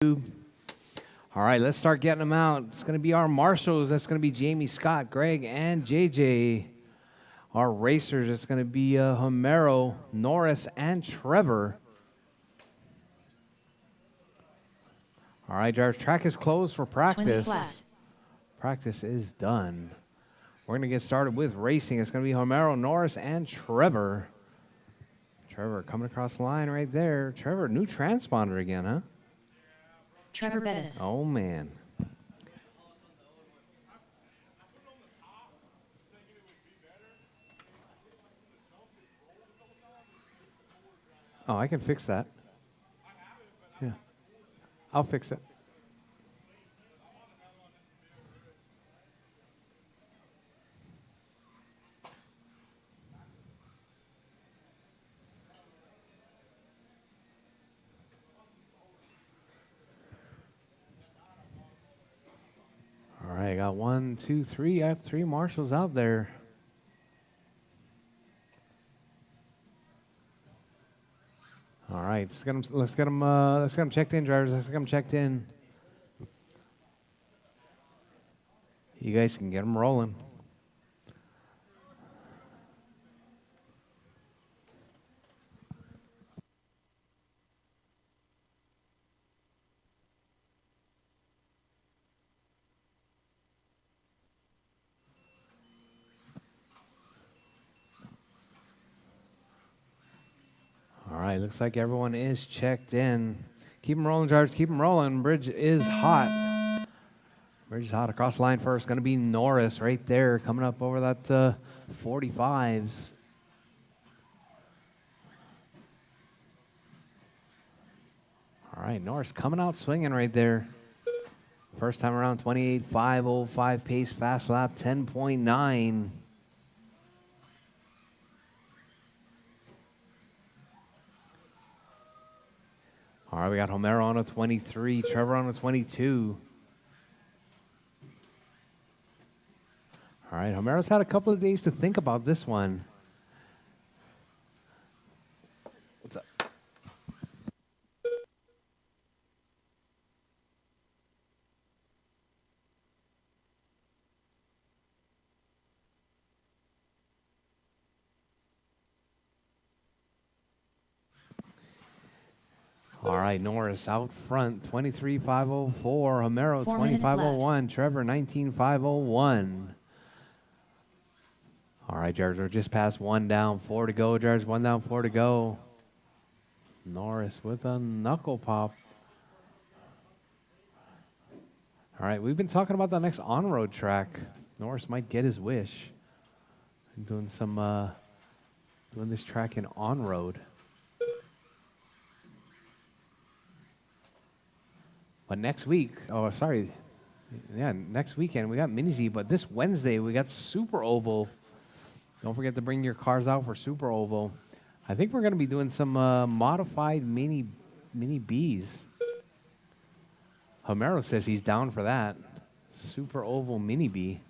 All right, let's start getting them out. It's going to be our marshals. That's going to be Jamie, Scott, Greg, and JJ. Our racers, it's going to be Homero, Norris, and Trevor. All right, our track is closed for practice. Practice is done. We're going to get started with racing. It's going to be Homero, Norris, and Trevor. Trevor coming across the line right there. Trevor, new transponder again, huh? Trevor Bettis. Oh, man. Oh, I can fix that. Yeah. I'll fix it. All right, I got 1, 2, 3. I have 3 marshals out there. All right, let's get them checked in, drivers. Let's get them checked in. You guys can get them rolling. All right, looks like everyone is checked in. Keep them rolling, drivers. Keep them rolling. Bridge is hot. Bridge is hot. Across the line first. Going to be Norris right there coming up over that 45s. All right, Norris coming out swinging right there. First time around, 28.505 pace, fast lap, 10.9. All right, we got Homero on a 23, Trevor on a 22. All right, Homero's had a couple of days to think about this one. What's up? All right, Norris out front, 23.504. Homero, 25.01. Trevor, 19.501. All right, Jared, we're just past 1 down, 4 to go. Jared, 1 down, 4 to go. Norris with a knuckle pop. All right, we've been talking about the next on-road track. Norris might get his wish. Doing this track in on-road. But next week, next weekend we got Mini Z, but this Wednesday we got Super Oval. Don't forget to bring your cars out for Super Oval. I think we're going to be doing some modified Mini Bs. Homero says he's down for that. Super Oval Mini B.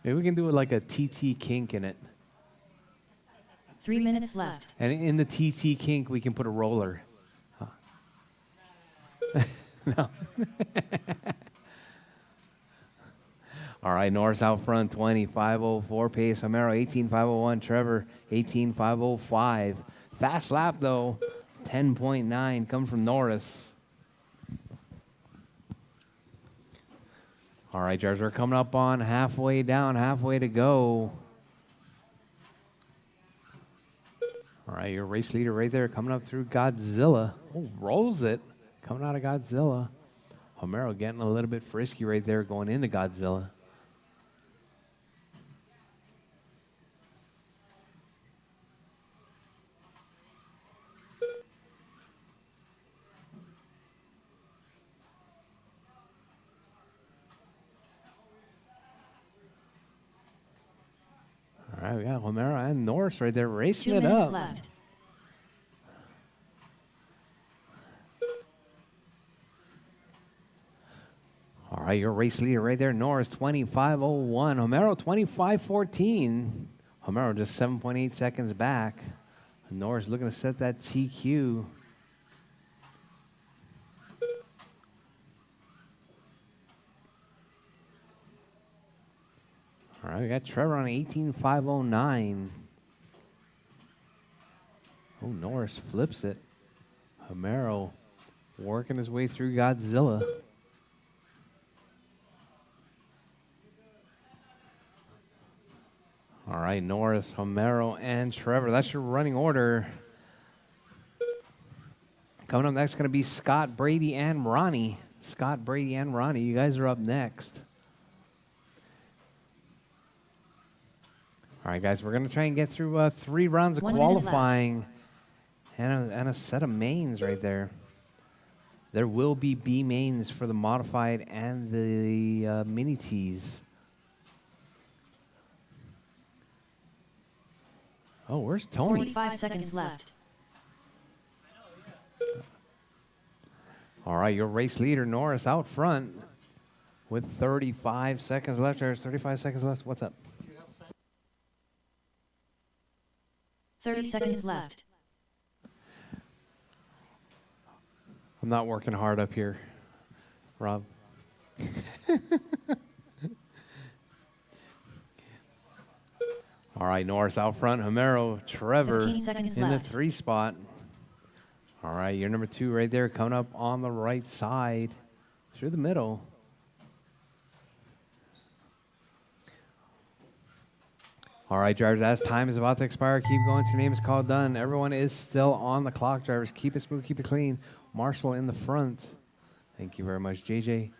Maybe we can do it like a TT kink in it. 3 minutes left. And in the TT kink, we can put a roller. Huh. No. All right, Norris out front, 25.04 pace. Homero, 18.501. Trevor, 18.505. Fast lap, though, 10.9. Comes from Norris. All right, Jars, we're coming up on halfway down, halfway to go. All right, your race leader right there coming up through Godzilla. Oh, rolls it. Coming out of Godzilla. Homero getting a little bit frisky right there going into Godzilla. All right, we got Homero and Norris right there racing it up. 2 minutes left. All right, your race leader right there, Norris, 25.01. Homero, 25.14. Homero just 7.8 seconds back. Norris looking to set that TQ. All right, we got Trevor on 18.509. Oh, Norris flips it. Homero working his way through Godzilla. All right, Norris, Homero, and Trevor. That's your running order. Coming up next is going to be Scott, Brady, and Ronnie. Scott, Brady, and Ronnie, you guys are up next. All right, guys, we're going to try and get through 3 rounds of qualifying and a set of mains right there. There will be B mains for the modified and the mini Ts. Oh, where's Tony? 45 seconds left. All right, your race leader, Norris, out front with 35 seconds left. There's 35 seconds left. What's up? 30 seconds left. I'm not working hard up here, Rob. All right, Norris out front. Homero, Trevor 15 seconds in left. the 3 spot. All right, you're number 2 right there, coming up on the right side through the middle. All right, drivers, as time is about to expire, keep going till your name is called done. Everyone is still on the clock, drivers. Keep it smooth, keep it clean. Marshall in the front. Thank you very much, JJ.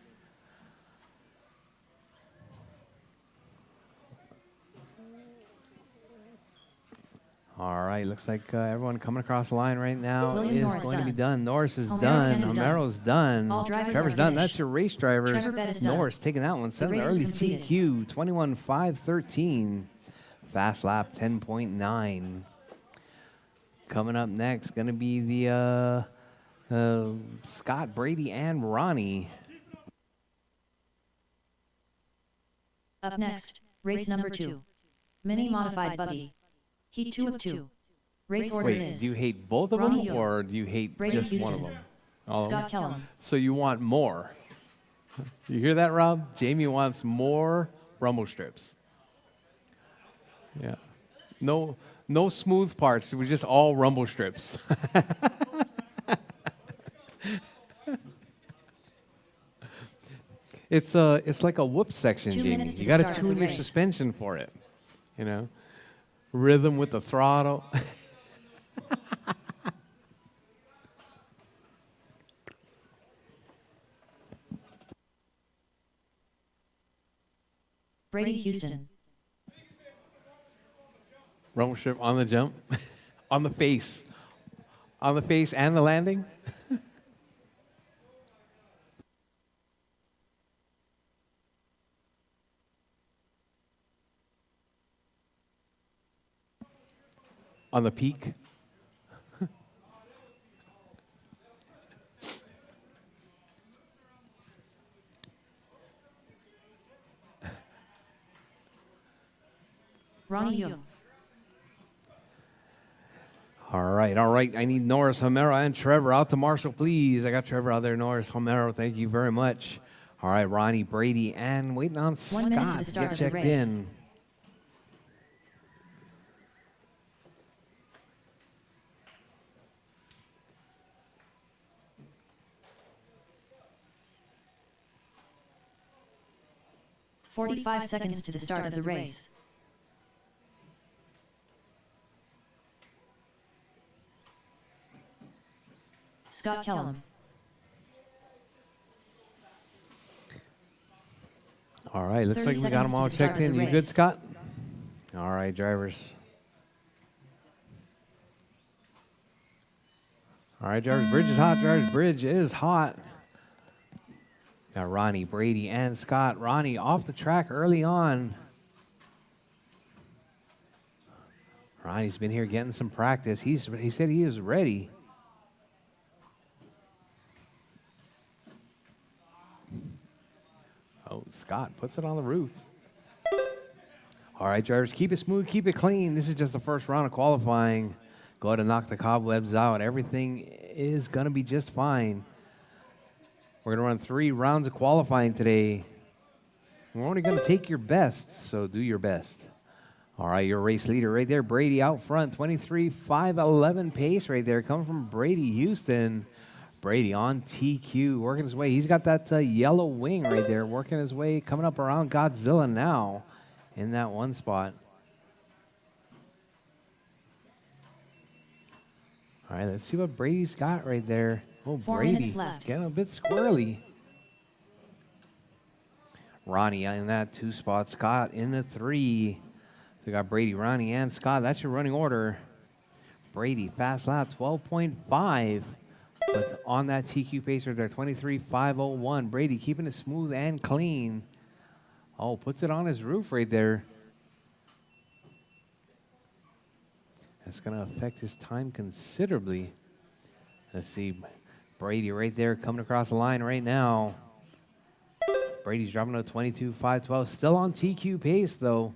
All right, looks like everyone coming across the line right now William is Norris going to be done. done. Norris is Homero done. Ken is done. Homero's done. All drivers Trevor's are done. finished. That's your race drivers. Trevor Bett is done. Norris taking that one. Setting the race is early completed. TQ, 21.513. Fast lap, 10.9. Coming up next, going to be the Scott, Brady, and Ronnie. Up next, race number 2. Mini modified buggy. Heat 2 of 2. Race order Wait, is do you hate both of Ronnie them, Yo, or do you hate Brady just one of Houston, them? All of them? Scott Kellum. So you want more. You hear that, Rob? Jamie wants more rumble strips. Yeah. No smooth parts. It was just all rumble strips. It's like a whoop section, 2 Jamie. minutes to You got to start the tune your race. suspension for it. You know, rhythm with the throttle. Brady Houston. Rumble strip on the jump, on the face and the landing. On the peak. Ronnie Yo. All right. I need Norris, Homero, and Trevor out to Marshall, please. I got Trevor out there. Norris, Homero, thank you very much. All right, Ronnie, Brady, and waiting on 1 minute to Scott the to start get of the checked race. in. "45 seconds to the start of the race. Scott Kellum. All right, looks 30 like we got them seconds all to start checked the in. You race. good, Scott? All right, drivers. All right, drivers. Bridge is hot, drivers. Bridge is hot. Got Ronnie, Brady, and Scott. Ronnie off the track early on. Ronnie's been here getting some practice. He said he is ready. Oh, Scott puts it on the roof. All right, drivers, keep it smooth, keep it clean. This is just the first round of qualifying. Go ahead and knock the cobwebs out. Everything is going to be just fine. We're going to run 3 rounds of qualifying today. We're only going to take your best, so do your best. All right, your race leader right there, Brady out front, 23.511 pace right there, coming from Brady Houston. Brady on TQ, working his way. He's got that yellow wing right there, working his way, coming up around Godzilla now in that one spot. All right, let's see what Brady's got right there. Oh, 4 Brady minutes left. getting a bit squirrely. Ronnie in that 2 spot. Scott in the 3. So we got Brady, Ronnie, and Scott. That's your running order. Brady, fast lap, 12.5. But on that TQ pacer there, 23.501. Brady keeping it smooth and clean. Oh, puts it on his roof right there. That's going to affect his time considerably. Let's see. Brady right there coming across the line right now. Brady's dropping to 22.512. Still on TQ pace, though.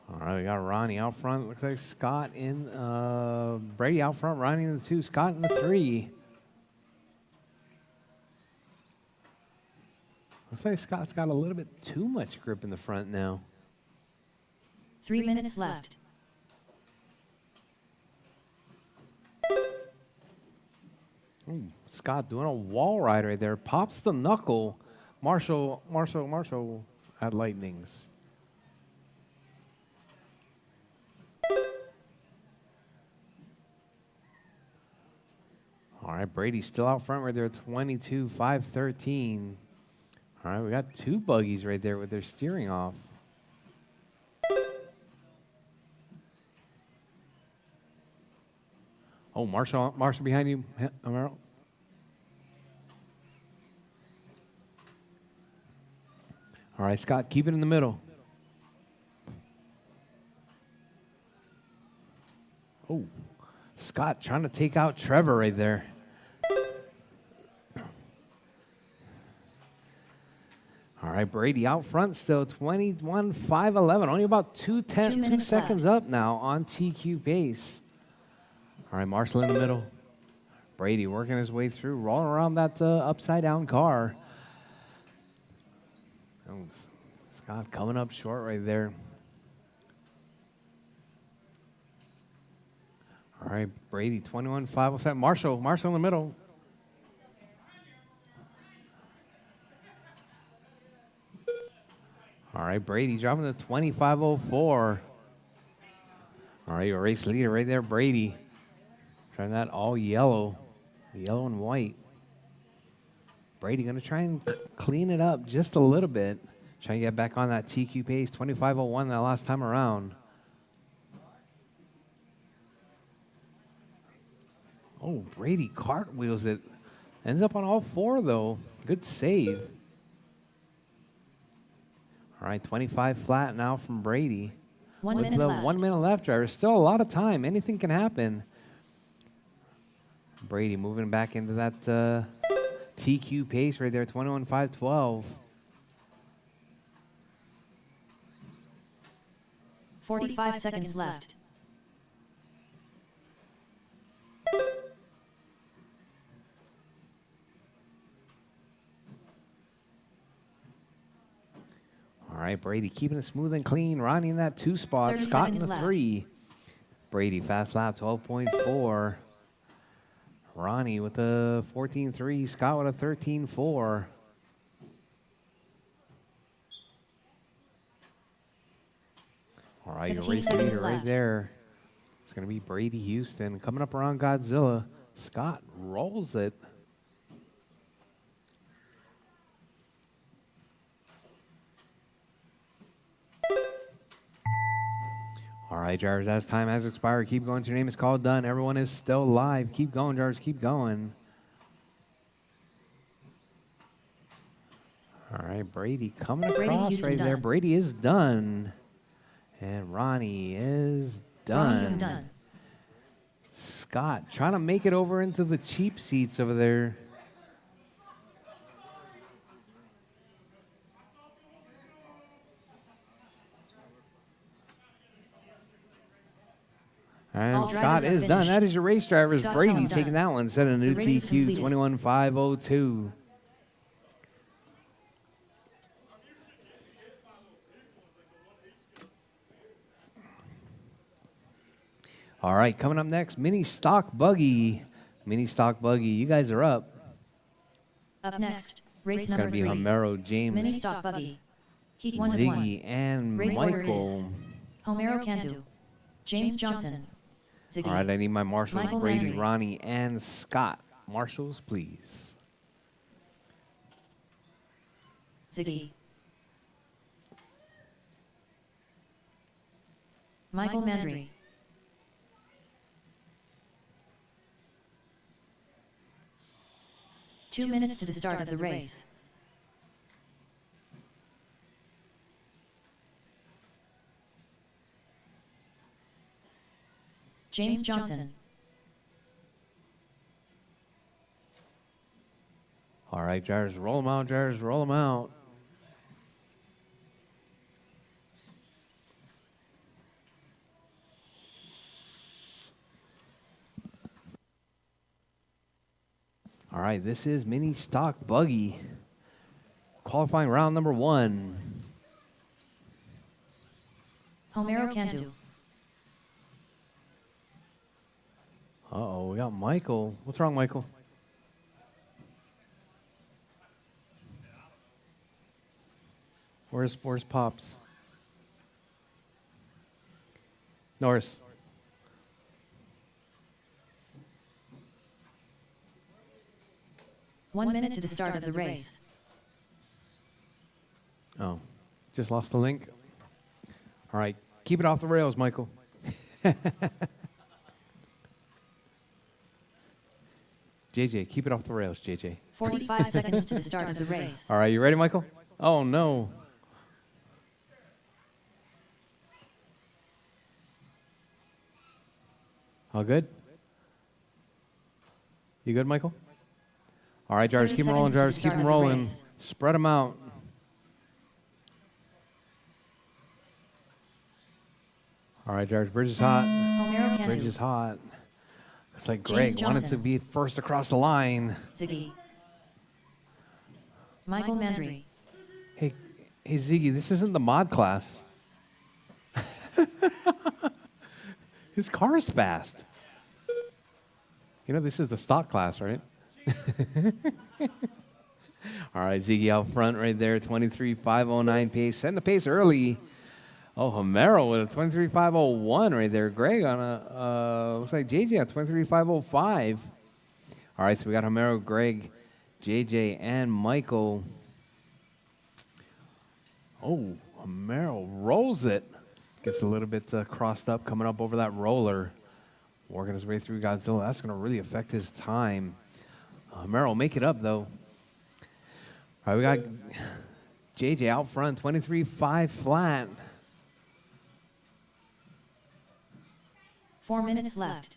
All right, we got Ronnie out front. Looks like Scott in, Brady out front, Ronnie in the 2, Scott in the 3. Looks like Scott's got a little bit too much grip in the front now. 3 minutes left. Ooh, Scott doing a wall ride right there. Pops the knuckle. Marshall at Lightnings. All right, Brady's still out front right there, 22.513. All right, we got 2 buggies right there with their steering off. Oh, Marshall behind you, Amaro. All right, Scott, keep it in the middle. Oh, Scott trying to take out Trevor right there. All right, Brady out front still, 21.511. Only about 2 seconds up now on TQ pace. All right, Marshall in the middle. Brady working his way through, rolling around that upside-down car. Oh, Scott coming up short right there. All right, Brady, 21.507. Marshall in the middle. All right, Brady dropping to 25.04. All right, your race leader right there, Brady. Trying that all yellow, yellow and white. Brady going to try and clean it up just a little bit. Trying to get back on that TQ pace, 25.01 that last time around. Oh, Brady cartwheels it. Ends up on all 4, though. Good save. All right, 25 flat now from Brady. 1 With minute the left. 1 minute left, driver. Still a lot of time. Anything can happen. Brady moving back into that TQ pace right there, 21.512. 45 seconds left. All right, Brady keeping it smooth and clean. Ronnie in that 2 spot. 30 Scott in the seconds left. 3. Brady fast lap, 12.4. Ronnie with a 14.3. Scott with a 13.4. All right, your 15 race seconds leader right left. there. It's going to be Brady Houston. Coming up around Godzilla. Scott rolls it. All right, drivers, as time has expired, keep going. Your name is called done. Everyone is still live. Keep going, drivers, keep going. All right, Brady coming across Houston right there. done. Brady is done. And Ronnie is done. Done. Scott trying to make it over into the cheap seats over there. And All Scott drivers have is done. finished. That is your race drivers. Scott Brady Kellum taking done. that one, setting a new The race is TQ, completed. 21.502. All right, coming up next, Mini Stock Buggy. Mini Stock Buggy, you guys are up. Up next, race It's number going to be 3. Homero, James, Mini stock buggy. Heat 1 of 1. Ziggy, and Race order is Michael. Homero Cantu. James Johnson. Ziggy. All right, I need my marshals, Michael Brady, Landry. Ronnie, and Scott. Marshals, please. Ziggy. Michael Mandry. Two minutes to the start of the race. James Johnson. All right, drivers, roll them out, drivers, roll them out. All right, this is Mini Stock Buggy. Qualifying round number 1. Homero Cantu. Uh-oh, we got Michael. What's wrong, Michael? Where's Pops? Norris. One minute to the start of the race. Oh, just lost the link. All right, keep it off the rails, Michael. JJ, keep it off the rails, JJ. 45 seconds to the start of the race. All right, you ready, Michael? Oh, no. All good? You good, Michael? All right, drivers, 30 keep them rolling, seconds drivers, to the keep start them of the rolling. race. Spread them out. All right, drivers, bridge is hot. Homero Bridge Cantu. is hot. Looks like James Greg wanted to Johnson. be first across the line. Ziggy. Michael Mandry. Hey, Ziggy, this isn't the mod class. His car is fast. You know, this is the stock class, right? All right, Ziggy out front right there, 23.509 pace. Setting the pace early. Oh, Homero with a 23.501 right there. Greg on a, looks like JJ on 23.505. All right, so we got Homero, Greg, JJ, and Michael. Oh, Homero rolls it. Gets a little bit crossed up, coming up over that roller. Working his way through Godzilla. That's going to really affect his time. Homero will make it up, though. All right, we got JJ out front, 23.5 flat. 4 minutes left.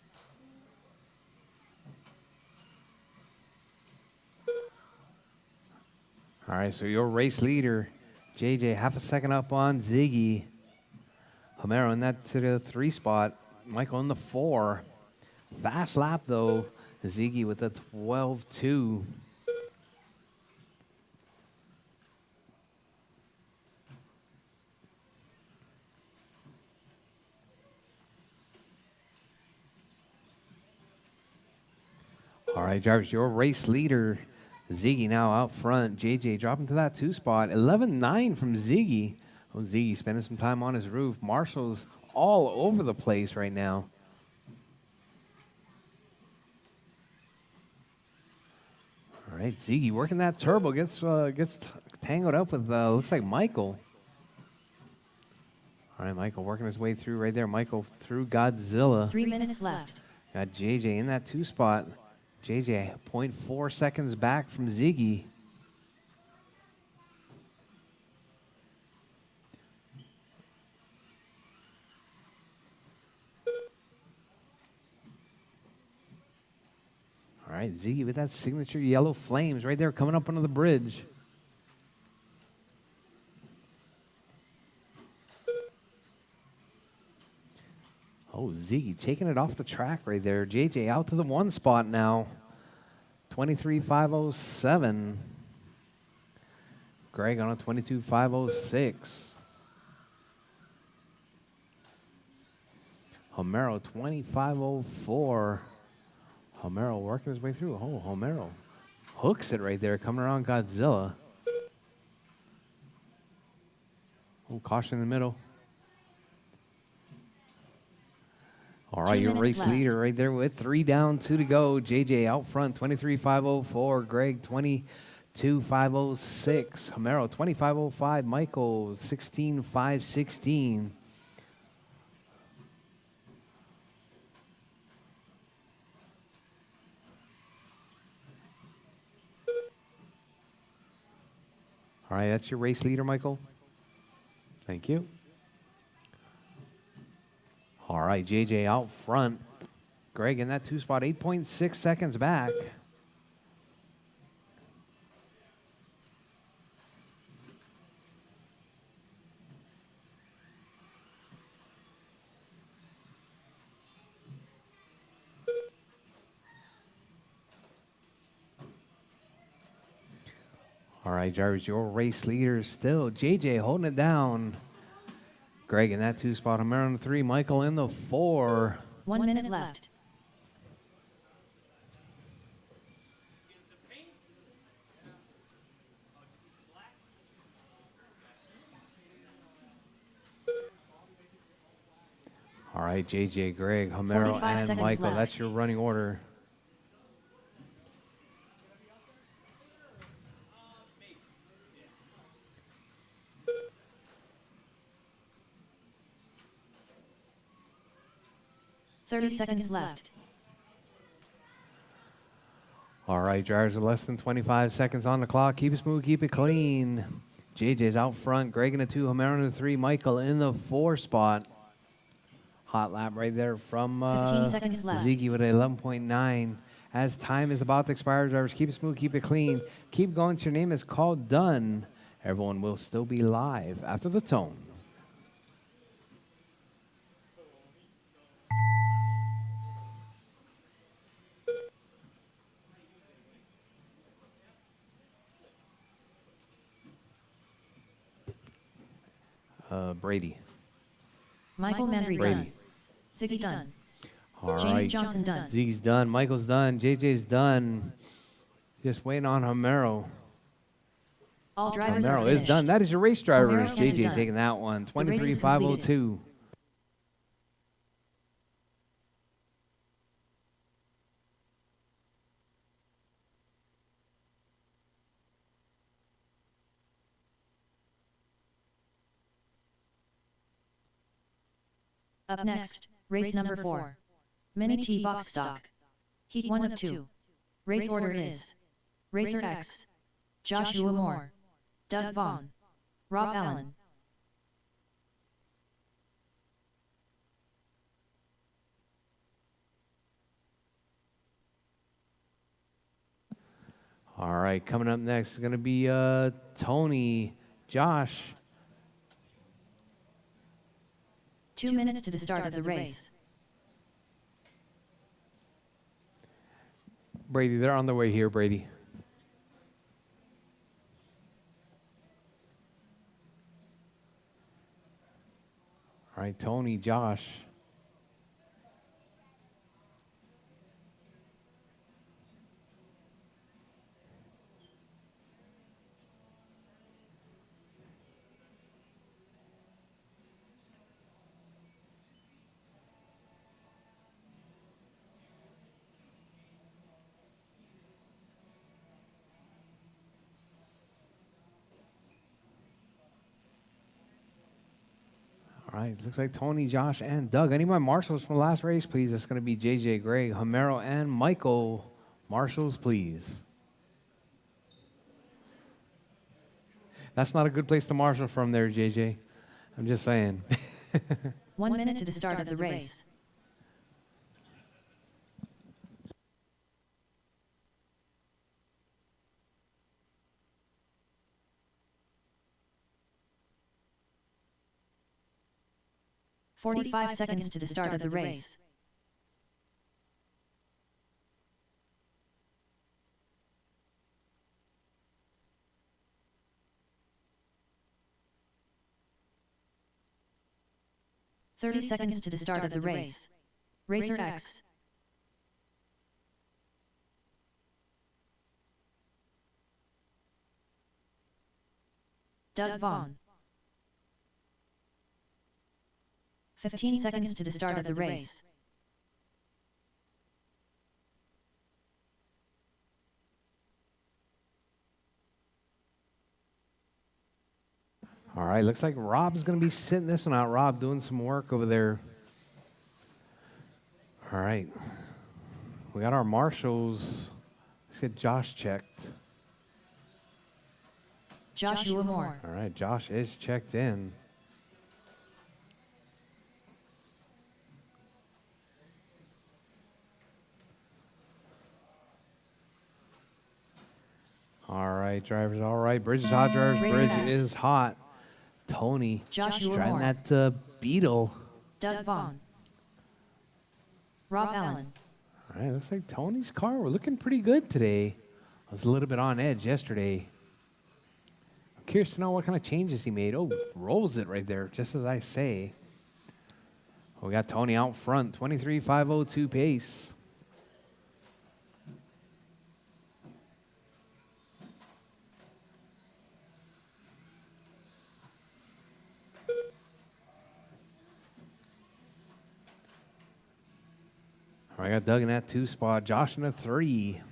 All right, so your race leader, JJ, half a second up on Ziggy. Homero in that to the 3 spot. Michael in the 4. Fast lap, though. Ziggy with a 12.2. All right, drivers, your race leader, Ziggy now out front. JJ dropping to that 2 spot. 11.9 from Ziggy. Oh, Ziggy spending some time on his roof. Marshall's all over the place right now. All right, Ziggy working that turbo. Gets tangled up with, looks like Michael. All right, Michael working his way through right there. Michael through Godzilla. 3 minutes left. Got JJ in that 2 spot. JJ 0.4 seconds back from Ziggy. All right, Ziggy with that signature yellow flames right there coming up under the bridge. Oh, Ziggy taking it off the track right there. JJ out to the 1 spot now. 23,507. Greg on a 22,506. Homero 25,004. Homero working his way through. Oh, Homero hooks it right there, coming around Godzilla. Oh, caution in the middle. All right, 2 your minutes race left. leader right there with 3 down, 2 to go. JJ out front, 23,504. Greg 22,506. Homero 25,005. Michael 16,516. All right, that's your race leader, Michael. Thank you. All right, JJ out front. Greg in that 2 spot, 8.6 seconds back. All right, Jarvis, your race leader still. JJ holding it down. Greg in that 2 spot. Homero in the 3. Michael in the 4. 1 minute left. All right, JJ, Greg, Homero, 45 and seconds Michael. left. That's your running order. Thirty seconds left. All right, drivers with less than 25 seconds on the clock. Keep it smooth, keep it clean. JJ's out front. Greg in the 2, Homero in the 3, Michael in the 4 spot. Hot lap right there from 15 seconds left. Ziggy with an 11.9. As time is about to expire, drivers, keep it smooth, keep it clean. Keep going till your name is called done. Everyone will still be live after the tone. Brady. Michael Mandry Brady. done. Ziggy done. All James right. Johnson done. Ziggy's done. Michael's done. JJ's done. Just waiting on Homero. All drivers are Homero is finished. done. That is your race drivers. Homero is JJ done. taking that one. The race is completed. 23,502. Up next, race number 4. Mini T box stock. Heat 1 of 2. Race order is Racer X, Joshua Moore, Doug Vaughn, Rob Allen. All right, coming up next is going to be Tony, Josh. 2 minutes to the start of the race. Brady, they're on their way here, Brady. All right, Tony, Josh. All right, looks like Tony, Josh, and Doug. I need my marshals from the last race, please. It's going to be JJ, Greg, Homero, and Michael. Marshals, please. That's not a good place to marshal from there, JJ. I'm just saying. 1 minute to the start of the race. 45 seconds to the start of the race. "30 seconds to the start of the race. Rchq. Doug Vaughn. 15 seconds to the start of the race. All right, looks like Rob's going to be sitting this one out. Rob doing some work over there. All right. We got our marshals. Let's get Josh checked. Joshua Moore. All right, Josh is checked in. All right, drivers, all right. Bridge is hot, drivers. Bridge is hot. Tony Joshua driving Moore. that Beetle. Doug Vaughn. Rob Allen. All right, looks like Tony's car. We're looking pretty good today. I was a little bit on edge yesterday. I'm curious to know what kind of changes he made. Oh, rolls it right there, just as I say. We got Tony out front, 23.502 pace. All right, I got Doug in that 2 spot, Josh in the 3.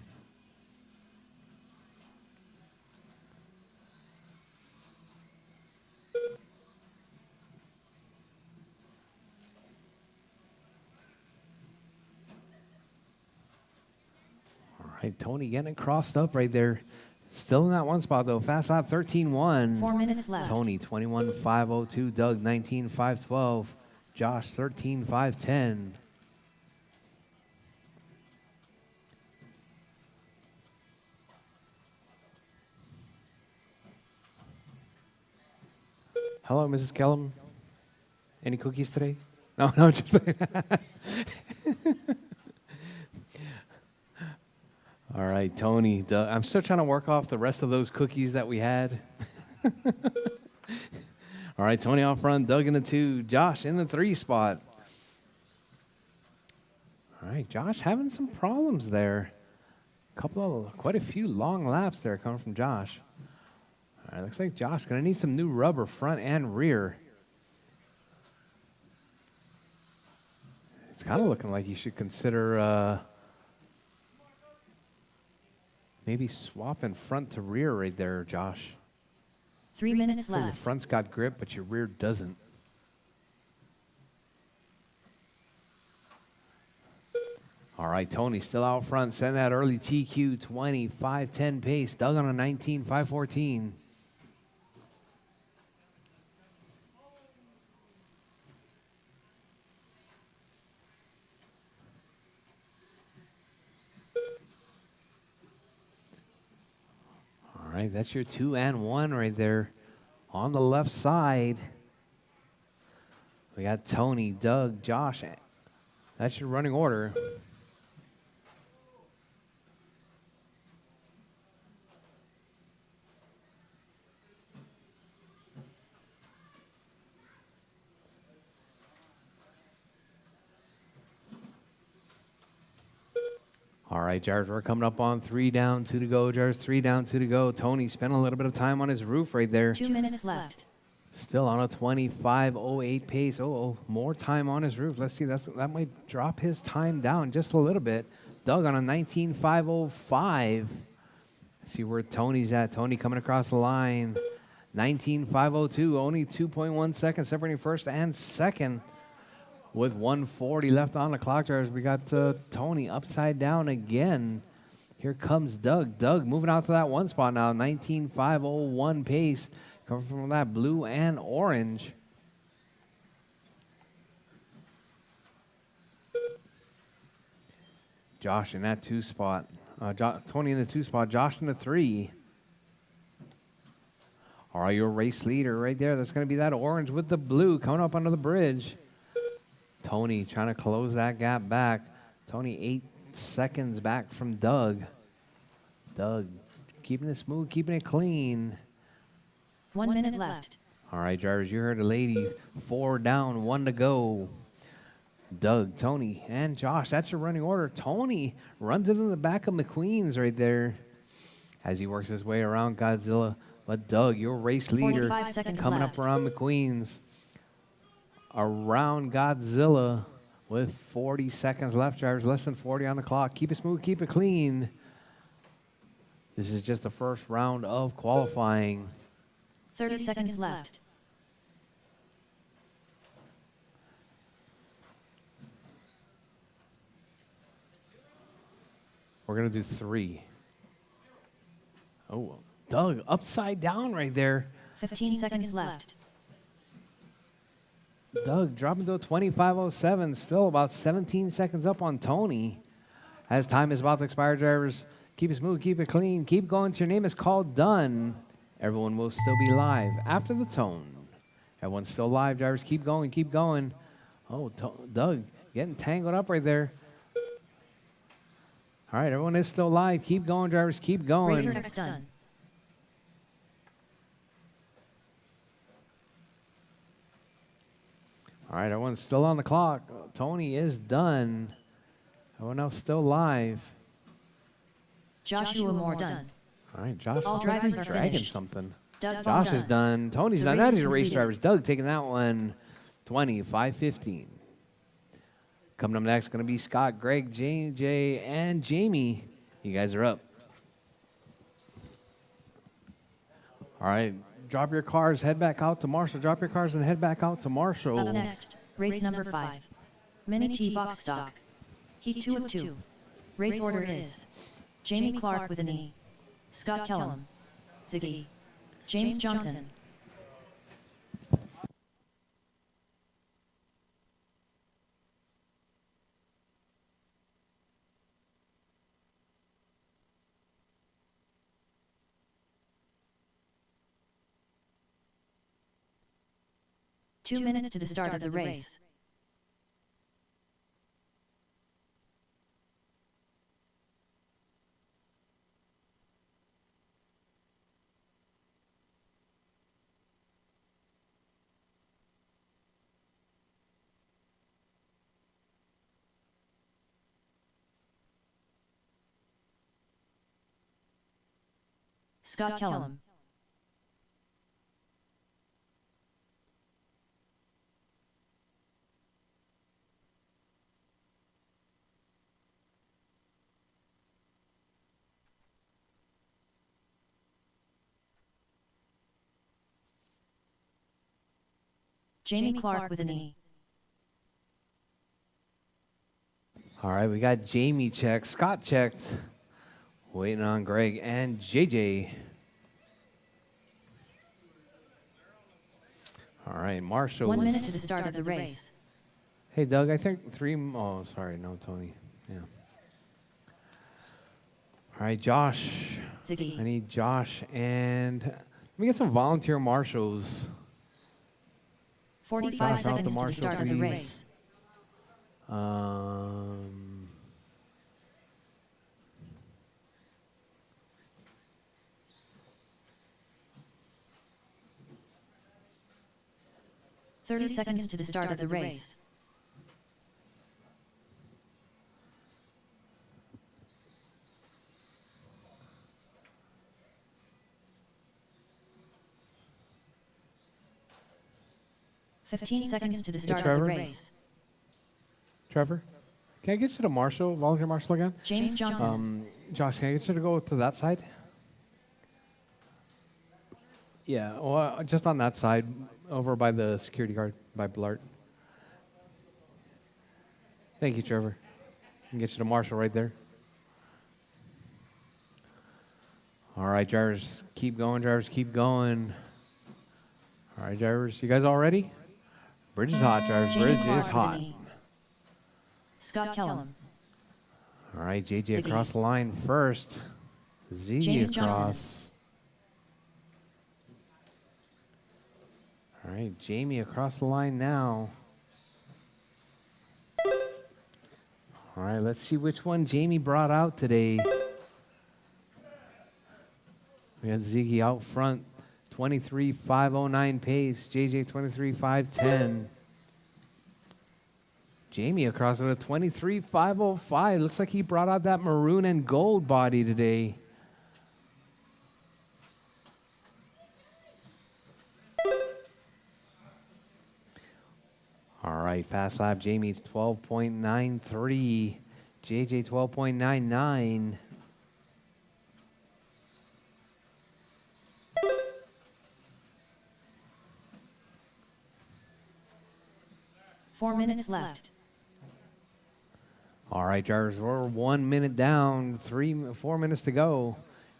All right, Tony getting it crossed up right there. Still in that 1 spot, though. Fast lap 13.1. 4 minutes left. Tony, 21.502. Doug, 19.512. Josh, 13.510. Hello, Mrs. Kellum. Any cookies today? No, just all right, Tony. Doug. I'm still trying to work off the rest of those cookies that we had. All right, Tony out front, Doug in the 2, Josh in the 3 spot. All right, Josh having some problems there. Quite a few long laps there coming from Josh. All right, looks like Josh going to need some new rubber front and rear. It's kind of looking like you should consider maybe swapping front to rear right there, Josh. 3 minutes So the left. front's got grip, but your rear doesn't. All right, Tony still out front. Send that early TQ 25.10 pace. Doug on a 19.514. All right, that's your 2 and 1 right there on the left side. We got Tony, Doug, Josh. That's your running order. All right, Jars, we're coming up on 3 down, 2 to go. Jars, 3 down, 2 to go. Tony spent a little bit of time on his roof right there. 2 minutes left. Still on a 25.08 pace. More time on his roof. Let's see, that might drop his time down just a little bit. Doug on a 19.505. See where Tony's at. Tony coming across the line. 19.502, only 2.1 seconds separating first and second. With 140 left on the clock, Jars, we got Tony upside down again. Here comes Doug. Doug moving out to that 1 spot now. 19.501 pace. Coming from that blue and orange. Josh in that 2 spot. Tony in the 2 spot. Josh in the 3. All right, your race leader right there. That's going to be that orange with the blue coming up under the bridge. Tony trying to close that gap back. Tony 8 seconds back from Doug. Doug keeping it smooth, keeping it clean. 1 minute left. All right, drivers, you heard the lady. 4 down, 1 to go. Doug, Tony, and Josh. That's your running order. Tony runs it in the back of McQueen's right there as he works his way around Godzilla. But Doug, your race leader, 45 seconds coming left. up around McQueen's. Around Godzilla with 40 seconds left, drivers. Less than 40 on the clock. Keep it smooth, keep it clean. This is just the first round of qualifying. 30 seconds left. We're going to do 3. Oh, Doug, upside down right there. 15 seconds left. Doug dropping to a 25:07, still about 17 seconds up on Tony. As time is about to expire, drivers, keep it smooth, keep it clean, keep going till your name is called done. Everyone will still be live after the tone. Everyone's still live, drivers, keep going, keep going. Oh, Doug getting tangled up right there. All right, everyone is still live. Keep going, drivers, keep going. Rchq done. All right, everyone's still on the clock. Tony is done. Everyone else still live. Joshua Moore done. All right, Josh All drivers are dragging finished. something. Doug Josh done. is done. Tony's The done. race That is is the race completed. drivers. Doug taking that one 25:15. Coming up next, going to be Scott, Greg, JJ, and Jamie. You guys are up. All right, drop your cars, head back out to Marshall. Drop your cars and head back out to Marshall. Up next, race number 5. Mini T-Box Stock. Heat 2 of 2. Race order is Jamie Clark with an E. Scott Kellum. Ziggy. James Johnson. Two minutes to the start of the race. Scott Kellum. Jamie Clark with an E. All right, we got Jamie checked, Scott checked. Waiting on Greg and JJ. All right, Marshall. 1 minute to the start of the race. Hey, Doug, I think 3. Oh, sorry, no, Tony. Yeah. All right, Josh. Ziggy. I need Josh and let me get some volunteer marshals. 45 Josh out seconds to to the Marshall, start of the please. race. 30 seconds to the start of the race. Fifteen seconds to the start of the Trevor. race. Trevor, can I get you to Marshall, volunteer marshal again? James Johnson. Josh, can I get you to go to that side? Yeah, well, just on that side, over by the security guard, by Blart. Thank you, Trevor. I can get you to Marshall right there. All right, drivers, keep going, drivers, keep going. All right, drivers, you guys all ready? Bridge is hot, drivers. Jamie Bridge Clark is with hot. an E. Scott Kellum. All right, JJ Ziggy. across the line first. Z James across. Johnson. All right, Jamie across the line now. right, let's see which one Jamie brought out today. We got Ziggy out front, 23.509 pace. JJ 23.510. Jamie across with a 23.505. Looks like he brought out that maroon and gold body today. All right, fast lap. Jamie's 12.93. JJ 12.99. Four minutes left. All right, drivers, we're 1 minute down, 4 minutes to go.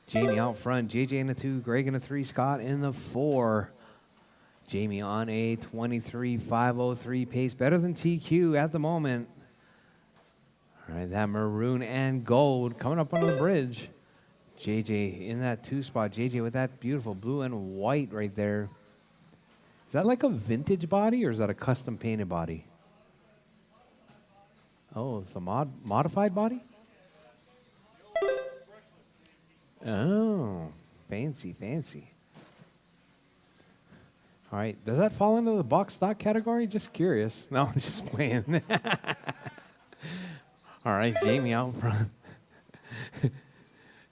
Jamie out front, JJ in the 2, Greg in the 3, Scott in the 4. Jamie on a 23.503 pace, better than TQ at the moment. All right, that maroon and gold coming up under the bridge. JJ in that 2 spot. JJ with that beautiful blue and white right there. Is that like a vintage body or is that a custom painted body? Oh, it's a modified body? Oh, fancy, fancy. All right, does that fall into the box stock category? Just curious. No, I'm just playing. All right, Jamie out front.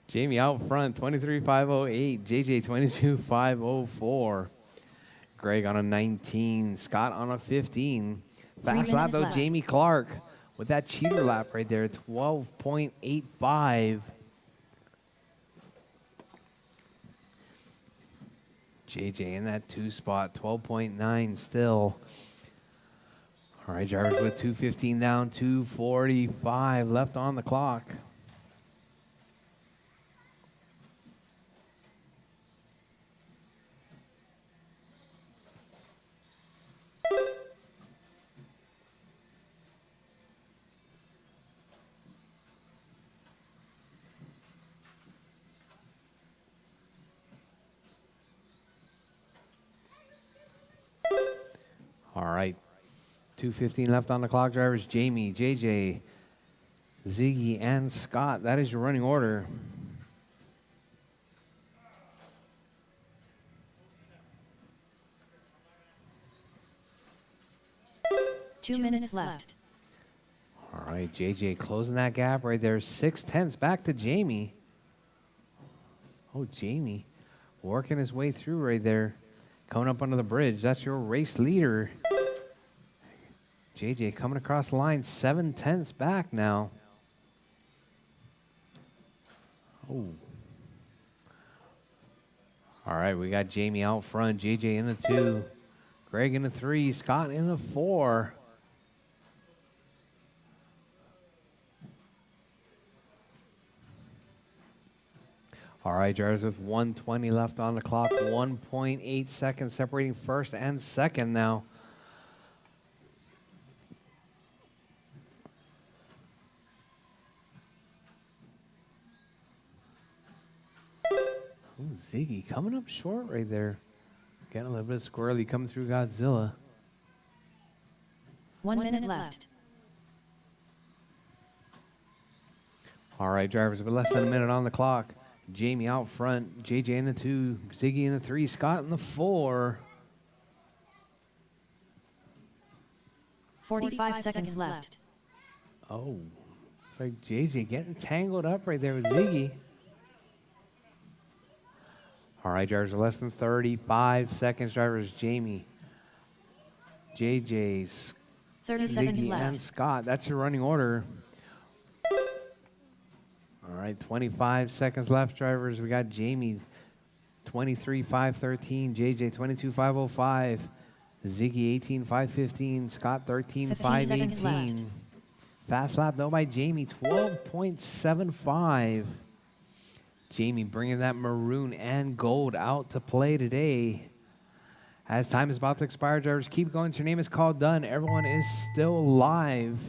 Jamie out front, 23.508. JJ 22.504. Greg on a 19. Scott on a 15. Fast lap though, left. Jamie Clark with that cheater lap right there, 12.85. JJ in that 2 spot, 12.9 still. All right, drivers with 2:15 down, 2:45 left on the clock. All right, 2:15 left on the clock, drivers. Jamie, JJ, Ziggy, and Scott. That is your running order. Two minutes left. All right, JJ closing that gap right there. 6/10 back to Jamie. Oh, Jamie working his way through right there. Coming up under the bridge. That's your race leader. JJ coming across the line. 7/10 back now. Oh. All right, we got Jamie out front. JJ in the 2. Greg in the 3. Scott in the 4. All right, drivers with 1:20 left on the clock. 1.8 seconds separating first and second now. Ooh, Ziggy coming up short right there. Getting a little bit squirrely coming through Godzilla. 1 minute left. All right, drivers with less than a minute on the clock. Jamie out front, JJ in the 2, Ziggy in the 3, Scott in the 4. 45 seconds left. Oh, it's like JJ getting tangled up right there with Ziggy. All right, drivers with less than 35 seconds. Drivers, Jamie, JJ, 30 seconds Ziggy, and left. Scott. That's your running order. All right, 25 seconds left, drivers. We got Jamie, 23.513, JJ, 22.505, Ziggy, 18.515, Scott, 13.518. Fast lap, though, by Jamie, 12.75. Jamie bringing that maroon and gold out to play today. As time is about to expire, drivers, keep going. Your name is called done. Everyone is still live.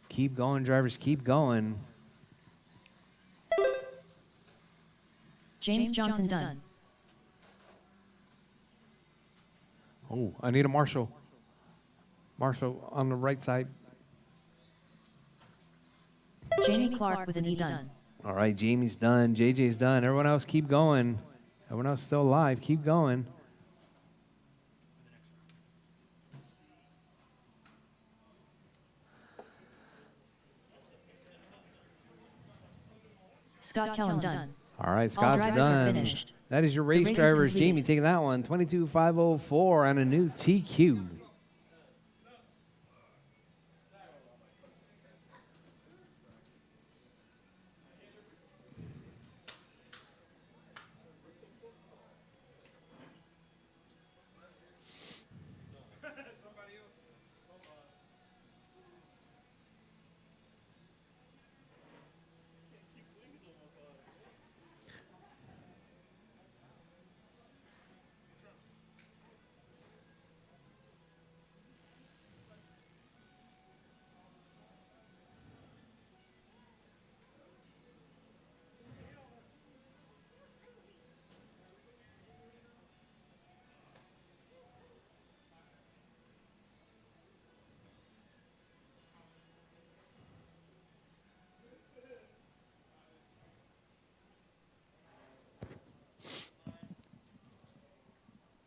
Keep going, drivers, keep going. James Johnson done. Oh, I need a marshal. Marshal on the right side. Jamie Clark with an E done. All right, Jamie's done. JJ's done. Everyone else, keep going. Everyone else still alive. Keep going. Scott Kellum done. All right, All Scott's drivers have done. finished. That is your race race is drivers. completed. Jamie taking that one. 22,504 on a new TQ.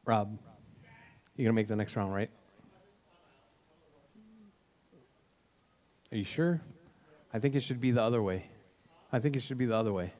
Rob, you're going to make the next round, right? Are you sure? I think it should be the other way. I think it should be the other way.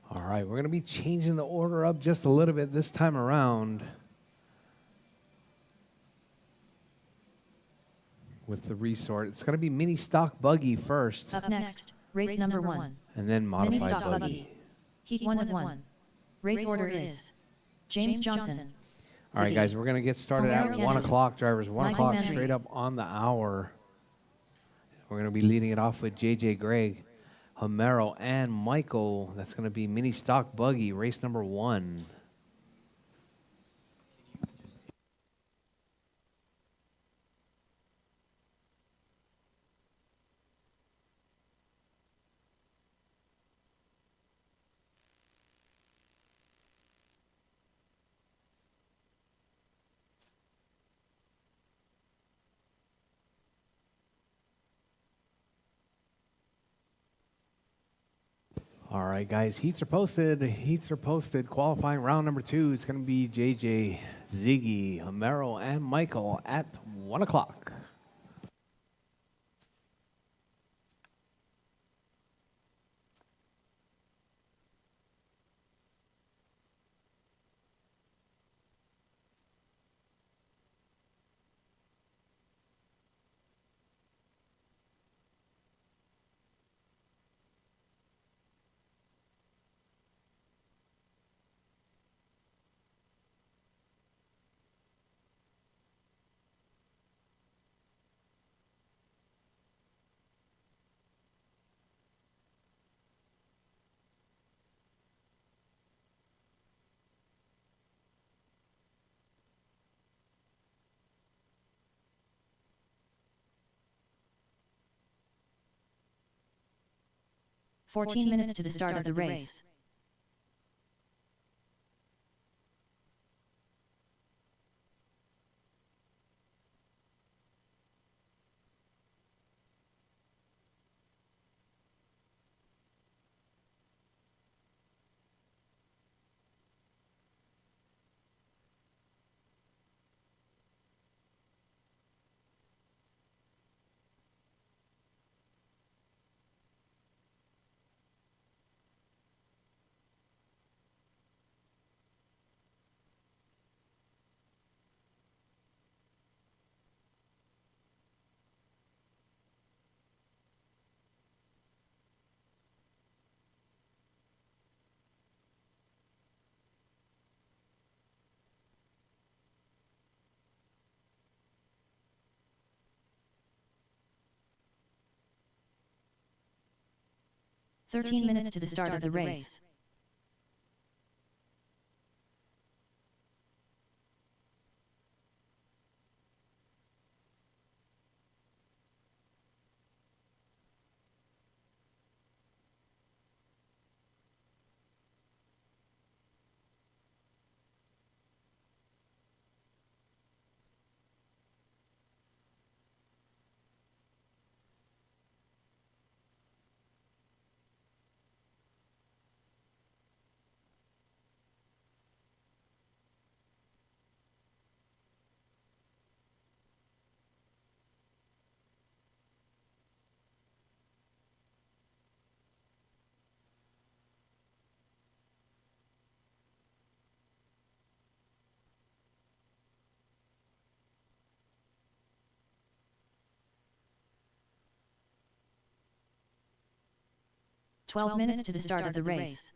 All right, we're going to be changing the order up just a little bit this time around with the resort. It's going to be mini stock buggy first, Up next, race number 1. and then Mini modified stock buggy. buggy. Heat 1 of 1. Race order is James Johnson. All right, guys, we're going to get started at Romero 1 Kennedy. o'clock, drivers. 1 Michael o'clock Manley. straight up on the hour. We're going to be leading it off with JJ Greg, Homero, and Michael. That's going to be mini stock buggy, race number 1. All right, guys, heats are posted. Heats are posted. Qualifying round number 2. It's going to be JJ, Ziggy, Homero, and Michael at 1 o'clock. Fourteen minutes to the start of the race. 13 minutes to the start of the race. "12 minutes to the start of the race.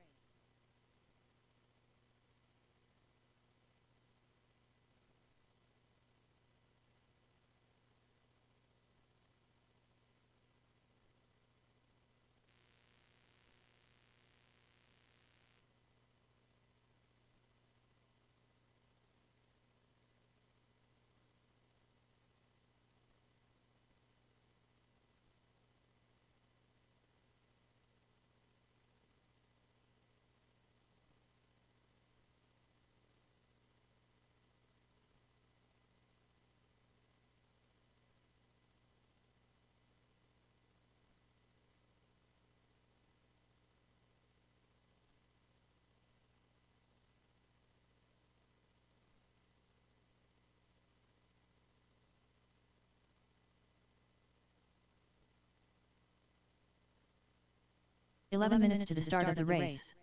"11 minutes to the start of the race.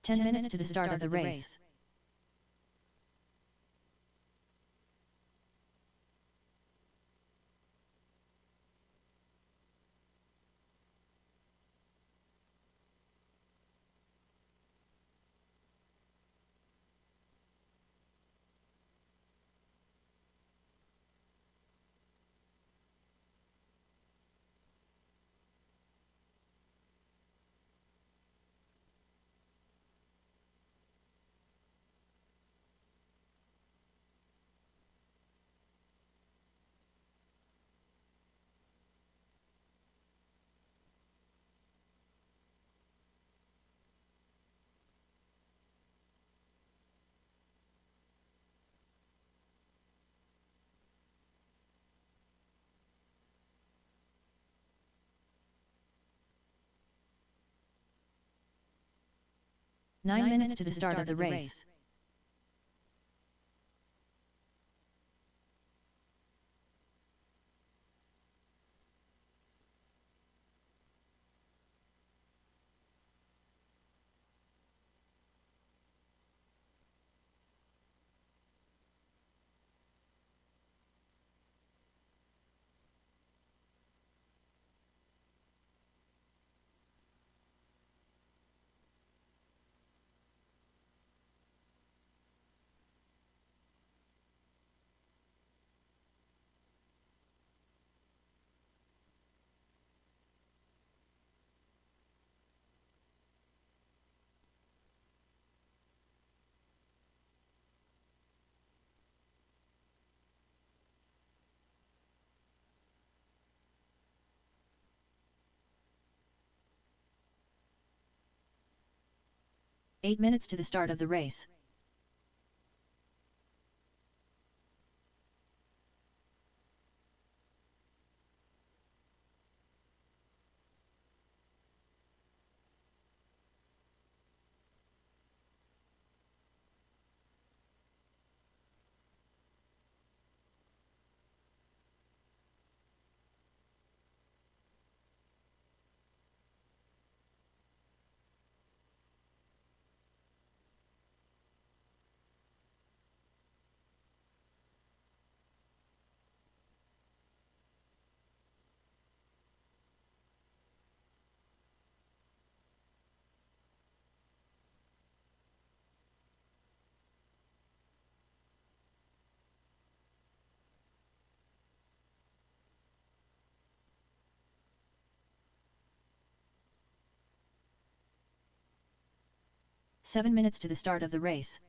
"10 minutes to the start of the race. "9 minutes to the start of the race. 8 minutes to the start of the race. Seven minutes to the start of the race.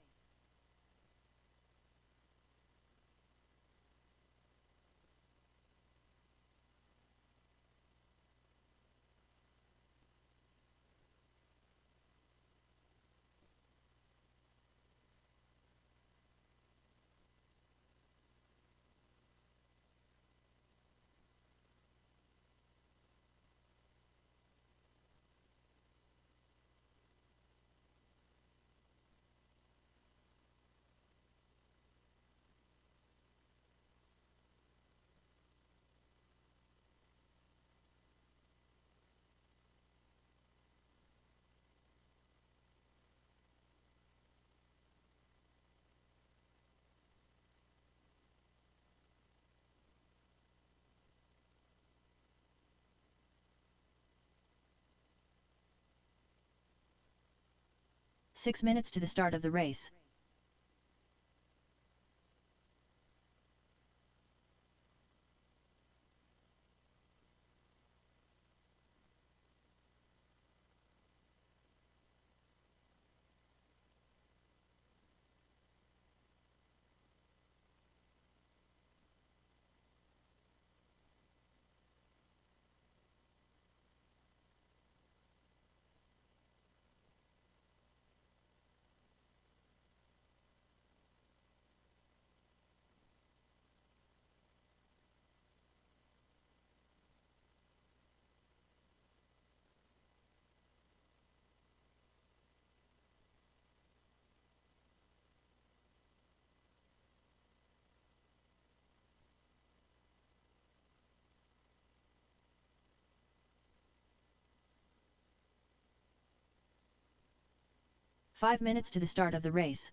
Six minutes to the start of the race. Five minutes to the start of the race.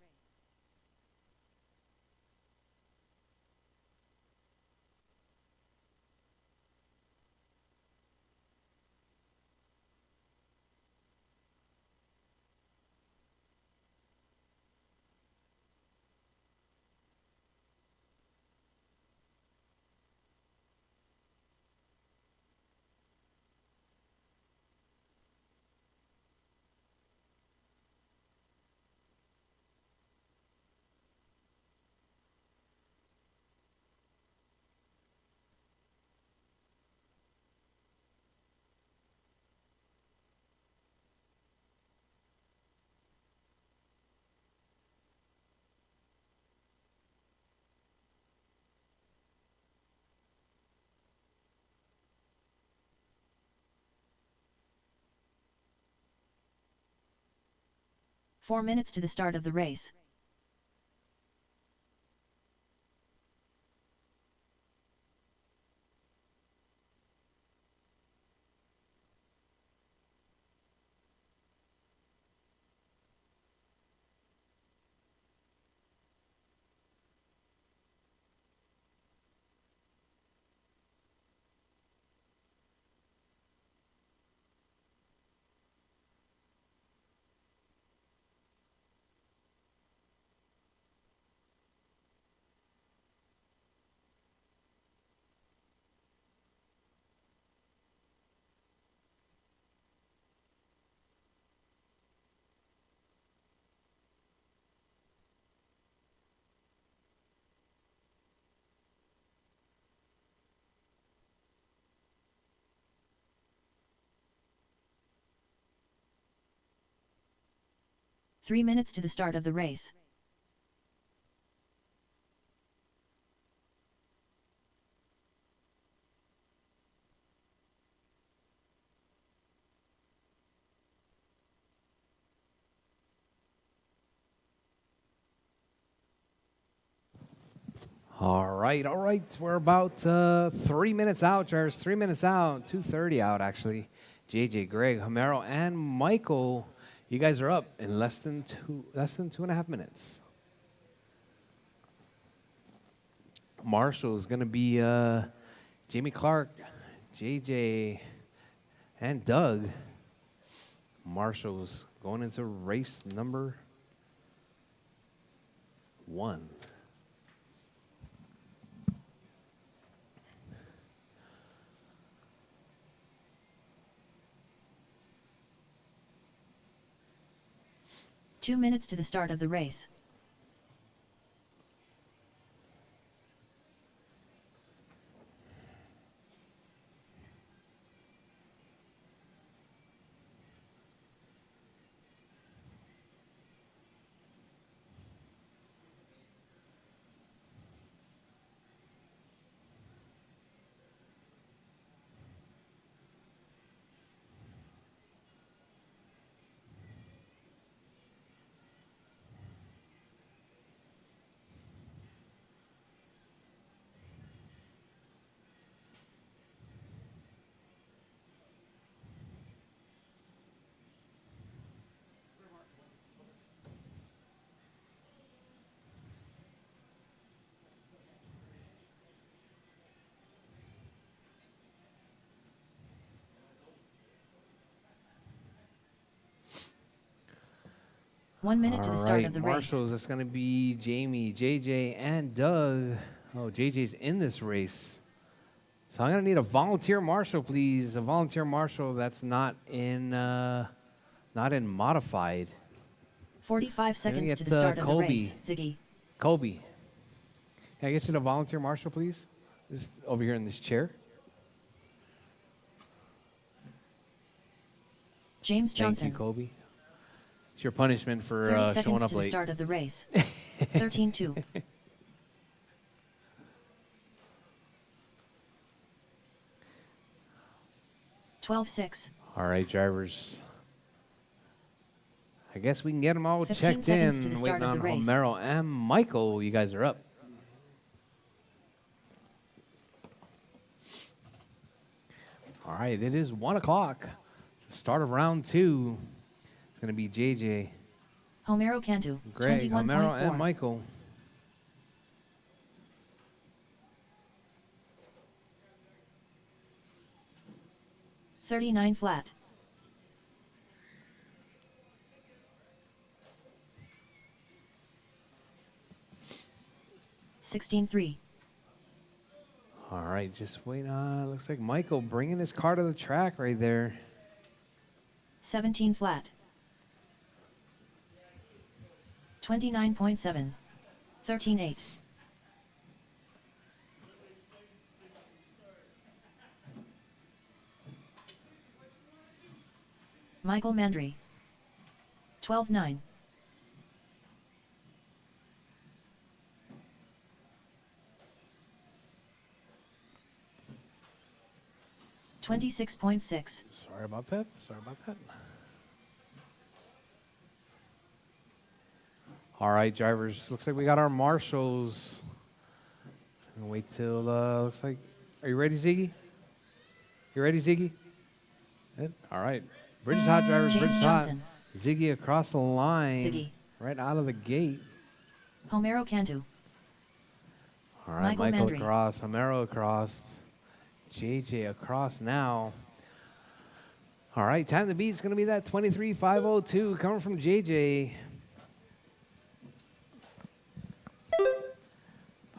Four minutes to the start of the race. 3 minutes to the start of the race. All right. We're about 3 minutes out, drivers. 3 minutes out. 2:30 out, actually. JJ, Greg, Homero, and Michael. You guys are up in less than 2.5 minutes. Marshall is going to be Jamie Clark, JJ, and Doug. Marshall's going into race number 1. Two minutes to the start of the race. One minute to the start of the race. Marshall's, it's going to be Jamie, JJ, and Doug. Oh, JJ's in this race. So I'm going to need a volunteer marshal, please. A volunteer marshal that's not in modified. 45 seconds to the start of the race. Ziggy. Colby. Can I get you the volunteer marshal, please? Just over here in this chair. James Johnson. Thank you, Colby. It's your punishment for 30 showing seconds up to late. the start of the race. 13-2. 12-6. All right, drivers. I guess we can get them all 15 checked seconds to in. the start Waiting of on the race. Homero and Michael. You guys are up. All right, it is 1 o'clock. The start of round 2. It's going to be JJ, Homero Cantu. Greg, Homero, 21.4. and Michael. $39 flat. $16.3. All right, just wait. Looks like Michael bringing his car to the track right there. 17 flat. 29.7. 13.8. Michael Mandry. 12.9. 26.6. Sorry about that. All right, drivers. Looks like we got our marshals. And wait till, looks like, are you ready, Ziggy? You ready, Ziggy? Good. All right. Bridge hot, drivers. James Bridge hot. Johnson. Ziggy across the line. Ziggy. Right out of the gate. Homero Cantu. All right, Michael Mandry. across. Homero across. JJ across now. All right, time to beat is going to be that 23.502 coming from JJ.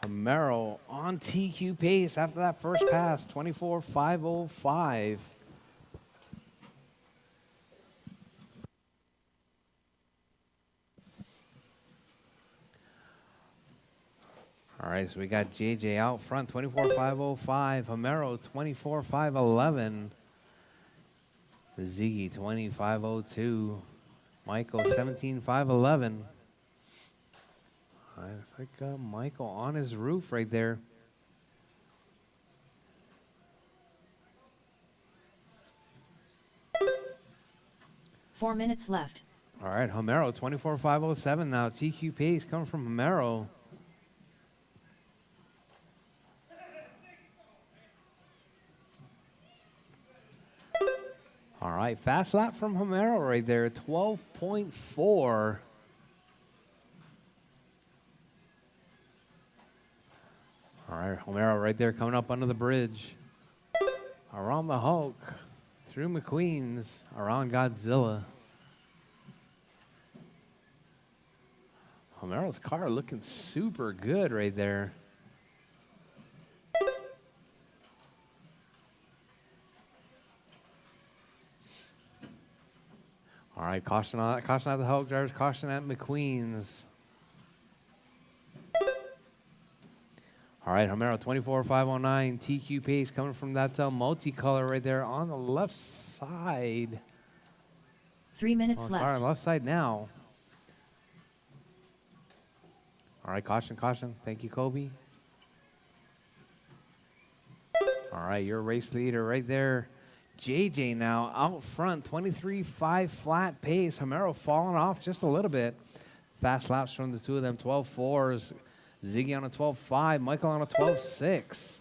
Homero on TQ pace after that first pass, 24.505. All right, so we got JJ out front, 24.505. Homero, 24.511. Ziggy, 25.02. Michael 17.511. Looks like Michael on his roof right there. Four minutes left. All right, Homero 24.507 now. TQ pace coming from Homero. All right, fast lap from Homero right there, 12.4. All right, Homero right there coming up under the bridge. Around the Hulk, through McQueen's, around Godzilla. Homero's car looking super good right there. All right, caution at the Hulk drivers, caution at McQueen's. All right, Homero 24.509, TQ pace coming from that multicolor right there on the left side. 3 minutes left. Sorry, left side now. All right, caution. Thank you, Kobe. All right, your race leader right there. JJ now out front, 23.5 flat pace. Homero falling off just a little bit. Fast laps from the two of them, 12.4s. Ziggy on a 12.5, Michael on a 12.6.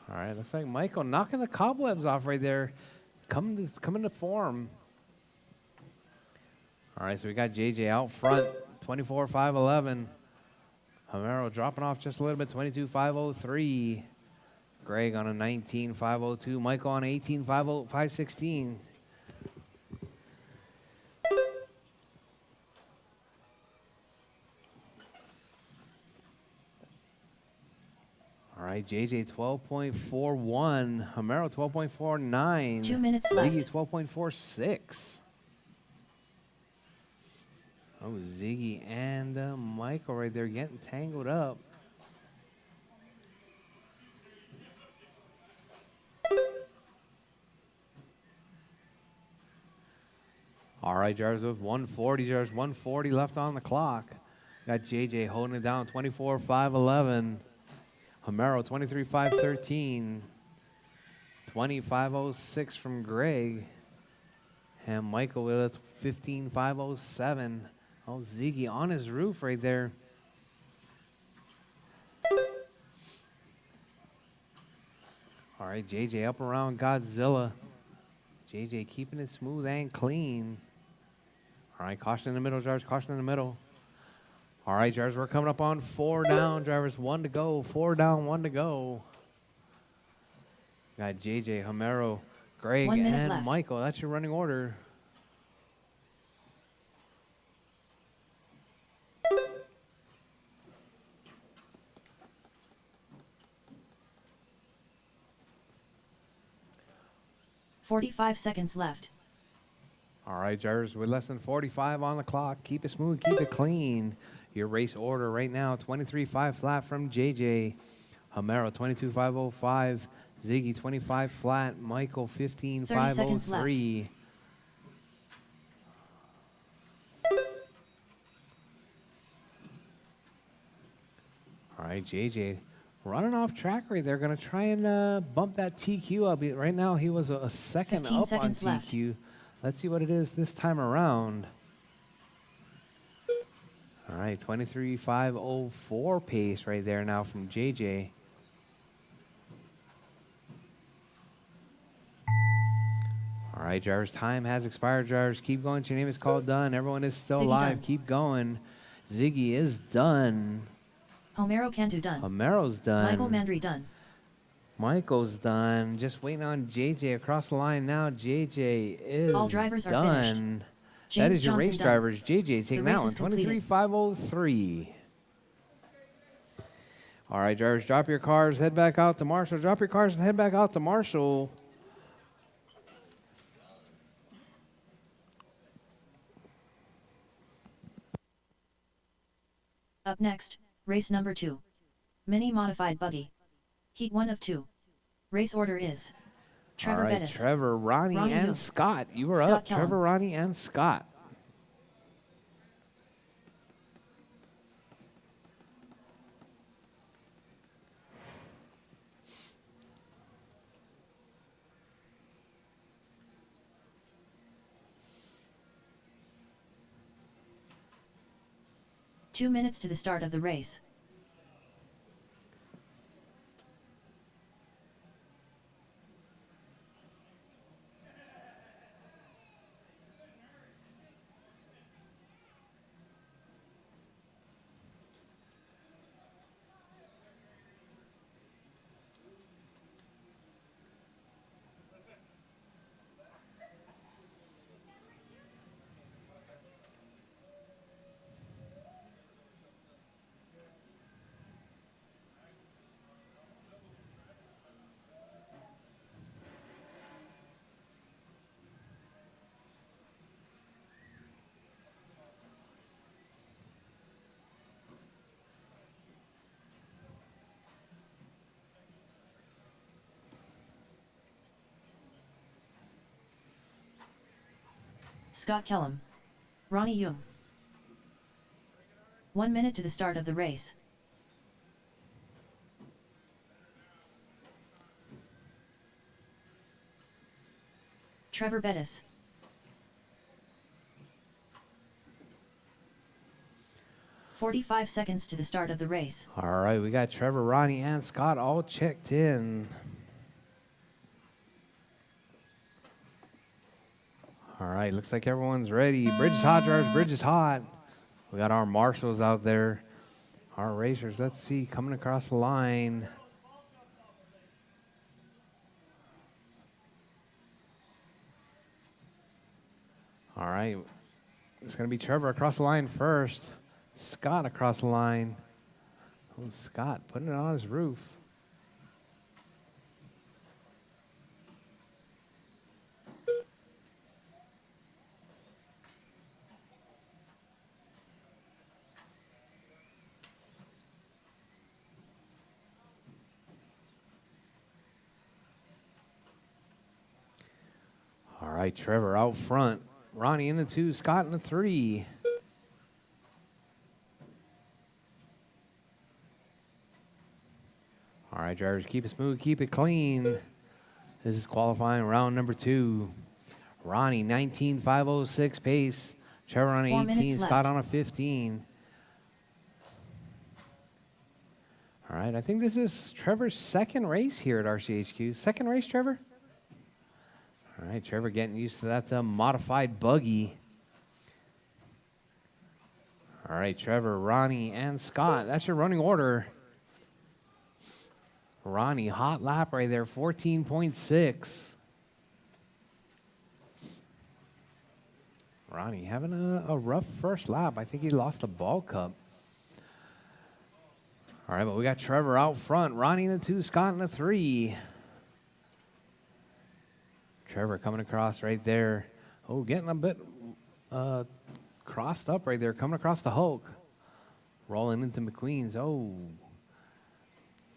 All right, looks like Michael knocking the cobwebs off right there. Coming to form. All right, so we got JJ out front, 24.511. Homero dropping off just a little bit, 22.503. Greg on a 19.502. Michael on 18.516. All right, JJ 12.41. Homero 12.49. 2 minutes left. Ziggy 12.46. Oh, Ziggy and Michael right there getting tangled up. All right, drivers with 140, drivers 140 left on the clock. Got JJ holding it down, 24.511. Homero 23.513. 20.506 from Greg. And Michael with a 15.507. Oh, Ziggy on his roof right there. All right, JJ up around Godzilla. JJ keeping it smooth and clean. All right, caution in the middle, drivers, caution in the middle. All right, drivers, we're coming up on 4 down, drivers, 1 to go. 4 down, 1 to go. Got JJ, Homero, Greg, 1 minute and left. Michael. That's your running order. "45 seconds left. All right, drivers, with less than 45 on the clock, keep it smooth, keep it clean. Your race order right now, 23.5 flat from JJ. Homero, 22.505. Ziggy, 25 flat. Michael, 15.503. All right, JJ running off track right there. Going to try and bump that TQ up. Right now, he was a second 15 up on seconds TQ. left. Let's see what it is this time around. All right, 23.504 pace right there now from JJ. All right, drivers, time has expired, drivers. Keep going. Your name is called done. Everyone is still Ziggy alive. done. Keep going. Ziggy is done. Homero Cantu done. Homero's done. Michael Mandry done. Michael's done. Just waiting on JJ across the line now. JJ is All drivers are done. finished. That James is your Johnson race done. drivers. JJ taking race that one. is completed. 23.503. All right, drivers, drop your cars, head back out to Marshall. Drop your cars and head back out to Marshall. Up next, race number 2. Mini Modified Buggy. Heat 1 of 2. Race order is Trevor All right, Bettis. Trevor, Ronnie, Ronnie and Young. Scott. You were Scott up. Kellum. Trevor, Ronnie, and Scott. Two minutes to the start of the race. Scott Kellum. Ronnie Young. 1 minute to the start of the race. Trevor Bettis. "45 seconds to the start of the race." All right, we got Trevor, Ronnie, and Scott all checked in. All right, looks like everyone's ready. Bridge is hot, drivers. Bridge is hot. We got our marshals out there. Our racers, let's see, coming across the line. All right, it's going to be Trevor across the line first. Scott across the line. Oh, Scott putting it on his roof. All right, Trevor out front. Ronnie in the 2, Scott in the 3. All right, drivers, keep it smooth, keep it clean. This is qualifying round number 2. Ronnie, 19.506 pace. Trevor on 4 minutes 18, left. Scott on a 15. All right, I think this is Trevor's second race here at RCHQ. Second race, Trevor? All right, Trevor getting used to that modified buggy. All right, Trevor, Ronnie, and Scott. That's your running order. Ronnie, hot lap right there, 14.6. Ronnie having a rough first lap. I think he lost the ball cup. All right, but we got Trevor out front. Ronnie in the 2, Scott in the 3. Trevor coming across right there. Oh, getting a bit crossed up right there. Coming across the Hulk. Rolling into McQueen's. Oh.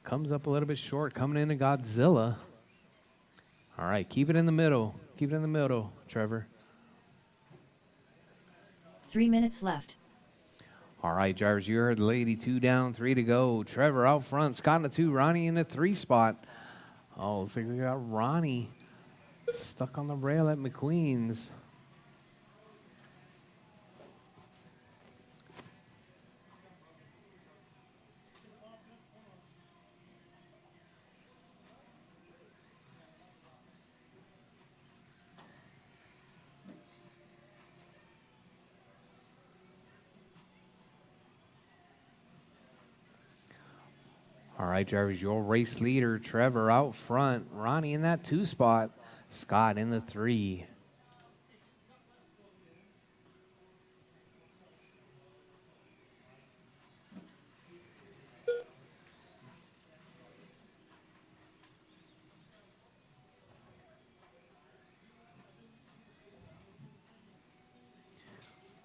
Comes up a little bit short. Coming into Godzilla. All right, keep it in the middle. Keep it in the middle, Trevor. 3 minutes left. All right, drivers, you heard the lady. 2 down, 3 to go. Trevor out front. Scott in the 2. Ronnie in the 3 spot. Oh, looks like we got Ronnie stuck on the rail at McQueen's. All right, drivers, your race leader, Trevor, out front. Ronnie in that 2 spot. Scott in the 3.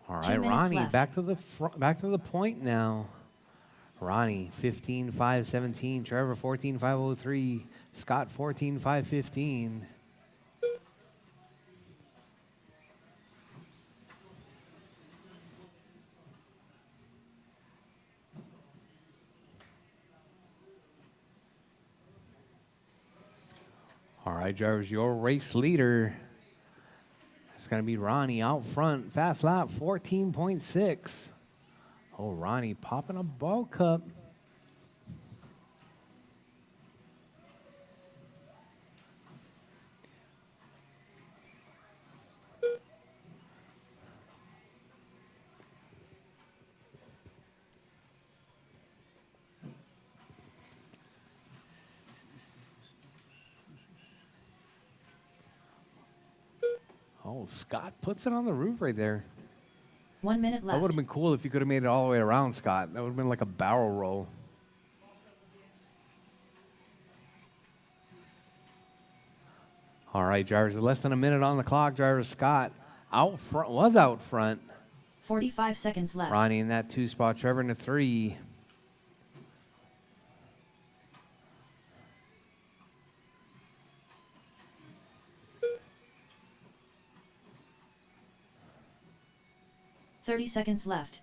All 2 right, minutes Ronnie, left. back to the point now. Ronnie, 15.517. Trevor, 14.503. Scott, 14.515. All right, drivers, your race leader. It's going to be Ronnie out front. Fast lap, 14.6. Oh, Ronnie popping a ball cup. Oh, Scott puts it on the roof right there. 1 minute left. That would have been cool if you could have made it all the way around, Scott. That would have been like a barrel roll. All right, drivers, with less than a minute on the clock. Driver Scott out front. 45 seconds left. Ronnie in that 2 spot. Trevor in the 3. Thirty seconds left.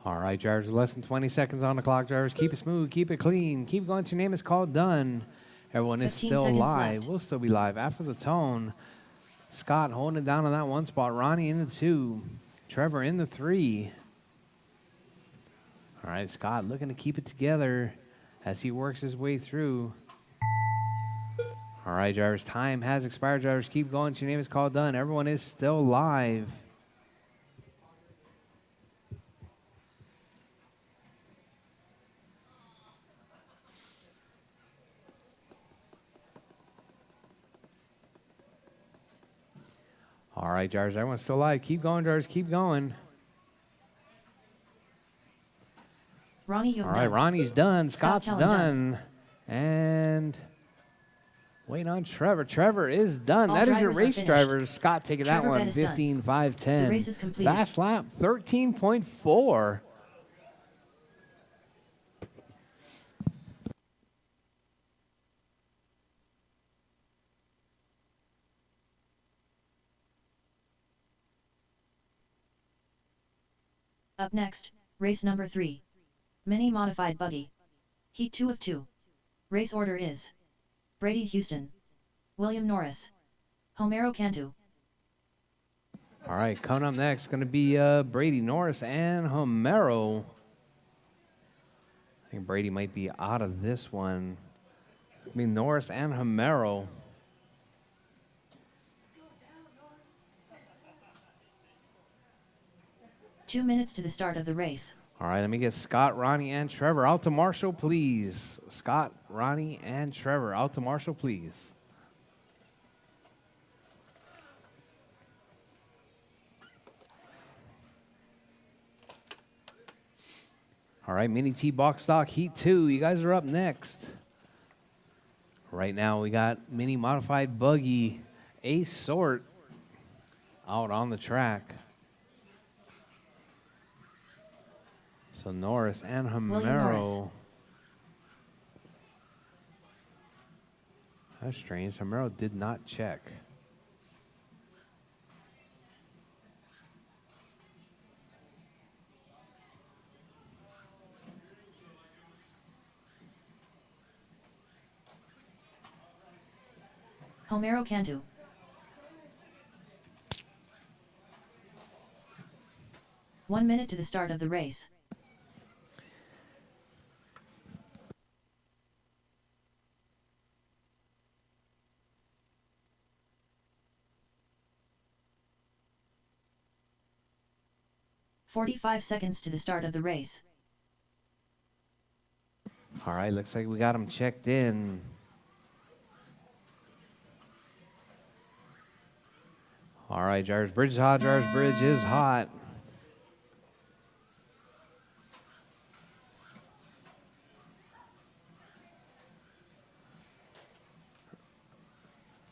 All right, drivers, with less than 20 seconds on the clock. Drivers, keep it smooth, keep it clean, keep going till your name is called done. Everyone is 15 still seconds live. left. We'll still be live after the tone. Scott holding it down on that 1 spot. Ronnie in the 2. Trevor in the 3. All right, Scott looking to keep it together as he works his way through. All right, drivers, time has expired. Drivers, keep going till your name is called done. Everyone is still live. All right, drivers, everyone's still live. Keep going, drivers, keep going. Ronnie, you're All right, done. Ronnie's done. Scott Scott's Kellen done. And waiting on Trevor. Trevor is done. All That is your drivers are race, finished. drivers. Scott taking that Trevor one. Bennett is done. 15, 5, 10. The race is completed. Fast lap, 13.4. Up next, race number 3. Mini Modified Buggy. Heat 2 of 2. Race order is Brady Houston, William Norris, Homero Cantu. All right, coming up next, going to be Brady Norris and Homero. I think Brady might be out of this one. I mean, Norris and Homero. Two minutes to the start of the race. All right, let me get Scott, Ronnie, and Trevor out to Marshall, please. Scott, Ronnie, and Trevor out to Marshall, please. All right, Mini T Box Stock Heat 2. You guys are up next. Right now, we got Mini Modified Buggy Ace Sort out on the track. So Norris and Homero. That's strange. Homero did not check. Homero Cantu. One minute to the start of the race. "45 seconds to the start of the race. All right, looks like we got him checked in. All right, Jarvis Bridge is hot. Jarvis Bridge is hot.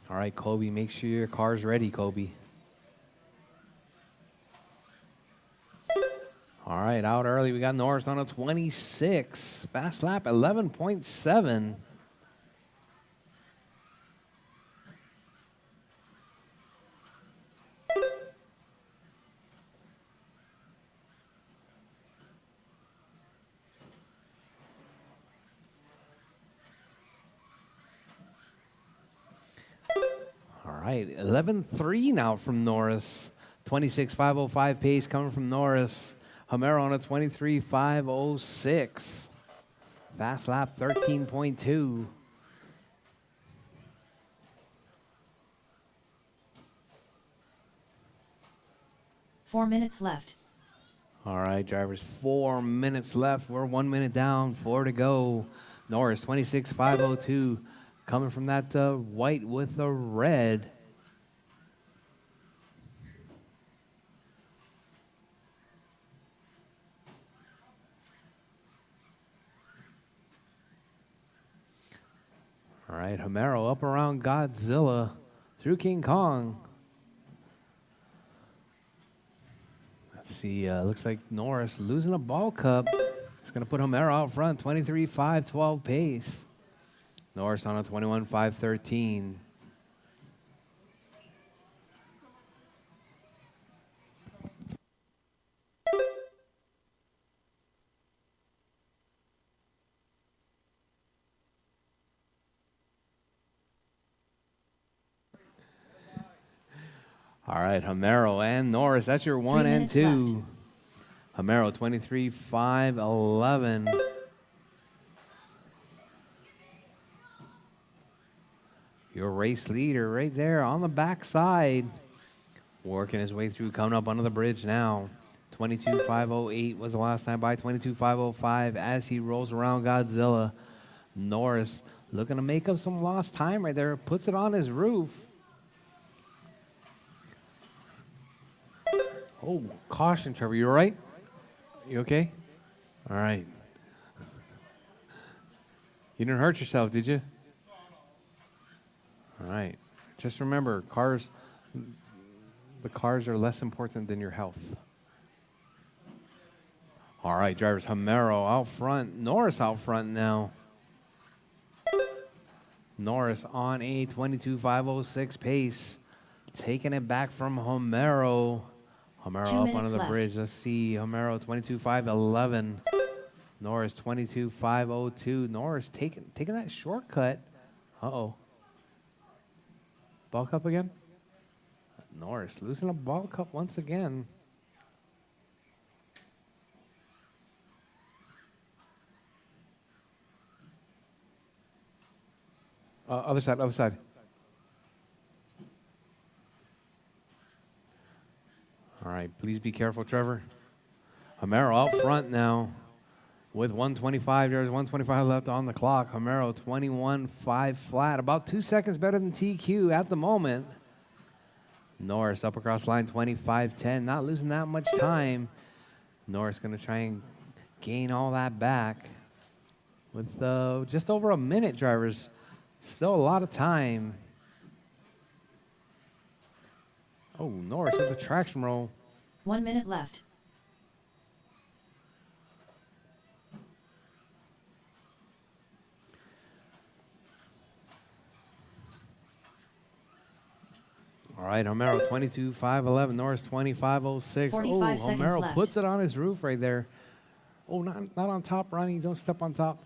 All right, Kobe, make sure your car's ready, Kobe. All right, out early. We got Norris on a 26. Fast lap, 11.7. right, 11.3 now from Norris. 26.505 pace coming from Norris. Homero on a 23.506. Fast lap 13.2. Four minutes left. All right, drivers, 4 minutes left. We're 1 minute down, 4 to go. Norris, 26.502, coming from that white with the red. All right, Homero up around Godzilla through King Kong. Let's see, looks like Norris losing a ball cup. It's going to put Homero out front, 23.512 pace. Norris on a 21.513. All right, Homero and Norris, that's your 1 and 2. Homero, 23.511. Your race leader right there on the backside. Working his way through, coming up under the bridge now. 22.508 was the last time by. 22.505 as he rolls around Godzilla. Norris looking to make up some lost time right there. Puts it on his roof. Oh, caution, Trevor. You all right? You okay? All right. You didn't hurt yourself, did you? All right. Just remember, the cars are less important than your health. All right, drivers, Homero out front. Norris out front now. Norris on a 22.506 pace. Taking it back from Homero. Homero up under the bridge. Let's see. Homero 22.511. Norris 22.502. Norris taking that shortcut. Uh-oh. Ball cup again? Norris losing a ball cup once again. Other side, other side. All right, please be careful, Trevor. Homero out front now with 125. There's 125 left on the clock. Homero 21.5 flat, about 2 seconds better than TQ at the moment. Norris up across line 25.10, not losing that much time. Norris going to try and gain all that back with just over a minute, drivers. Still a lot of time. Oh, Norris with a traction roll. 1 minute left. All right, Homero 22.511, Norris 25.06. Oh, Homero left. puts it on his roof right there. Oh, not on top, Ronnie. Don't step on top.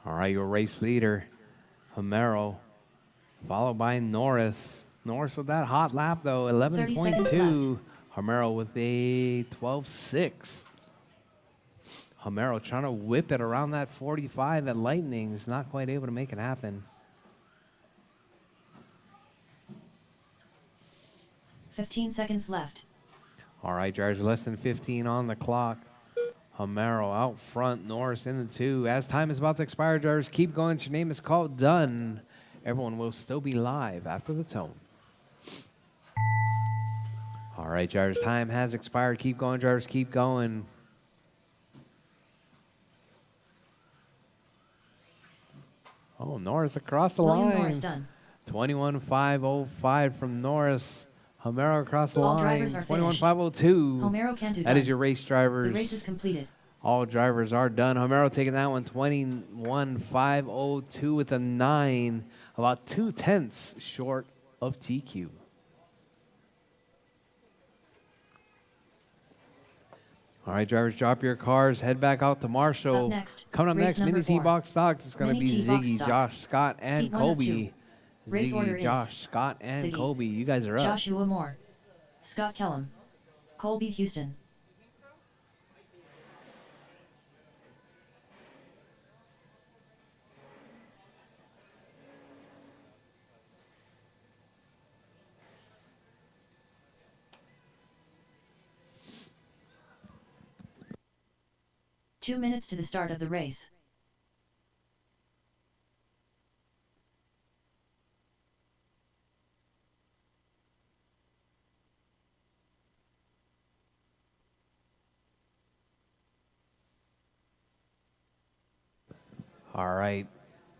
All right, your race leader, Homero, followed by Norris. Norris with that hot lap, though, 11.2. Homero with a 12.6. Homero trying to whip it around that 45 at Lightning. Is not quite able to make it happen. 15 seconds left. All right, drivers, less than 15 on the clock. Homero out front, Norris in the 2. As time is about to expire, drivers, keep going. Your name is called done. Everyone will still be live after the tone. All right, drivers, time has expired. Keep going, drivers, keep going. Oh, Norris across the line. Norris done. 21.505 from Norris. Homero across the All line. drivers are 21.502. Homero can do That is done. your race, drivers. The race is completed. All drivers are done. Homero taking that one, 21.502 with a 9, about 0.2 short of TQ. All right, drivers, drop your cars. Head back out to Marshall. Up next, Coming up race next, Mini number 4. T-Box Stock. It's going to Mini be T-Box Ziggy, Stock. Josh, Scott, and Heat 1 of Kobe. 2. Race order Ziggy, is Josh, Scott, and Ziggy, Kobe. You guys are up. Joshua Moore, Scott Kellum, Colby Houston. Two minutes to the start of the race. All right.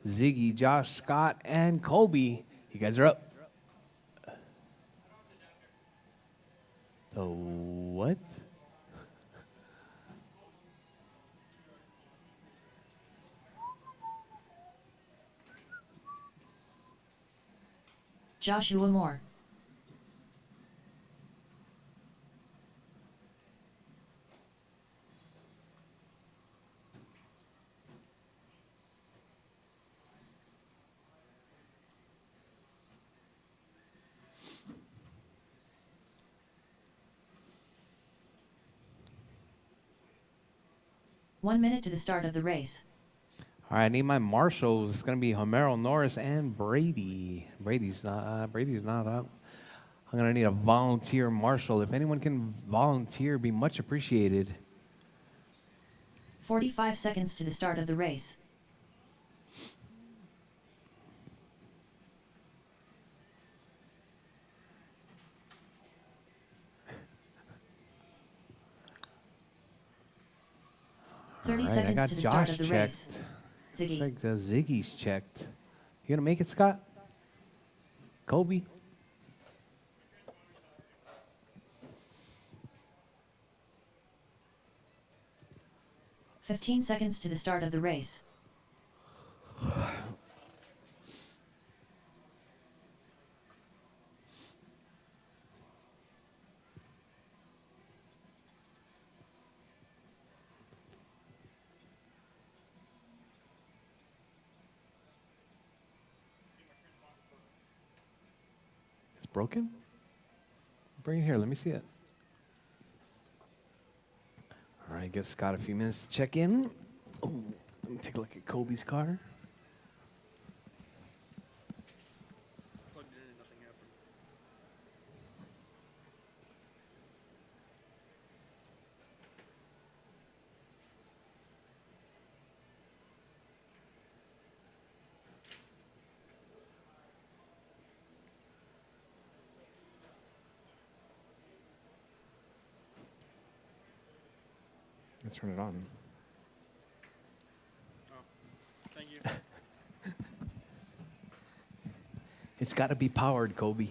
Ziggy, Josh, Scott, and Colby. You guys are up. The what? Joshua Moore. One minute to the start of the race. All right, I need my marshals. It's going to be Homero, Norris, and Brady. Brady's not up. I'm going to need a volunteer marshal. If anyone can volunteer, be much appreciated. 45 seconds to the start of the race. All 30 right, I seconds got to the start Josh of the checked. race. Looks Ziggy. like the Ziggy's checked. You going to make it, Scott? Kobe? 15 seconds to the start of the race. It's broken? Bring it here. Let me see it. All right, give Scott a few minutes to check in. Oh, let me take a look at Kobe's car. Let's turn it on. Oh, thank you. It's got to be powered, Kobe.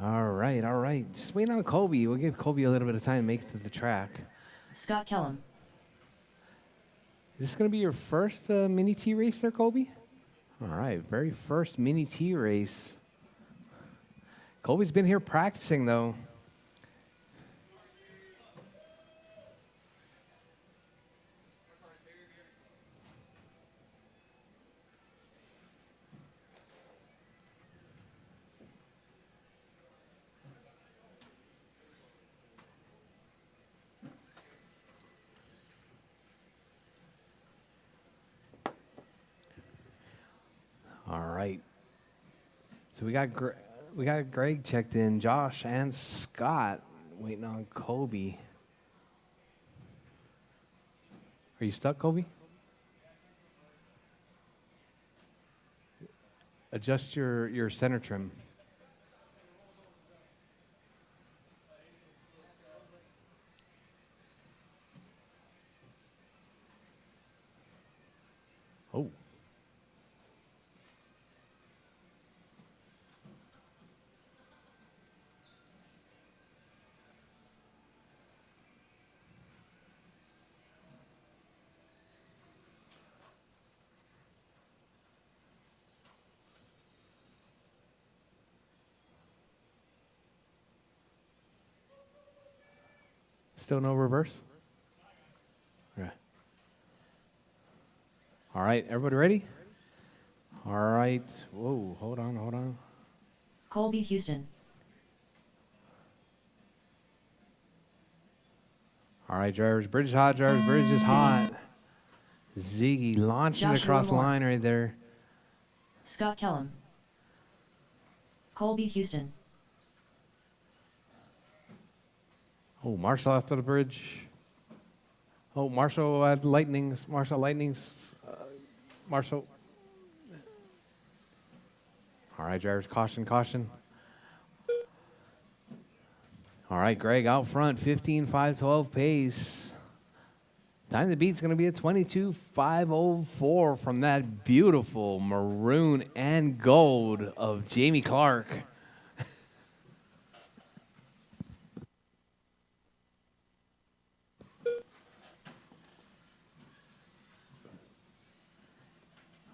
All right, all right. Just waiting on Kobe. We'll give Kobe a little bit of time to make it to the track. Scott Kellum. Is this going to be your first mini T race there, Kobe? All right, very first mini T race. Kobe's been here practicing, though. All right. So we got Greg checked in, Josh and Scott waiting on Kobe. Are you stuck, Kobe? Adjust your center trim. Oh. Still no reverse? Yeah. All right, everybody ready? All right. Whoa, hold on. Colby Houston. All right, drivers. Bridge is hot, drivers. Bridge is hot. Ziggy launching it Joshua across the Moore. line right there. Scott Kellum. Colby Houston. Oh, Marshall after the bridge. Oh, Marshall at Lightnings. Marshall. All right, drivers. Caution. All right, Greg out front. 15.512 pace. Time to beat's going to be a 22.504 from that beautiful maroon and gold of Jamie Clark.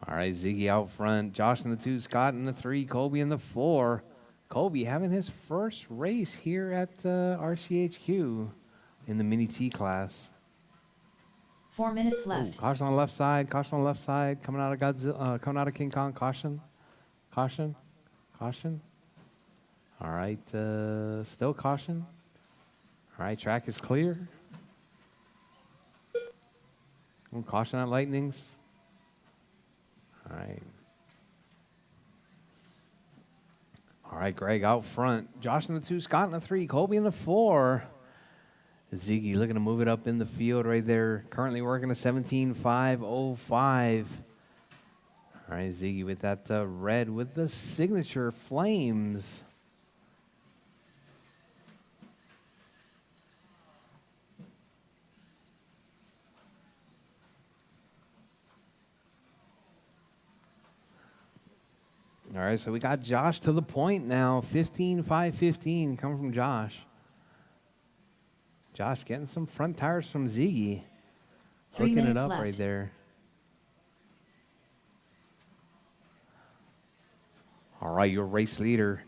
All right, Ziggy out front. Josh in the 2, Scott in the 3, Colby in the 4. Colby having his first race here at RCHQ in the Mini T class. 4 minutes left. Ooh, caution on the left side. Coming out of Godzilla. Coming out of King Kong. Caution. All right, still caution. All right, track is clear. Ooh, caution on Lightnings. All right, Greg out front. Josh in the 2, Scott in the 3, Colby in the 4. Ziggy looking to move it up in the field right there. Currently working a 17.505. All right, Ziggy with that red with the signature flames. All right, so we got Josh to the point now. 15.515 coming from Josh. Josh getting some front tires from Ziggy. 3 Hooking it minutes up left. right there. All right, your race leader.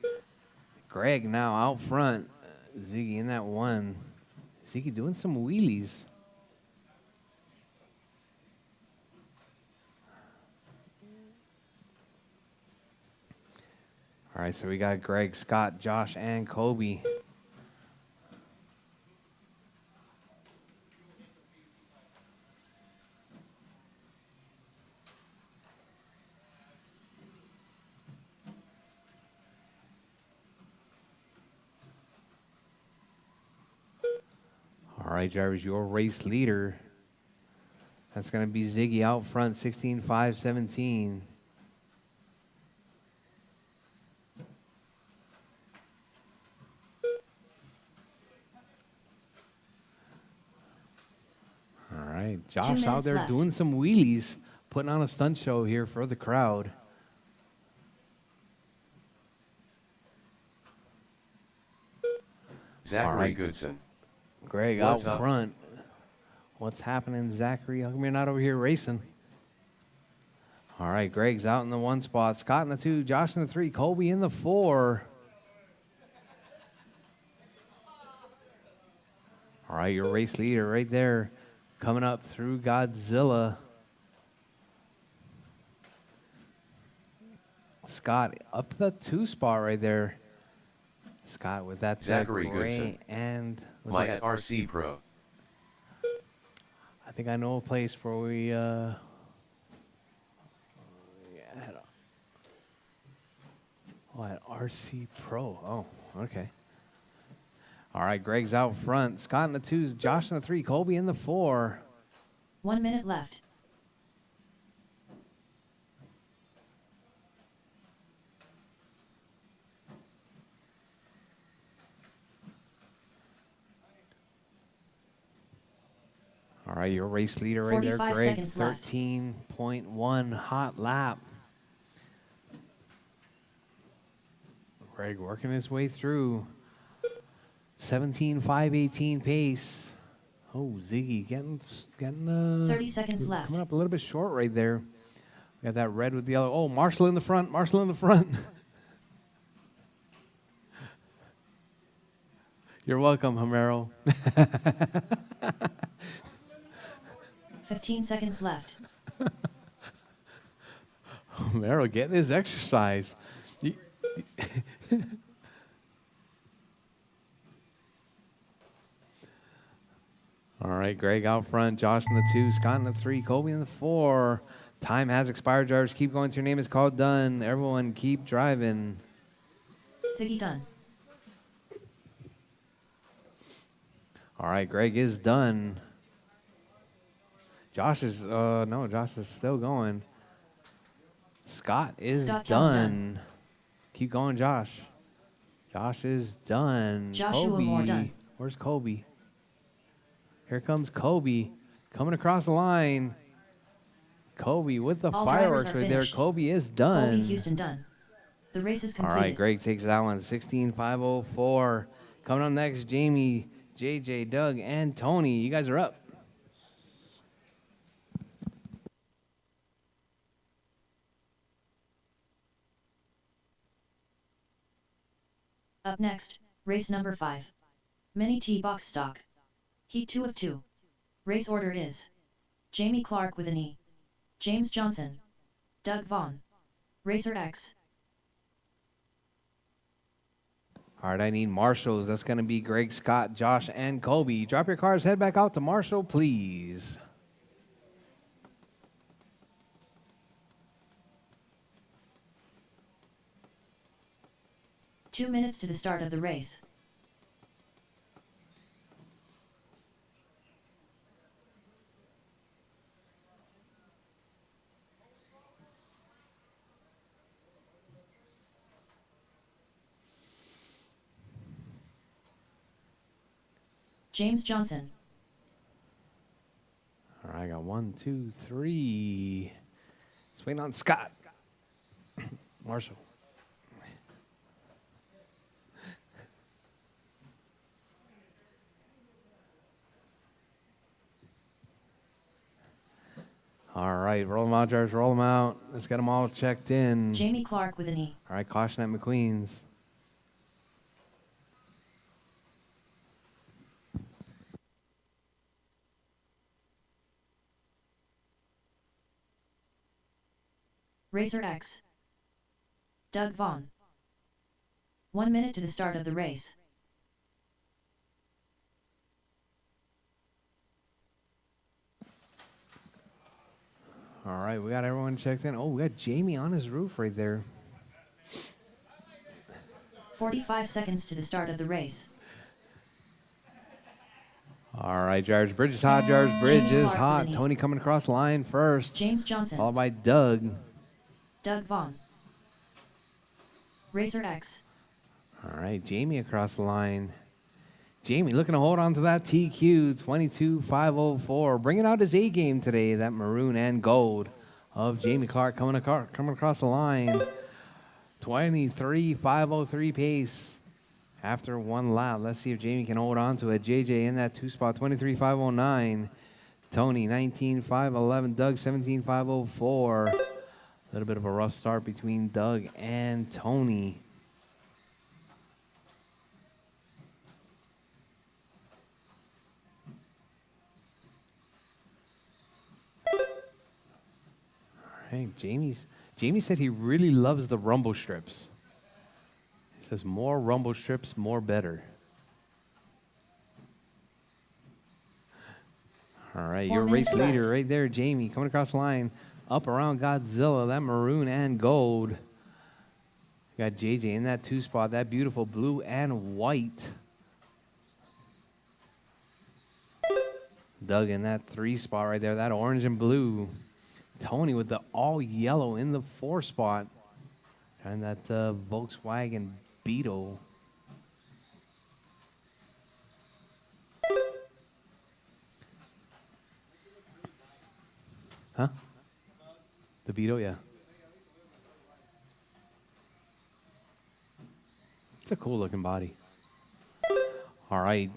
Greg now out front. Ziggy in that 1. Ziggy doing some wheelies. All right, so we got Greg, Scott, Josh, and Kobe. All right, drivers, your race leader. That's going to be Ziggy out front, 16.517. All right, Josh out there left. doing some wheelies, putting on a stunt show here for the crowd. Zachary right. Goodson. Greg What's out up? front. What's happening, Zachary? How come you're not over here racing? All right, Greg's out in the 1 spot. Scott in the 2, Josh in the 3, Colby in the 4. All right, your race leader right there coming up through Godzilla. Scott up to the 2 spot right there. Scott with that Zachary gray Goodson. and My at RC Pro. I think I know a place where we at RC Pro. Oh, okay. All right, Greg's out front. Scott in the 2, Josh in the 3, Colby in the 4. 1 minute left. All right, your race leader right there, 45 Greg. seconds left. 13.1 hot lap. Greg working his way through. 17.518 pace. Oh, Ziggy getting 30 seconds left. coming up a little bit short right there. We got that red with the yellow. Oh, Marshall in the front. You're welcome, Homero. 15 seconds left. Romero getting his exercise. You- All right, Greg out front, Josh in the 2, Scott in the 3, Kobe in the 4. Time has expired, drivers. Keep going till your name is called done. Everyone keep driving. Ziggy done. All right, Greg is done. Josh is, no, Josh is still going. Scott is Scott done. Keep going, Josh. Josh is done. Joshua Kobe. Moore done. Where's Kobe? Here comes Kobe. Coming across the line. Kobe with the All fireworks drivers are right there. finished. Kobe is done. Colby Houston done. The race is All completed. right, Greg takes that one. 16,504. Coming up next, Jamie, JJ, Doug, and Tony. You guys are up. Up next, race number 5. Mini T-Box Stock. Heat 2 of 2. Race order is Jamie Clark with an E. James Johnson. Doug Vaughn. Racer X. All right, I need marshals. That's going to be Greg, Scott, Josh, and Kobe. Drop your cars, head back out to Marshall, please. Two minutes to the start of the race. James Johnson. All right, I got 1, 2, 3. Just waiting on Scott. Marshall. All right, roll them out, drivers, roll them out. Let's get them all checked in. Jamie Clark with an E. All right, caution at McQueen's. Racer X. Doug Vaughn. 1 minute to the start of the race. All right, we got everyone checked in. Oh, we got Jamie on his roof right there. 45 seconds to the start of the race. All right, drivers, bridge is hot, drivers, bridge Jamie is Clark hot. with an E. Tony coming across the line first, James Johnson. followed by Doug. Doug Vaughn. Racer X. All right, Jamie across the line. Jamie looking to hold on to that TQ, 22,504. Bringing out his A game today, that maroon and gold of Jamie Clark coming across the line. 23,503 pace after one lap. Let's see if Jamie can hold on to it. JJ in that 2 spot, 23,509. Tony, 19,511. Doug, 17,504. A little bit of a rough start between Doug and Tony. Hey, Jamie said he really loves the rumble strips. He says more rumble strips, more better. All right, 4 your race minutes leader left. right there, Jamie, coming across the line, up around Godzilla, that maroon and gold. Got JJ in that 2 spot, that beautiful blue and white. Doug in that 3 spot right there, that orange and blue. Tony with the all yellow in the 4 spot. And that Volkswagen Beetle. Huh? The Beetle, yeah. It's a cool looking body. All right.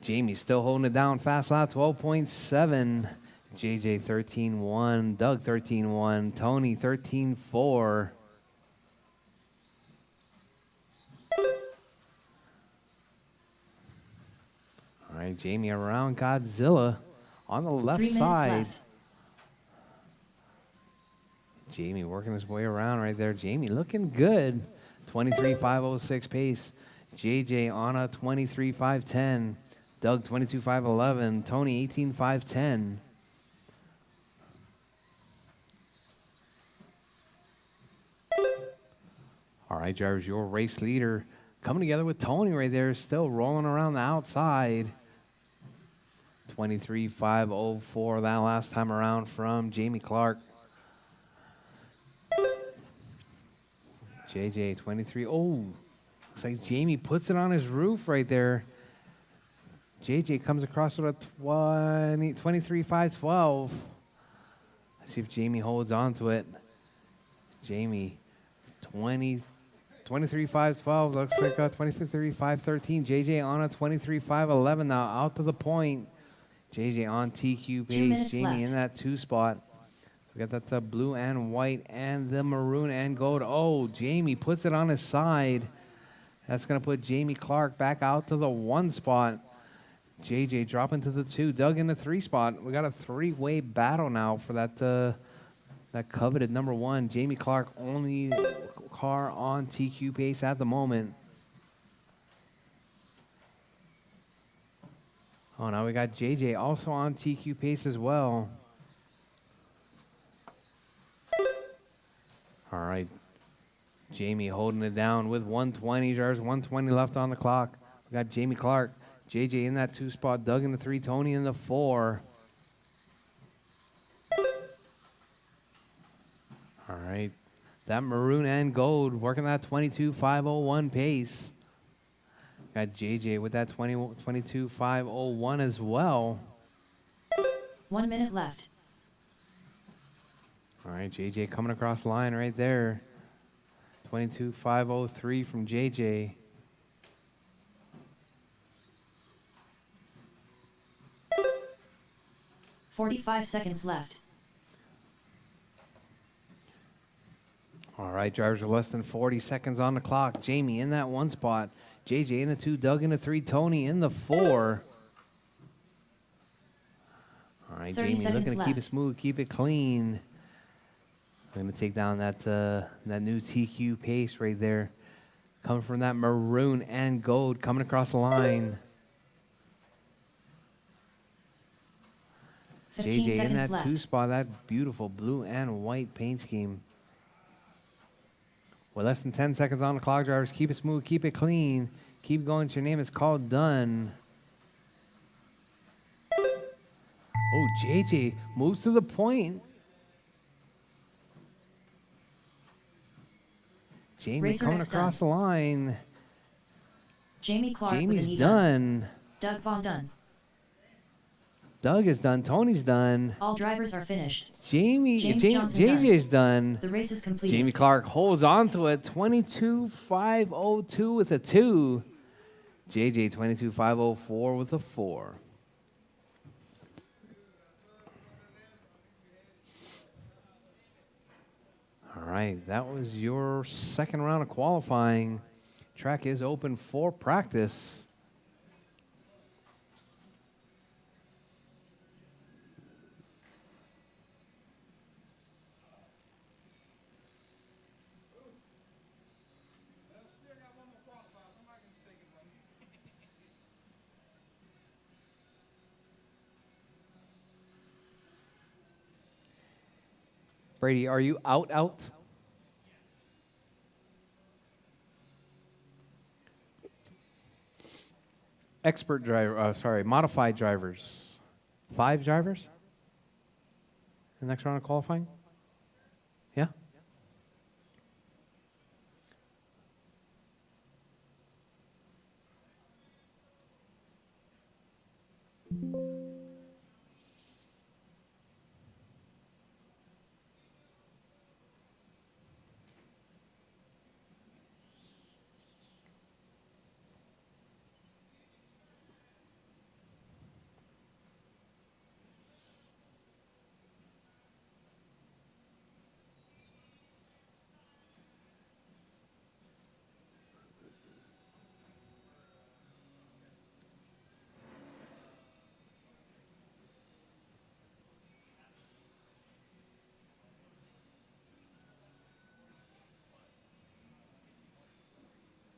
Jamie still holding it down. Fast lap 12.7. JJ 13.1. Doug 13.1. Tony 13.4. All right, Jamie around Godzilla on the left 3 minutes side. left. Jamie working his way around right there. Jamie looking good. 23.506 pace. JJ on a 23.510. Doug 22.511. Tony 18.510. All right, drivers, your race leader coming together with Tony right there, still rolling around the outside. 23.504 that last time around from Jamie Clark. JJ 23. Oh, looks like Jamie puts it on his roof right there. JJ comes across with a 23.512. Let's see if Jamie holds on to it. Jamie 23.512. Looks like a 23.513. JJ on a 23.511 now out to the point. JJ on TQ pace. Jamie left. in that 2 spot. We got that blue and white and the maroon and gold. Oh, Jamie puts it on his side. That's going to put Jamie Clark back out to the 1 spot. JJ dropping to the 2. Doug in the 3 spot. We got a 3-way battle now for that that coveted number 1. Jamie Clark, only car on TQ pace at the moment. Oh, now we got JJ also on TQ pace as well. All right. Jamie holding it down with 120. There's 120 left on the clock. We got Jamie Clark. JJ in that 2 spot. Doug in the 3. Tony in the 4. All right. That maroon and gold working that 22.501 pace. Got JJ with that 22.501 as well. 1 minute left. All right, JJ coming across the line right there. 22.503 from JJ. seconds left. All right, drivers are less than 40 seconds on the clock. Jamie in that 1 spot. JJ in the 2, Doug in the 3, Tony in the 4. All right, Jamie looking to keep it smooth, keep it clean. Going to take down that new TQ pace right there. Coming from that maroon and gold, coming across the line. JJ in that 2 spot, that beautiful blue and white paint scheme. With less than 10 seconds on the clock, drivers, keep it smooth, keep it clean. Keep going till your name is called done. Oh, JJ moves to the point. Jamie coming across the line. Jamie Clark. Jamie's done. Doug Vaughn done. Doug is done. Tony's done. All drivers are finished. JJ's done. The race is completed. Jamie Clark holds on to it. 22.502 with a 2. JJ 22.504 with a 4. All right, that was your second round of qualifying. Track is open for practice. Brady, are you out? Expert driver, modified drivers. 5 drivers? The next round of qualifying? Yeah?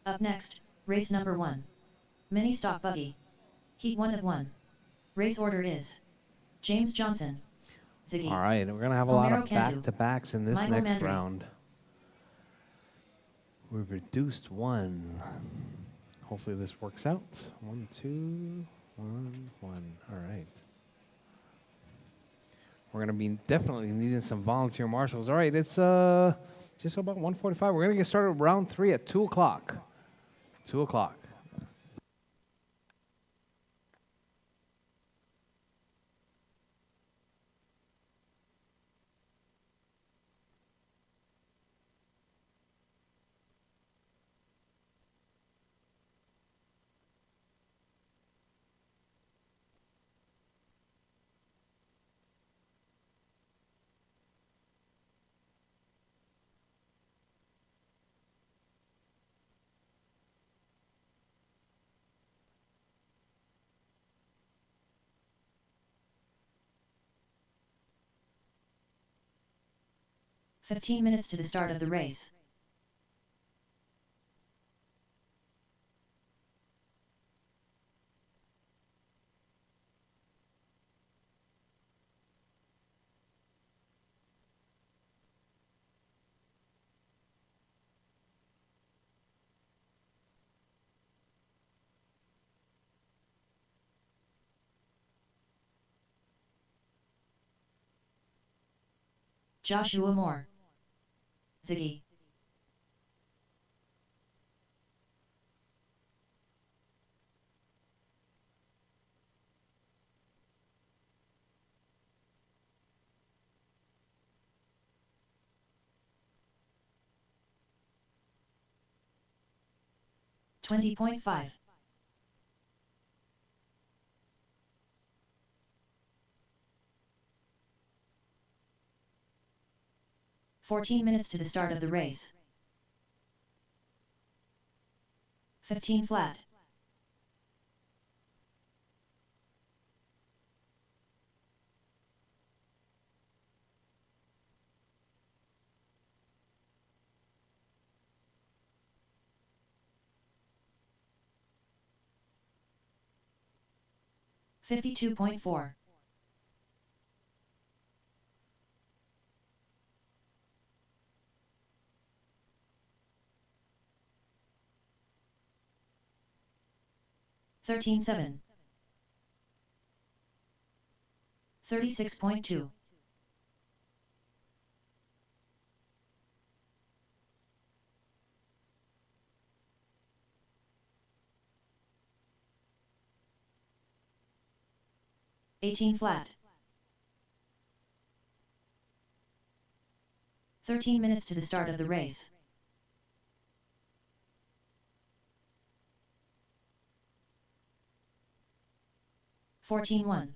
Up next, race number 1. Mini Stock Buggy. Heat 1 of 1. Race order is James Johnson, Ziggy. All right, we're going to have a lot Homero of Cantu, back-to-backs in this Michael next Mandry. round. We've reduced 1. Hopefully this works out. 1, 2, 1, 1. All right. We're going to be definitely needing some volunteer marshals. All right, it's just about 1:45. We're going to get started round 3 at 2 o'clock. 2 o'clock. "15 minutes to the start of the race. Joshua Moore, Ziggy. $20.5. "14 minutes to the start of the race. 15 flat. $52.4. $13.7. 36.2. $18 flat. 13 minutes to the start of the race. $14.1.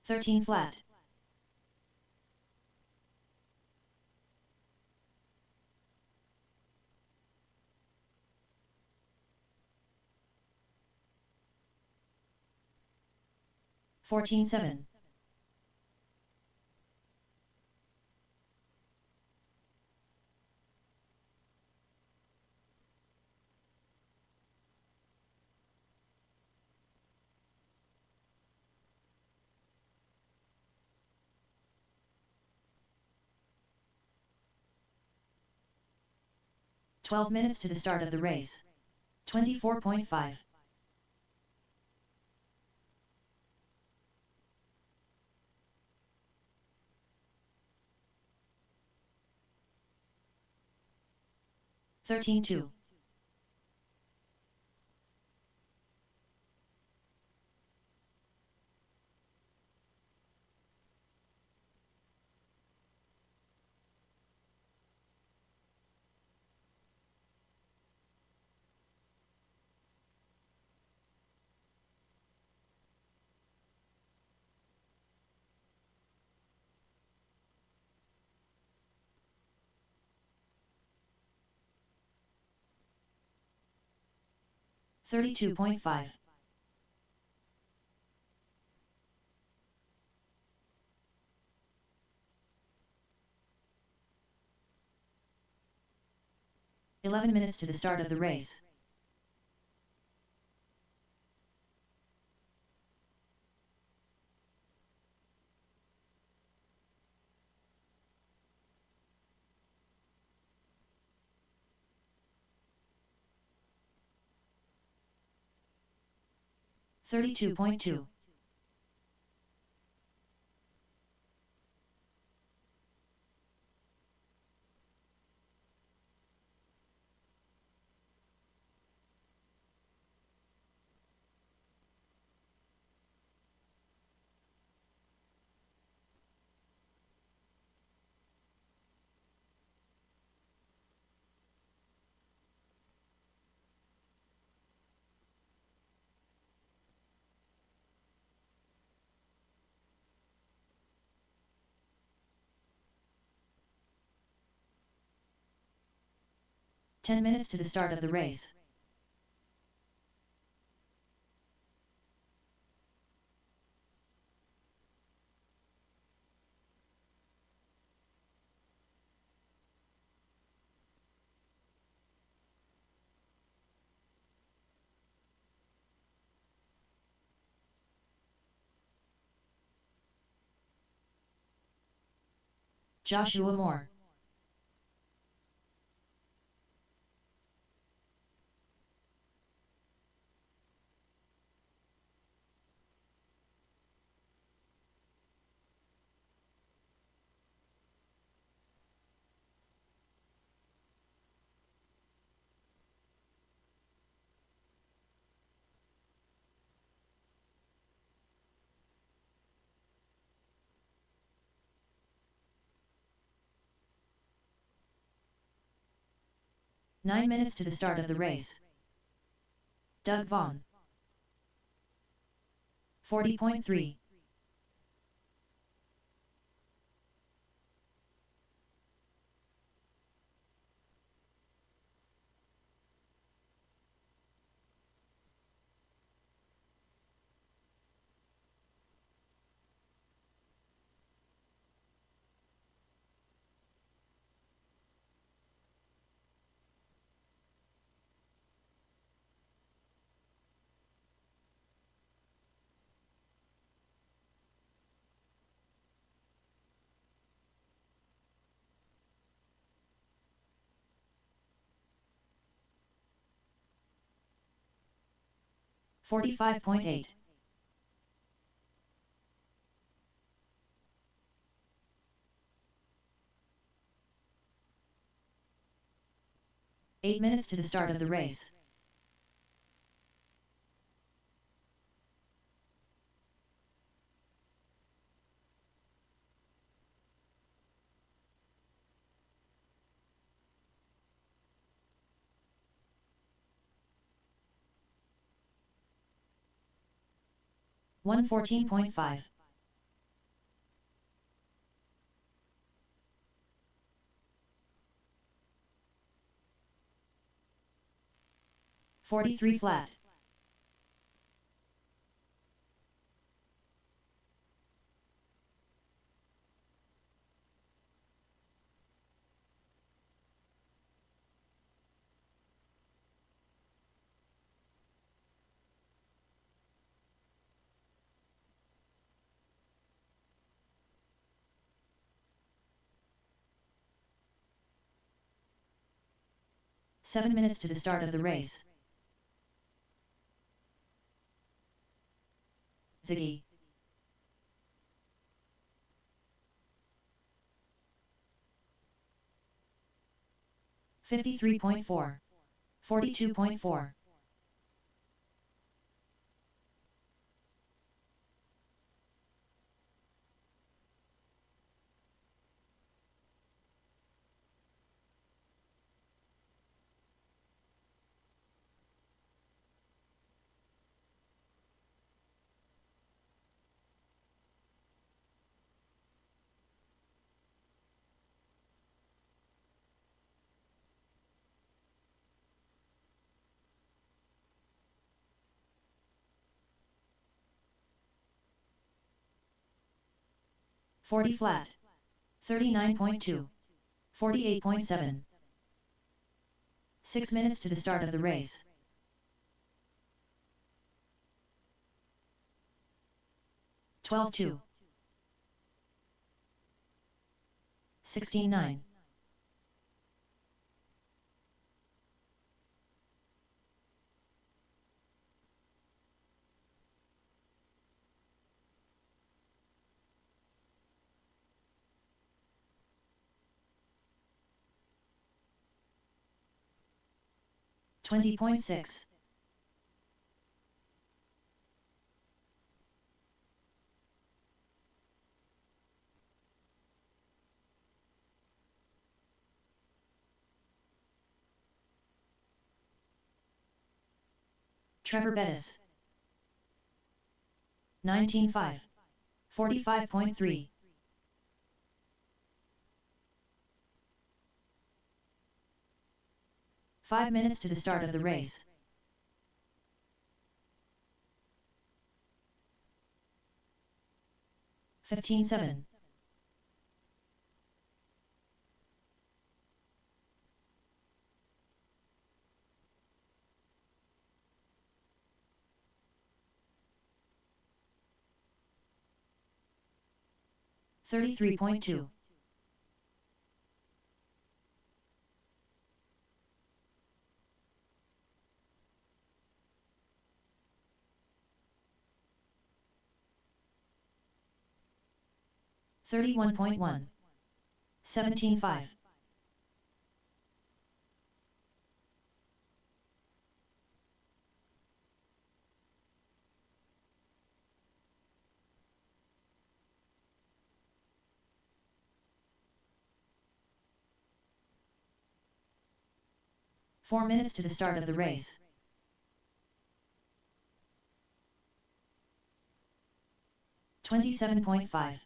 13 flat. 14.7. 12 minutes to the start of the race. 24.5. $13.2. 32.5. 11 minutes to the start of the race. $32.2. $10 minutes to the start of the race. Joshua Moore. Nine minutes to the start of the race. Doug Vaughn. 40.3. $45.8. Eight minutes to the start of the race. $114.5. $43 flat. $7 minutes to the start of the race. Ziggy. $53.4. 42.4. $40 flat. 39.2. 48.7. 6 minutes to the start of the race. 12-2. 16-9. 20.6. Trevor Bettis. 19.5. 45.3. 5 minutes to the start of the race. 15-7. 33.2. 31.1. 17.5. 4 minutes to the start of the race. 27.5.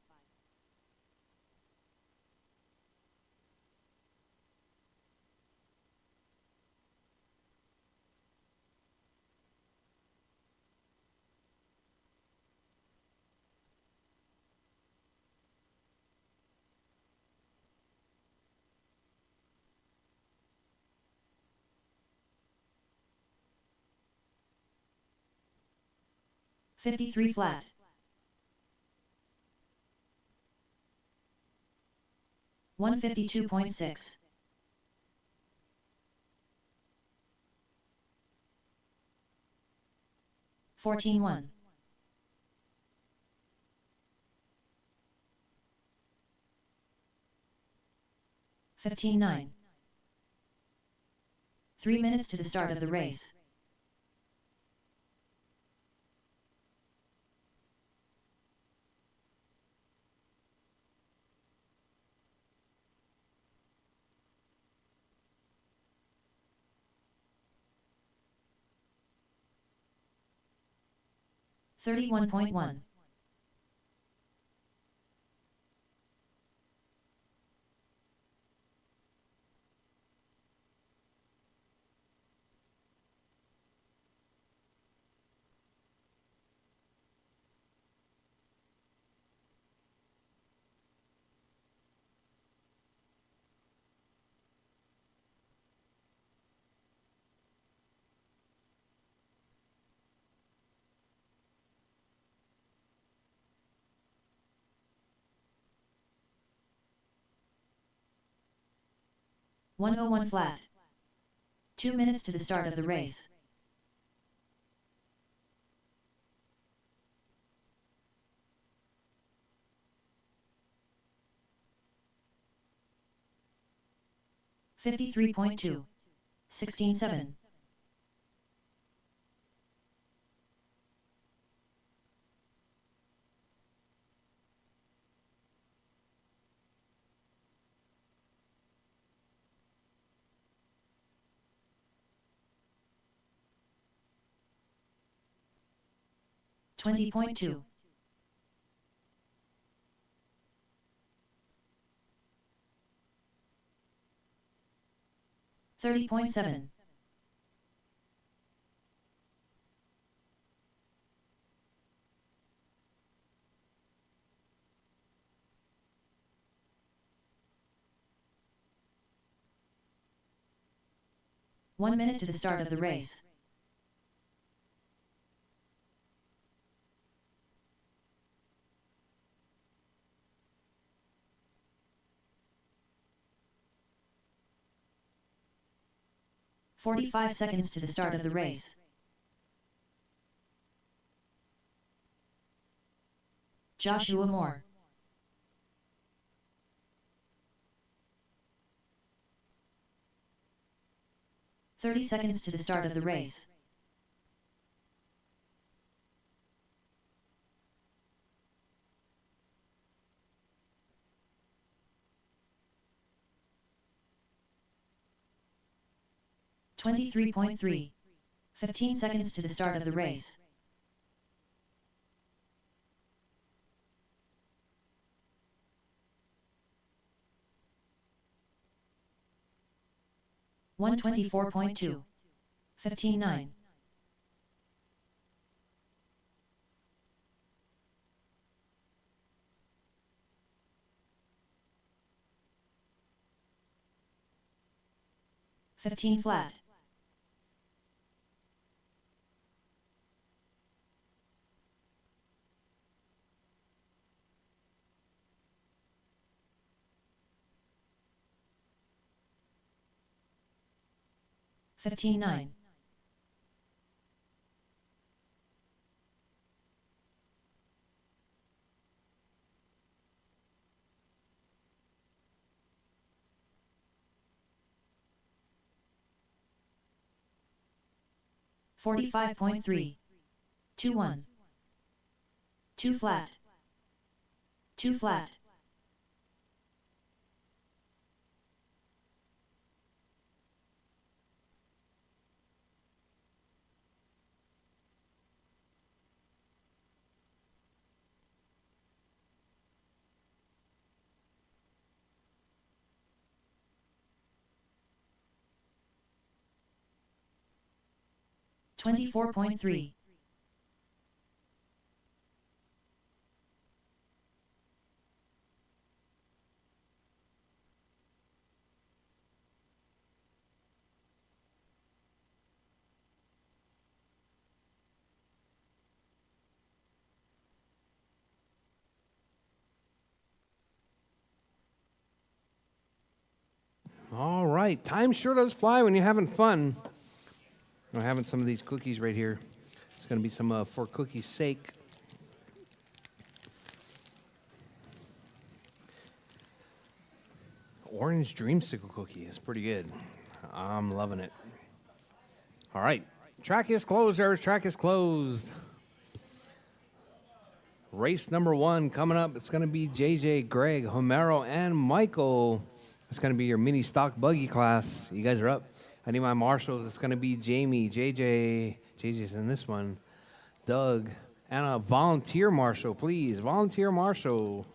53 flat. 152.6. 14-1. 15-9. 3 minutes to the start of the race. 31.1. 101 flat. 2 minutes to the start of the race. 53.2. 16-7. 20.2. 30.7. 1 minute to the start of the race. "45 seconds to the start of the race. Joshua Moore. "30 seconds to the start of the race. "23.3. 15 seconds to the start of the race. "124.2. 15.9. "15 flat. "15.9. "45.3. 2.1. 2 flat. 2 flat. "24.3. All right. Time sure does fly when you're having fun. I'm having some of these cookies right here. It's going to be some for cookies' sake. Orange dreamsicle cookie is pretty good. I'm loving it. All right. Track is closed, Eric. Track is closed. Race number 1 coming up. It's going to be JJ, Greg, Homero, and Michael. It's going to be your mini stock buggy class. You guys are up. I need my marshals. It's going to be Jamie, JJ's in this one, Doug, and a volunteer marshal, please. Volunteer marshal.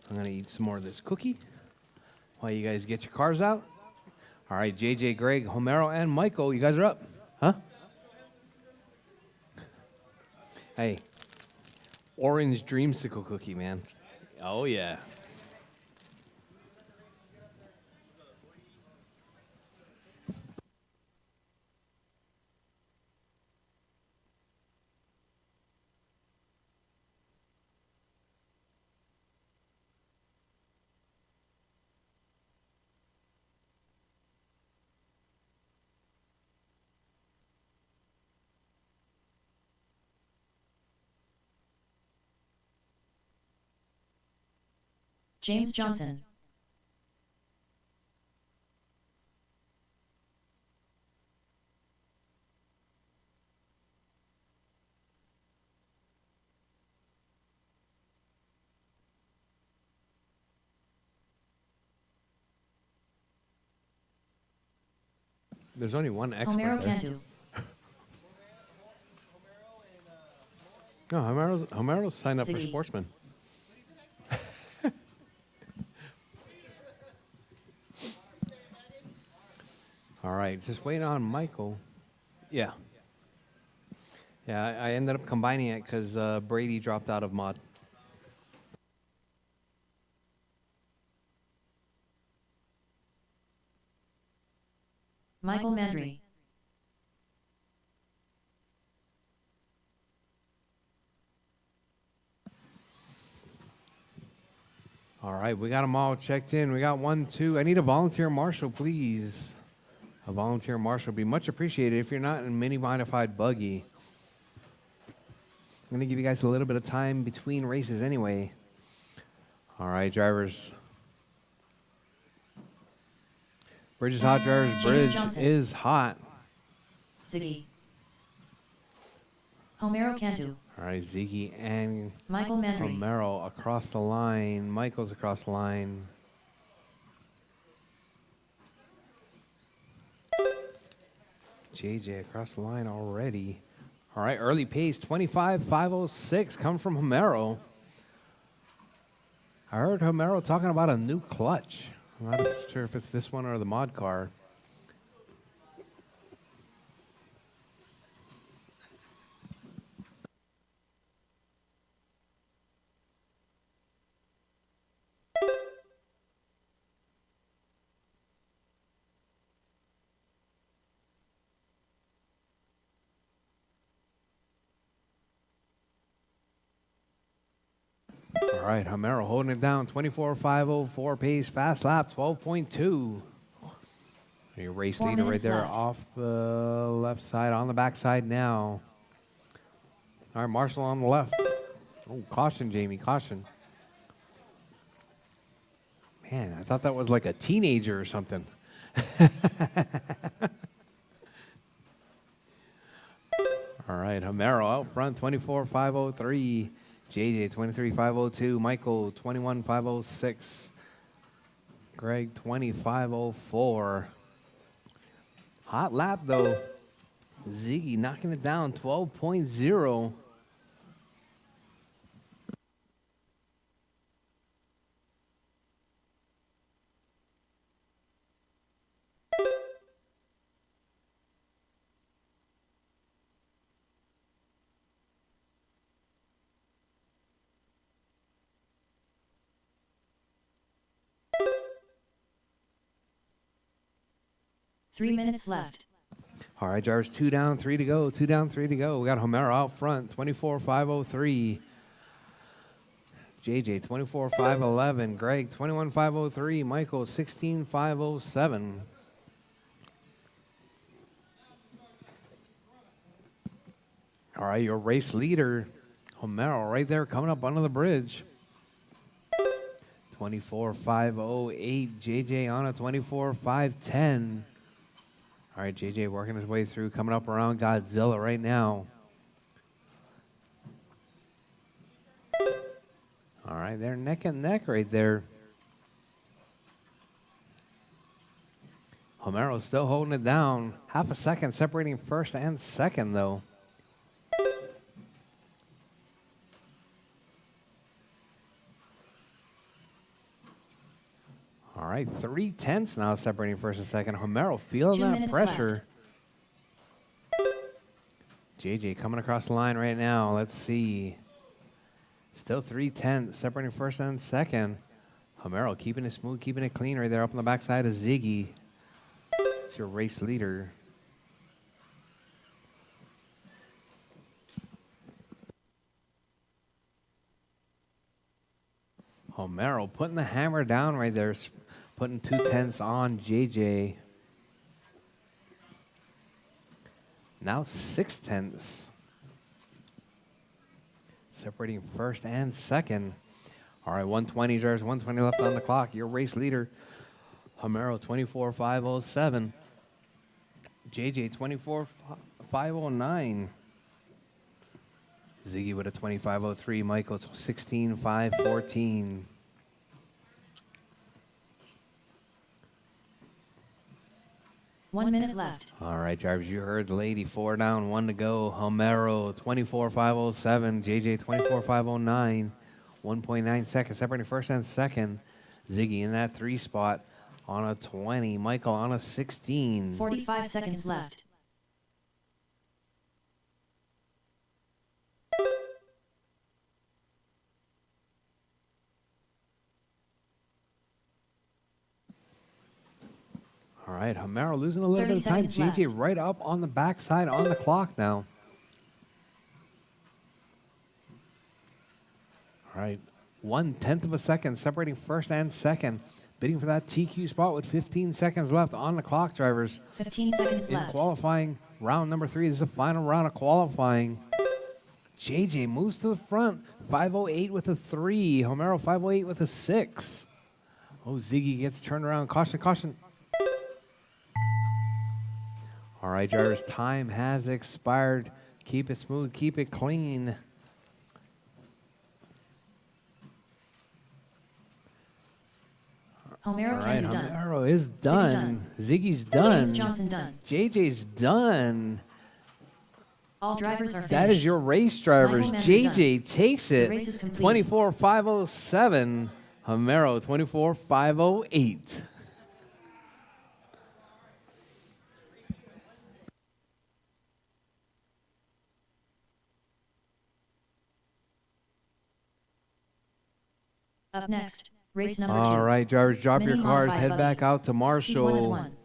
I'm going to eat some more of this cookie while you guys get your cars out. All right, JJ, Greg, Homero, and Michael, you guys are up. Huh? Hey, orange dreamsicle cookie, man. Oh, yeah. James Johnson. There's only one expert Homero there. Cantu. No, Homero's signed up for Ziggy. sportsman. All right, just waiting on Michael. Yeah. Yeah, I ended up combining it because Brady dropped out of mod. – Michael Mandry. All right, we got them all checked in. We got 1, 2. I need a volunteer marshal, please. A volunteer marshal would be much appreciated if you're not in mini modified buggy. I'm going to give you guys a little bit of time between races anyway. All right, drivers. Bridge is hot, drivers. James Bridge Johnson. is hot. Ziggy. Homero Cantu. All right, Ziggy and Michael Mandry. Romero across the line. Michael's across the line. JJ across the line already. All right, early pace, 25.506, come from Homero. I heard Homero talking about a new clutch. I'm not sure if it's this one or the mod car. All right, Homero holding it down, 24.504 pace, fast lap, 12.2. Your race 4 leader right minutes there left. off the left side, on the back side now. All right, Marshall on the left. Oh, caution, Jamie, caution. Man, I thought that was like a teenager or something. All right, Homero out front, 24.503. JJ, 23.502. Michael, 21.506. Greg, 25.04. Hot lap, though. Ziggy knocking it down, 12.0. Three minutes left. All right, drivers, 2 down, 3 to go. 2 down, 3 to go. We got Homero out front, 24.503. JJ, 24.511. Greg, 21.503. Michael, 16.507. All right, your race leader, Homero, right there coming up under the bridge. 24.508. JJ on a 24.510. All right, JJ working his way through, coming up around Godzilla right now. All right, they're neck and neck right there. Homero still holding it down. Half a second separating first and second, though. All right, 3/10 now separating first and second. Homero feeling 2 that minutes pressure. JJ coming across the line right now. Let's see. Still 3/10 separating first and second. Homero keeping it smooth, keeping it clean right there up on the backside of Ziggy. It's your race leader. Homero putting the hammer down right there, putting 2/10 on JJ. Now 6/10. Separating first and second. All right, 120, drivers, 120 left on the clock. Your race leader, Homero, 24.507. JJ, 24.509. Ziggy with a 25.03. Michael, 16.514. One minute left. All right, drivers, you heard the lady. 4 down, 1 to go. Homero, 24.507. JJ, 24.509. 1.9 seconds separating first and second. Ziggy in that 3 spot on a 20. Michael on a 16. 45 seconds left. All All right, Homero losing a little 30 bit of time. seconds JJ left. right up on the backside on the clock now. All right, 1/10 of a second separating first and second. Bidding for that TQ spot with 15 seconds left on the clock, drivers. 15 seconds In left. qualifying round number 3, this is the final round of qualifying. JJ moves to the front, 5:08 with a 3. Homero 5:08 with a 6. Oh, Ziggy gets turned around. Caution, caution. All right, drivers, time has expired. Keep it smooth, keep it clean. Homero All right, Kendu done. Homero is done. Ziggy's James done. Johnson done. JJ's done. All drivers are finished. That is your race, drivers. Michael Manley JJ takes The it. race is complete. 24,507. Homero 24,508. Up next, race number 2. All right, drivers, drop your Mini cars. modified Head buggy. back out to Heat 1 and Marshall. 1. Race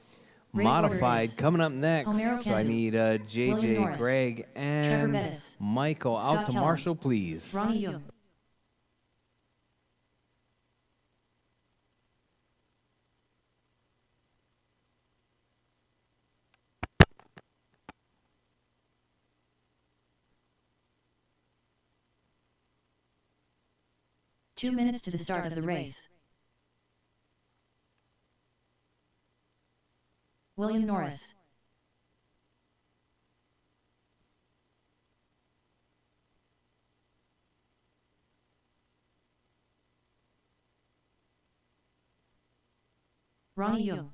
order Modified is coming up next. Homero So I Kendu, need William JJ, Norris, Greg, Trevor and Bettis, Michael Scott out to Keller, Marshall, please. Ronnie Young. Two minutes to the start of the race. William Norris. Ronnie Young.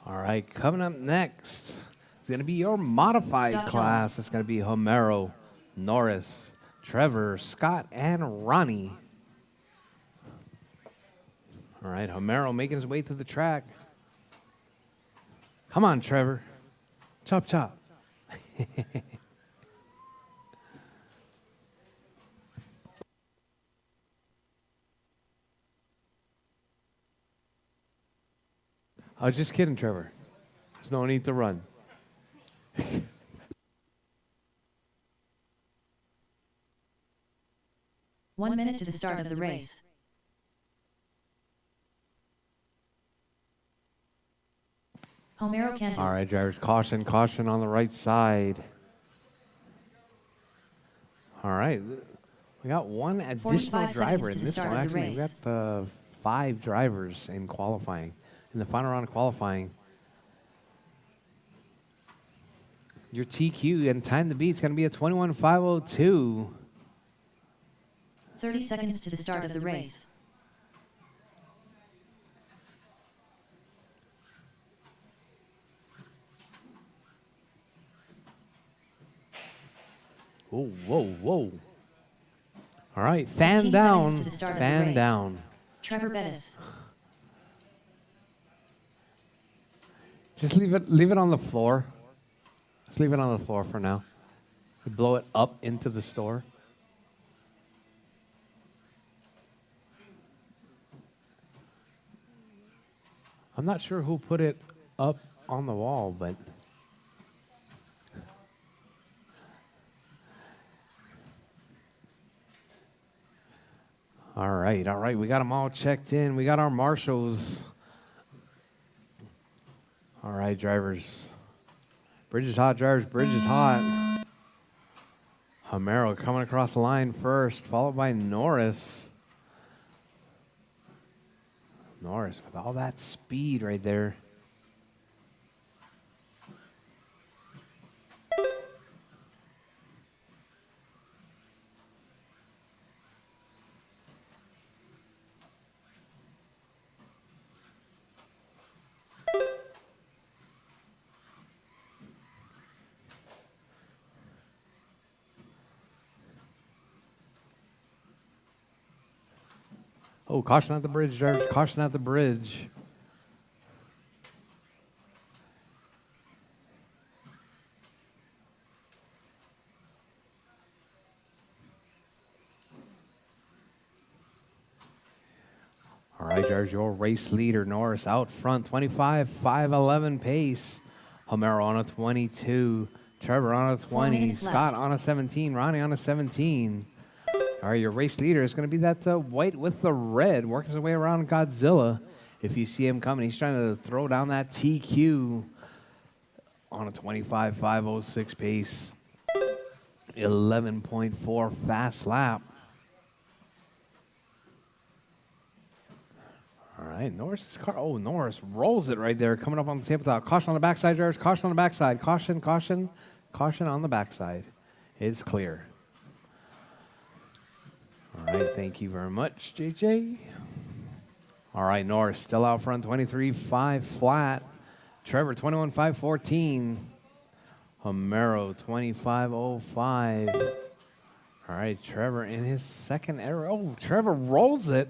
All right, coming up next is going to be your modified Scott class. It's going to be Homero, Norris, Trevor, Scott, and Ronnie. All right, Homero making his way to the track. Come on, Trevor. Chop, chop. I was just kidding, Trevor. There's no need to run. 1 minute to the start of the race. Homero Kendu. All right, drivers, caution, caution on the right side. All right, we got one additional 45 driver seconds in to the this start one. of the Actually, we race. got 5 drivers in qualifying. In the final round of qualifying, your TQ and time to beat is going to be a 21,502. 30 seconds to the start of the race. Whoa, whoa, whoa. All right, fan 15 down, seconds to the start of the fan race. down. Trevor Bettis. Just leave it on the floor. Just leave it on the floor for now. Blow it up into the store. I'm not sure who put it up on the wall, but all right. We got them all checked in. We got our marshals. All right, drivers. Bridge is hot, drivers. Bridge is hot. Homero coming across the line first, followed by Norris. Norris with all that speed right there. Oh, caution at the bridge, drivers. Caution at the bridge. All right, there's your race leader, Norris, out front, 25.511 pace. Homero on a 22. Trevor on a 4 20. minutes Scott left. on a 17. Ronnie on a 17. All right, your race leader is going to be that white with the red, working his way around Godzilla. If you see him coming, he's trying to throw down that TQ on a 25.506 pace. 11.4 fast lap. All right, Norris's car. Oh, Norris rolls it right there, coming up on the tabletop. Caution on the backside, drivers. Caution on the backside. Caution, caution, caution on the backside. It's clear. All right, thank you very much, JJ. All right, Norris still out front, 23.5 flat. Trevor, 21.514. Homero, 25.05. All right, Trevor in his second error. Oh, Trevor rolls it.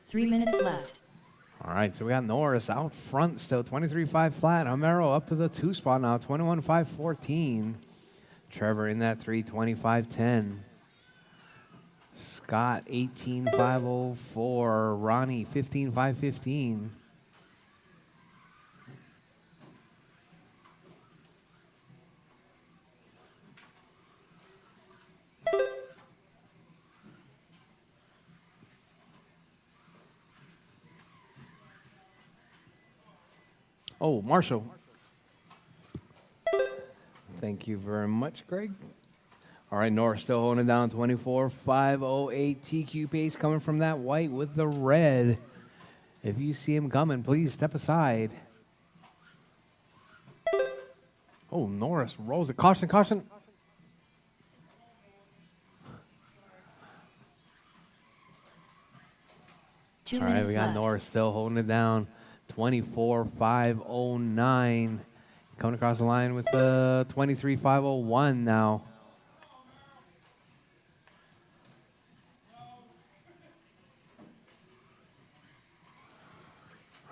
Three minutes left. All right, so we got Norris out front still, 23.5 flat. Homero up to the 2 spot now, 21.514. Trevor in that 3:25.10. Scott, 18.504. Ronnie, 15.515. Oh, Marshall. Thank you very much, Greg. All right, Norris still holding it down, 24.508 TQ pace coming from that white with the red. If you see him coming, please step aside. Oh, Norris rolls it. Caution, caution. Two All right, minutes we got left. Norris still holding it down, 24.509. Coming across the line with 23.501 now.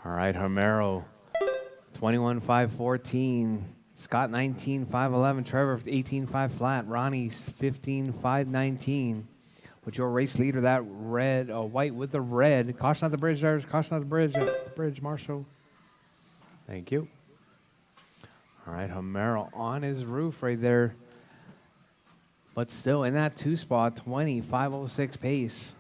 All right, Homero, 21.514. Scott, 19.511. Trevor, 18.5 flat. Ronnie, 15.519. With your race leader, that red, white with the red. Caution at the bridge, drivers. Caution at the bridge, Marshall. Thank you. All right, Homero on his roof right there. But still in that 2 spot, 20.506 pace.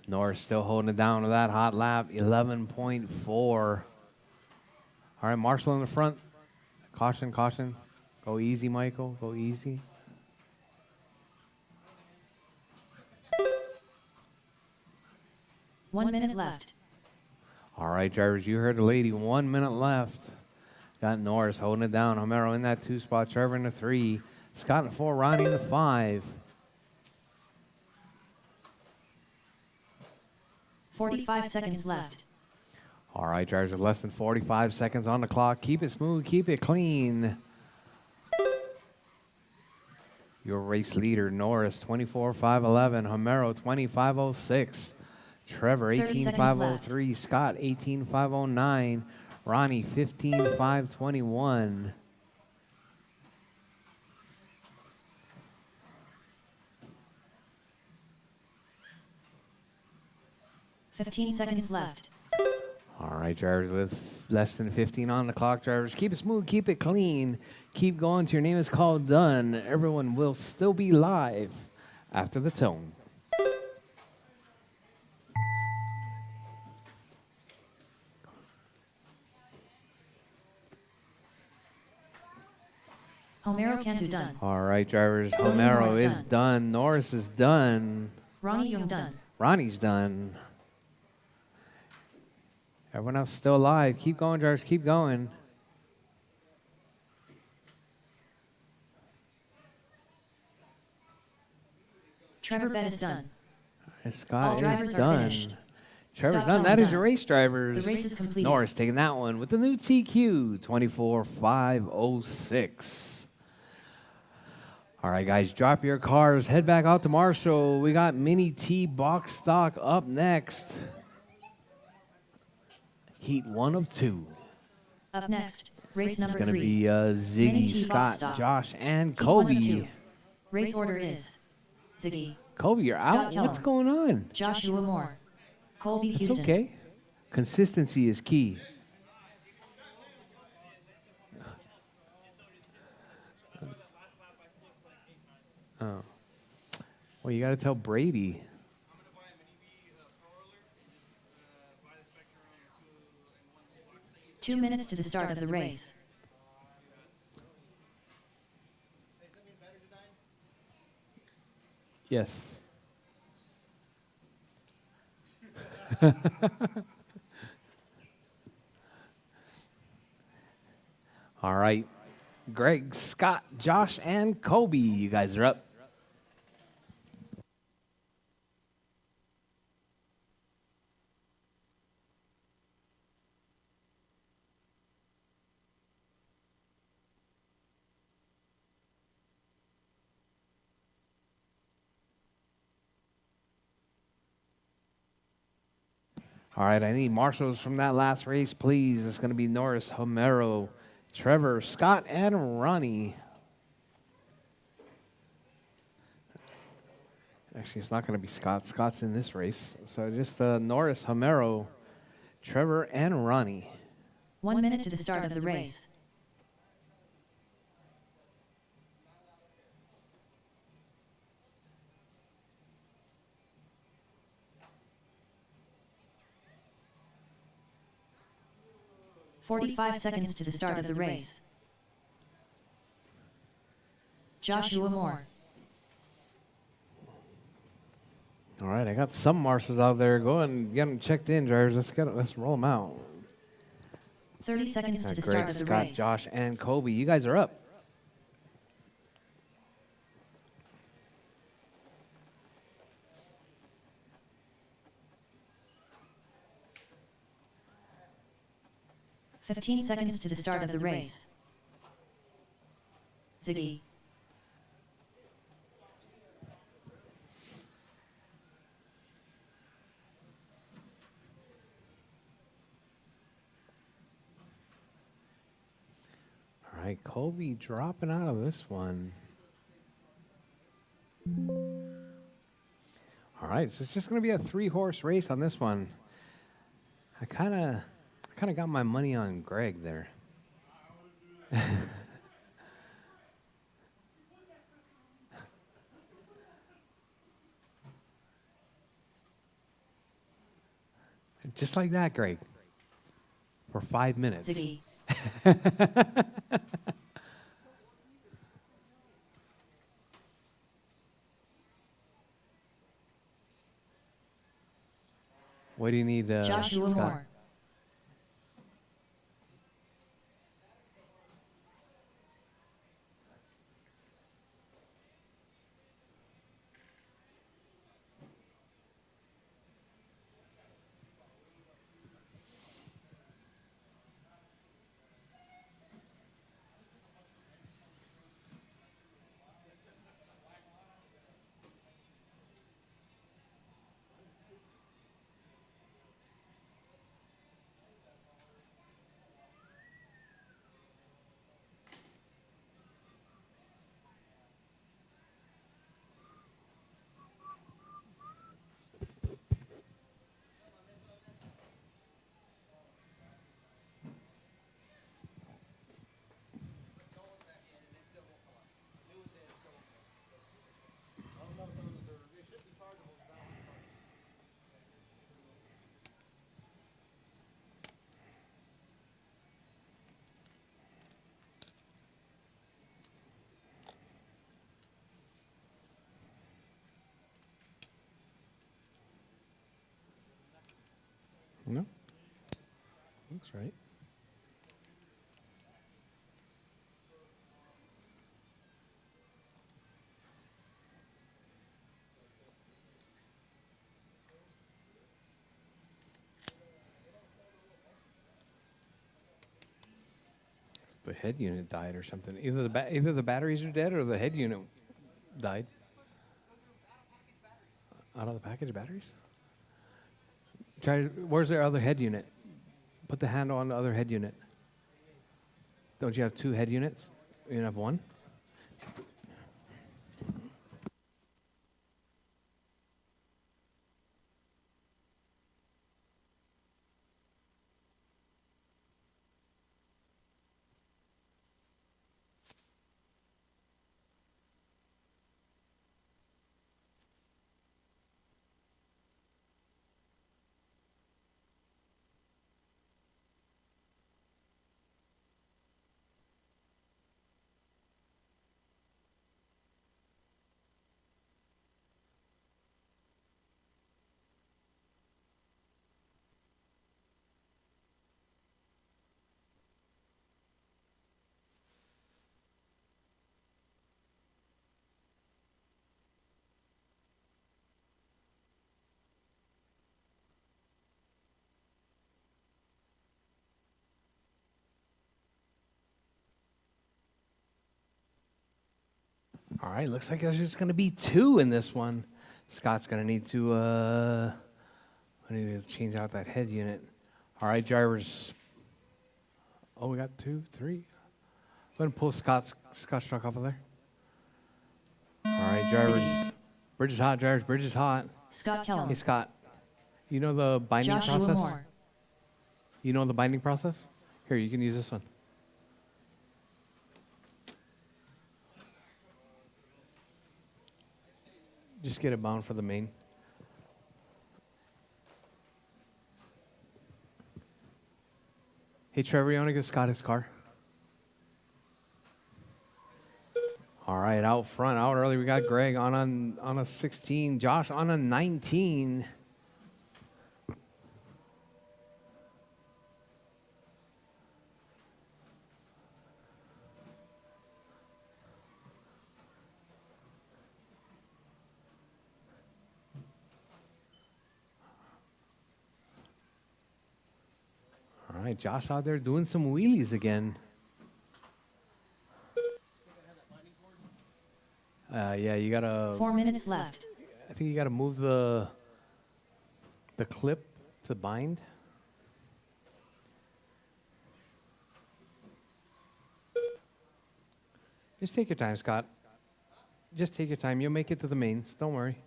Norris still holding it down with that hot lap, 11.4. All right, Marshall in the front. Caution, caution. Go easy, Michael. Go easy. One minute left. All right, drivers, you heard the lady. 1 minute left. Got Norris holding it down. Homero in that 2 spot. Trevor in the 3. Scott in the 4. Ronnie in the 5. 45 seconds left. All right, drivers, with less than 45 seconds on the clock. Keep it smooth. Keep it clean. Your race leader, Norris, 24.511. Homero, 25.06. Trevor, 30 seconds 18.503. Scott, 18.509. Ronnie, 15.521. 15 seconds left. All right, drivers, with less than 15 on the clock, drivers, keep it smooth, keep it clean. Keep going till your name is called done. Everyone will still be live after the tone. Homero Cantu done. All right, drivers, William Homero Norris is done. Norris is done. Ronnie Young done. Ronnie's done. Everyone else still alive. Keep going, drivers. Keep going. Trevor Bettis done. Scott All is drivers are done. finished. Trevor's Stop done. time That is done. your race, drivers. The race is complete. Norris taking that one with the new TQ, 24.506. All right, guys, drop your cars. Head back out to Marshall. We got Mini T box stock up next. Heat 1 of 2. Up next, race It's number going to 3. be Mini Ziggy, T box Scott, stock. Josh, and Heat 1 of Kobe. 2. Race order is Ziggy, Kobe, you're Scott out? What's Kellum, going on? Joshua Moore, Colby That's Houston. okay. Consistency is key. Oh. Well, you got to tell Brady. 2 minutes to the start of the race. Yes. All right. Greg, Scott, Josh, and Kobe, you guys are up. All right, I need marshals from that last race, please. It's going to be Norris, Homero, Trevor, Scott, and Ronnie. Actually, it's not going to be Scott. Scott's in this race. So just Norris, Homero, Trevor, and Ronnie. 1 minute to the start of the race. "45 seconds to the start of the race. Joshua Moore. All right, I got some marshals out there. Go and get them checked in, drivers. Let's roll them out. 30 seconds to the Greg, start of the Scott, race. Josh, and Kobe, you guys are up. "15 seconds to the start of the race. Ziggy. All right, Kobe dropping out of this one. All right, so it's just going to be a 3-horse race on this one. I kind of got my money on Greg there. Just like that, Greg. For 5 minutes. Ziggy. What do you need, Joshua Scott? Moore. No? Looks right. The head unit died or something. Either the batteries are dead or the head unit died. Out of the package batteries? Where's the other head unit? Put the handle on the other head unit. Don't you have 2 head units? You have 1? All right, looks like there's just going to be 2 in this one. Scott's going to need to change out that head unit. All right, drivers. Oh, we got 2, 3. Go ahead and pull Scott's truck off of there. All right, drivers. Bridge is hot, drivers. Bridge is hot. Scott Kellum. Hey, Scott. You know the binding Joshua process? Moore. You know the binding process? Here, you can use this one. Just get it bound for the main. Hey, Trevor, you want to give Scott his car? All right, out front, out early, we got Greg on a 16, Josh on a 19. All right, Josh out there doing some wheelies again. Yeah, you gotta. 4 minutes left. I think you gotta move the clip to bind. Just take your time, Scott. Just take your time. You'll make it to the mains. Don't worry.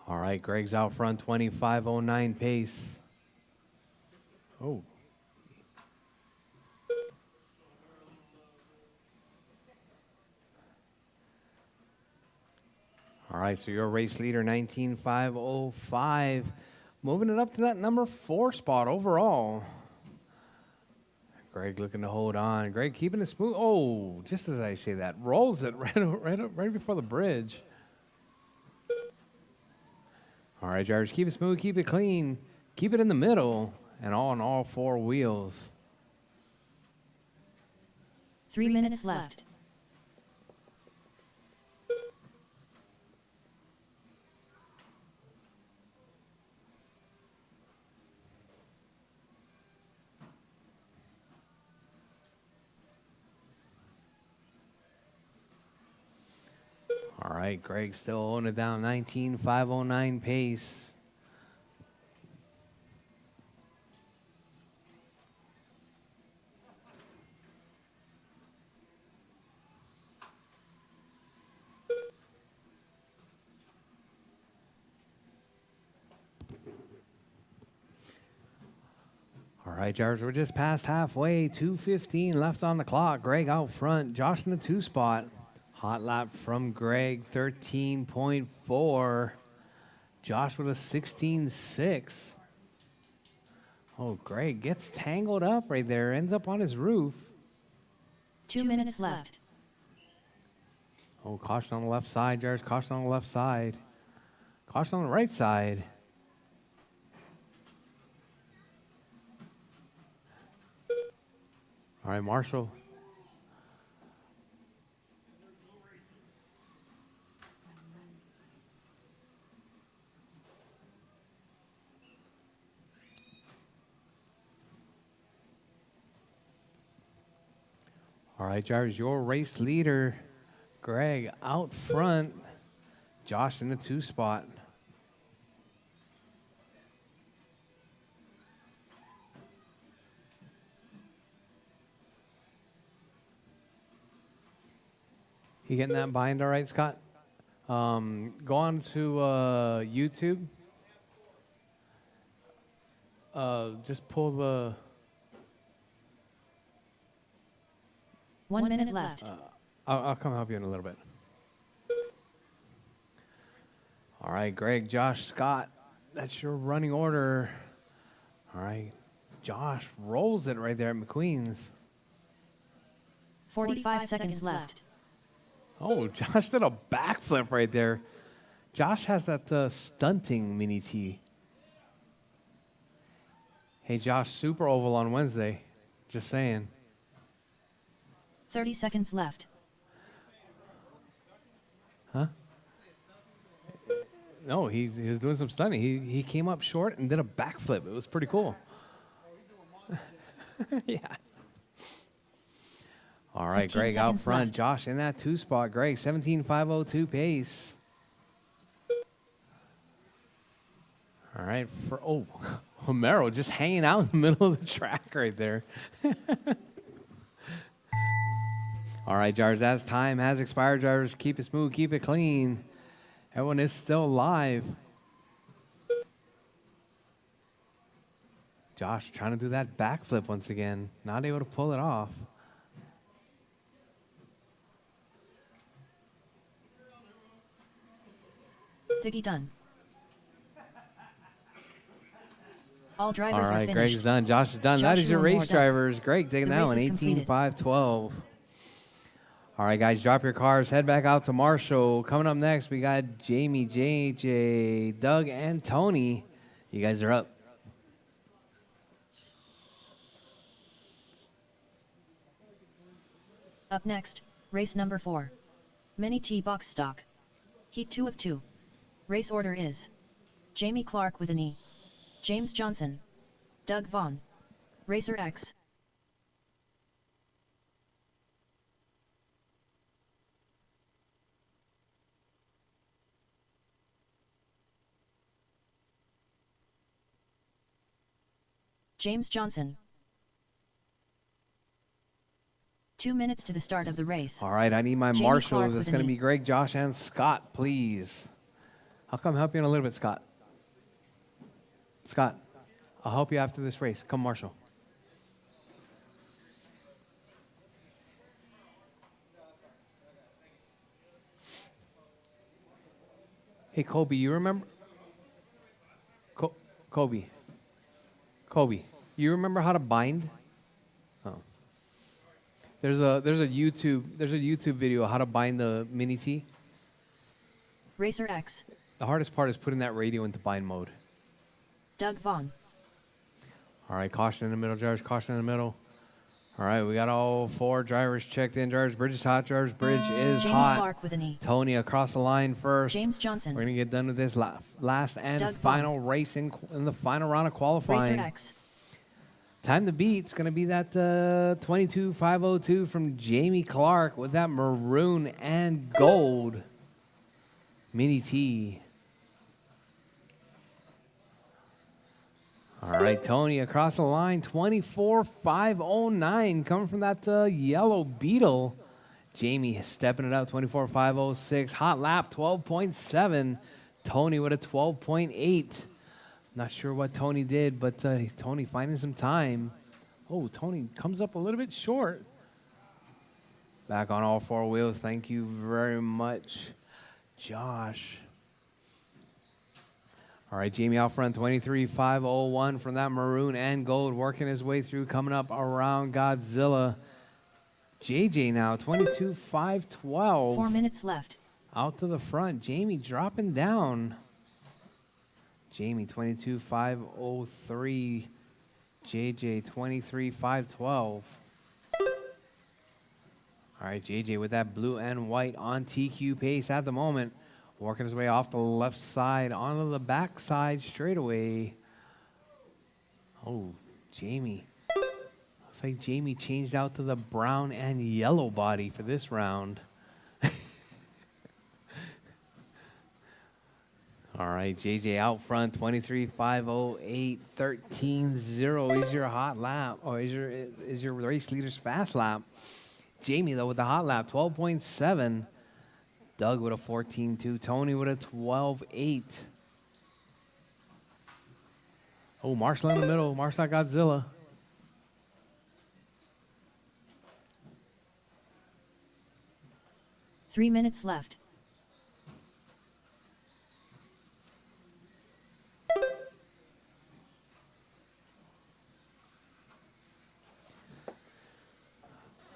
All right, Greg's out front, 25:09 pace. Oh. All right, so your race leader, 19.505. Moving it up to that number 4 spot overall. Greg looking to hold on. Greg keeping it smooth. Oh, just as I say that, rolls it right before the bridge. All right, drivers, keep it smooth, keep it clean, keep it in the middle, and on all 4 wheels. 3 minutes left. All right, Greg still holding it down, 19.509 pace. All right, drivers, we're just past halfway. 2:15 left on the clock. Greg out front. Josh in the 2 spot. Hot lap from Greg, 13.4. Josh with a 16.6. Oh, Greg gets tangled up right there. Ends up on his roof. 2 minutes left. Oh, caution on the left side, drivers. Caution on the left side. Caution on the right side. All right, Marshall. All right, drivers, your race leader, Greg, out front. Josh in the 2 spot. You getting that bind all right, Scott? Go on to YouTube. Just pull the... 1 minute left. I'll come help you in a little bit. All right, Greg, Josh, Scott, that's your running order. All right, Josh rolls it right there at McQueen's. 45 seconds left. Oh, Josh did a backflip right there. Josh has that stunting mini T. Hey, Josh, Super Oval on Wednesday. Just saying. 30 seconds left. Huh? No, he was doing some stunning. He came up short and did a backflip. It was pretty cool. Yeah. All right, Greg out front. Left. Josh in that 2 spot. Greg, 17.502 pace. All right, Homero just hanging out in the middle of the track right there. All right, drivers, as time has expired, drivers, keep it smooth, keep it clean. Everyone is still live. Josh trying to do that backflip once again. Not able to pull it off. Ziggy done. All drivers All are right, finished. Greg's done. Josh is done. That is your Joshua race drivers. Greg taking The that race one, is completed. 18.512. All right, guys, drop your cars. Head back out to Marshall. Coming up next, we got Jamie, JJ, Doug, and Tony. You guys are up. Up next, race number 4. Mini T box stock. Heat 2 of 2. Race order is Jamie Clark with an E. James Johnson. Doug Vaughn. Racer X. James Johnson. 2 minutes to the start of the race. All right, I need my Jamie marshals. Clark It's with going to an E. be Greg, Josh, and Scott, please. I'll come help you in a little bit, Scott. Scott, I'll help you after this race. Come, Marshall. Hey, Kobe, you remember? Kobe, you remember how to bind? Oh. There's a YouTube video of how to bind the mini T. Racer X. The hardest part is putting that radio into bind mode. Doug Vaughn. All right, caution in the middle, drivers, caution in the middle. All right, we got all 4 drivers checked in. Drivers, bridge is hot. Drivers, bridge is Jamie hot. Clark with an E. Tony across the line first. James Johnson. We're going to get done with this last and Doug final race in the final round of qualifying. Racer X. Time to beat. It's going to be that 22.502 from Jamie Clark with that maroon and gold mini T. All right, Tony across the line, 24.509 coming from that yellow Beetle. Jamie stepping it up, 24.506. Hot lap, 12.7. Tony with a 12.8. Not sure what Tony did, but Tony finding some time. Oh, Tony comes up a little bit short. Back on all 4 wheels. Thank you very much, Josh. All right, Jamie out front, 23.501 from that maroon and gold, working his way through, coming up around Godzilla. JJ now, 22.512. 4 minutes left. Out to the front, Jamie dropping down. Jamie, 22.503. JJ, 23.512. All right, JJ with that blue and white on TQ pace at the moment. Working his way off the left side onto the backside straightaway. Oh, Jamie. Looks like Jamie changed out to the brown and yellow body for this round. All right, JJ out front, 23.508, 13.0 is your hot lap, or is your race leader's fast lap. Jamie, though, with the hot lap, 12.7. Doug with a 14-2. Tony with a 12-8. Oh, Marshall in the middle. Marshall Godzilla. Three minutes left.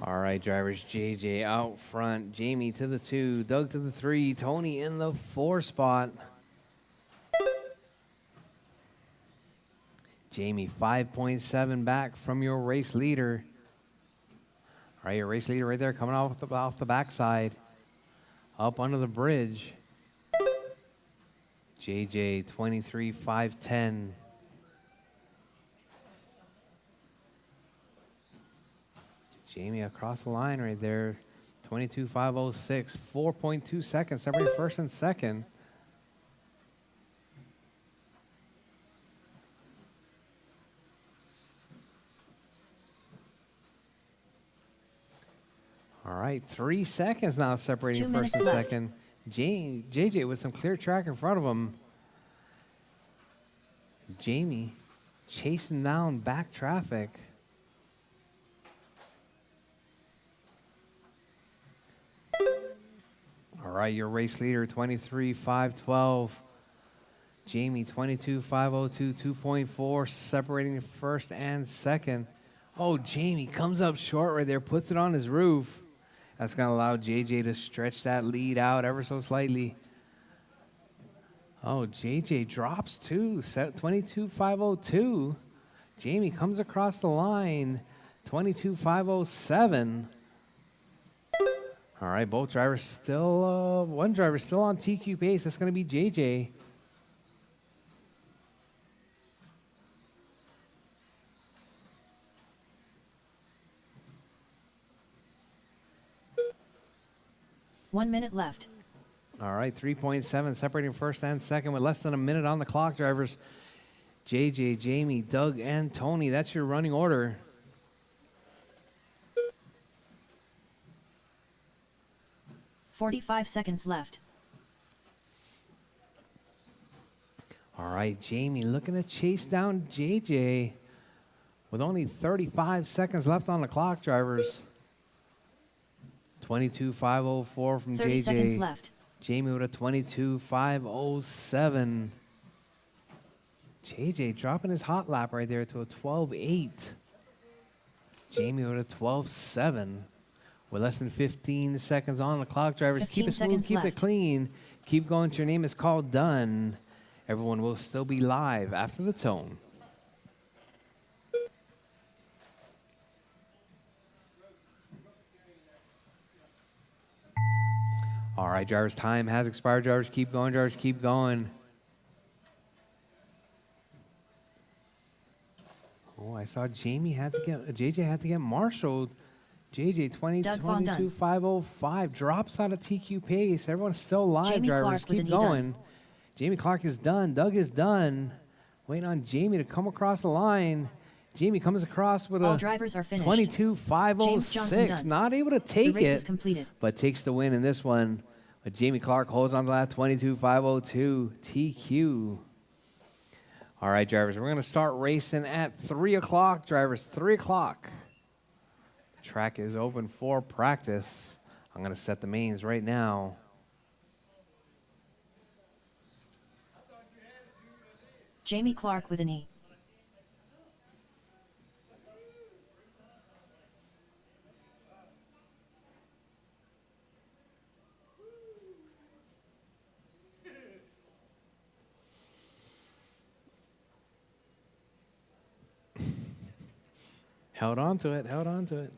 All right, drivers. JJ out front. Jamie to the 2. Doug to the 3. Tony in the 4 spot. Jamie 5.7 back from your race leader. All right, your race leader right there coming off the backside. Up under the bridge. JJ 23.510. Jamie across the line right there. 22.506. 4.2 seconds separating first and second. All right, 3 seconds now separating 2 first minutes and left. second. JJ with some clear track in front of him. Jamie chasing down back traffic. All right, your race leader, 23.512. Jamie, 22.502, 2.4, separating first and second. Oh, Jamie comes up short right there, puts it on his roof. That's going to allow JJ to stretch that lead out ever so slightly. Oh, JJ drops too, 22.502. Jamie comes across the line, 22.507. All right, both drivers still, one driver still on TQ pace. That's going to be JJ. One minute left. All right, 3.7 separating first and second with less than a minute on the clock, drivers. JJ, Jamie, Doug, and Tony. That's your running order. $45 seconds left. All right, Jamie looking to chase down JJ with only 35 seconds left on the clock, drivers. 22.504 from 30 JJ. seconds left. Jamie with a 22.507. JJ dropping his hot lap right there to a 12.8. Jamie with a 12.7. With less than 15 seconds on the clock, drivers, keep it smooth, keep it clean. Keep going till your name is called done. Everyone will still be live after the tone. All right, drivers, time has expired. Drivers, keep going. Drivers, keep going. Oh, I saw JJ had to get marshaled. JJ 22.505 drops out of TQ pace. Everyone's still live, Jamie drivers. Clark with Keep an E going. done. Jamie Clark is done. Doug is done. Waiting on Jamie to come across the line. Jamie comes across with All a drivers are finished. 22.506. done. Not able to take The race it, is completed. but takes the win in this one. But Jamie Clark holds on to that 22.502 TQ. All right, drivers, we're going to start racing at 3 o'clock, drivers, 3 o'clock. The track is open for practice. I'm going to set the mains right now. Jamie Clark with an E. Held on to it, held on to it.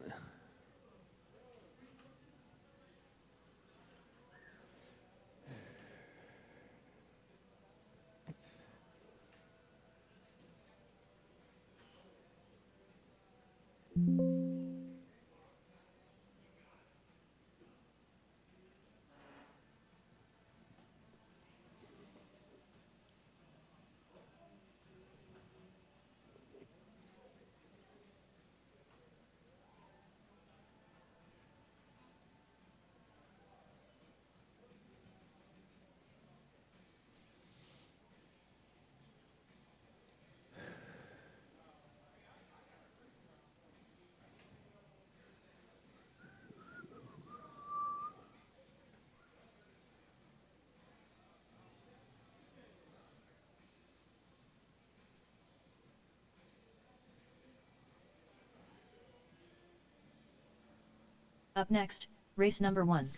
Up next, race number 1.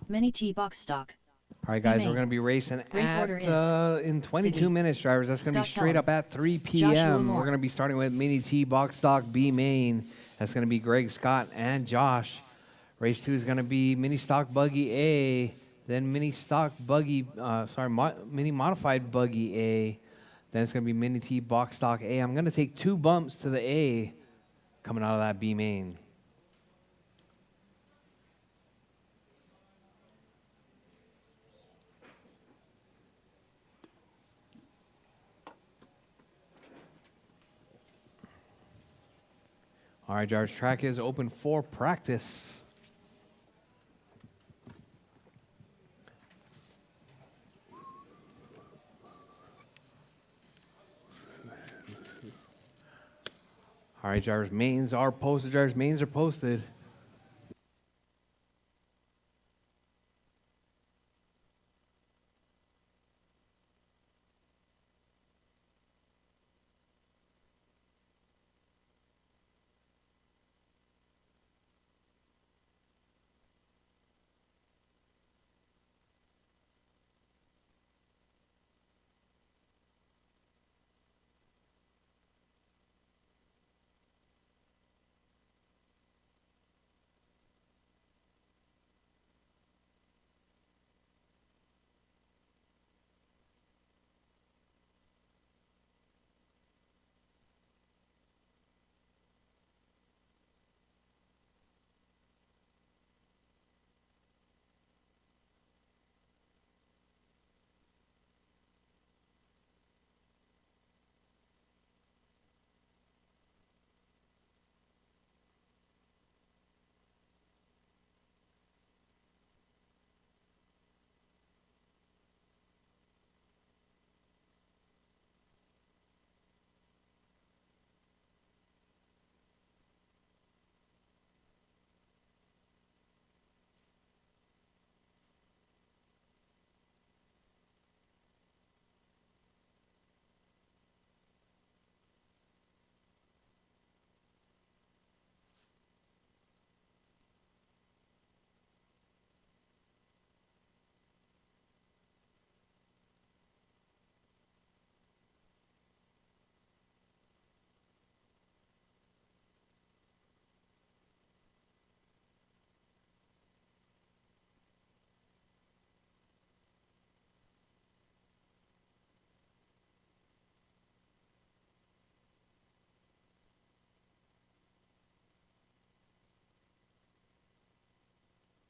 Mini T box stock. All right, guys, main. we're going to be racing Race order in 22 Ziggy. minutes, drivers. That's going to be Scott straight Keller. up at 3 Joshua p.m. Moore. We're going to be starting with Mini T box stock B main. That's going to be Greg, Scott, and Josh. Race 2 is going to be Mini stock buggy A, then Mini stock buggy, Mini modified buggy A. Then it's going to be Mini T box stock A. I'm going to take 2 bumps to the A coming out of that B main. All right, drivers, track is open for practice. All right, drivers, mains are posted. Drivers, mains are posted.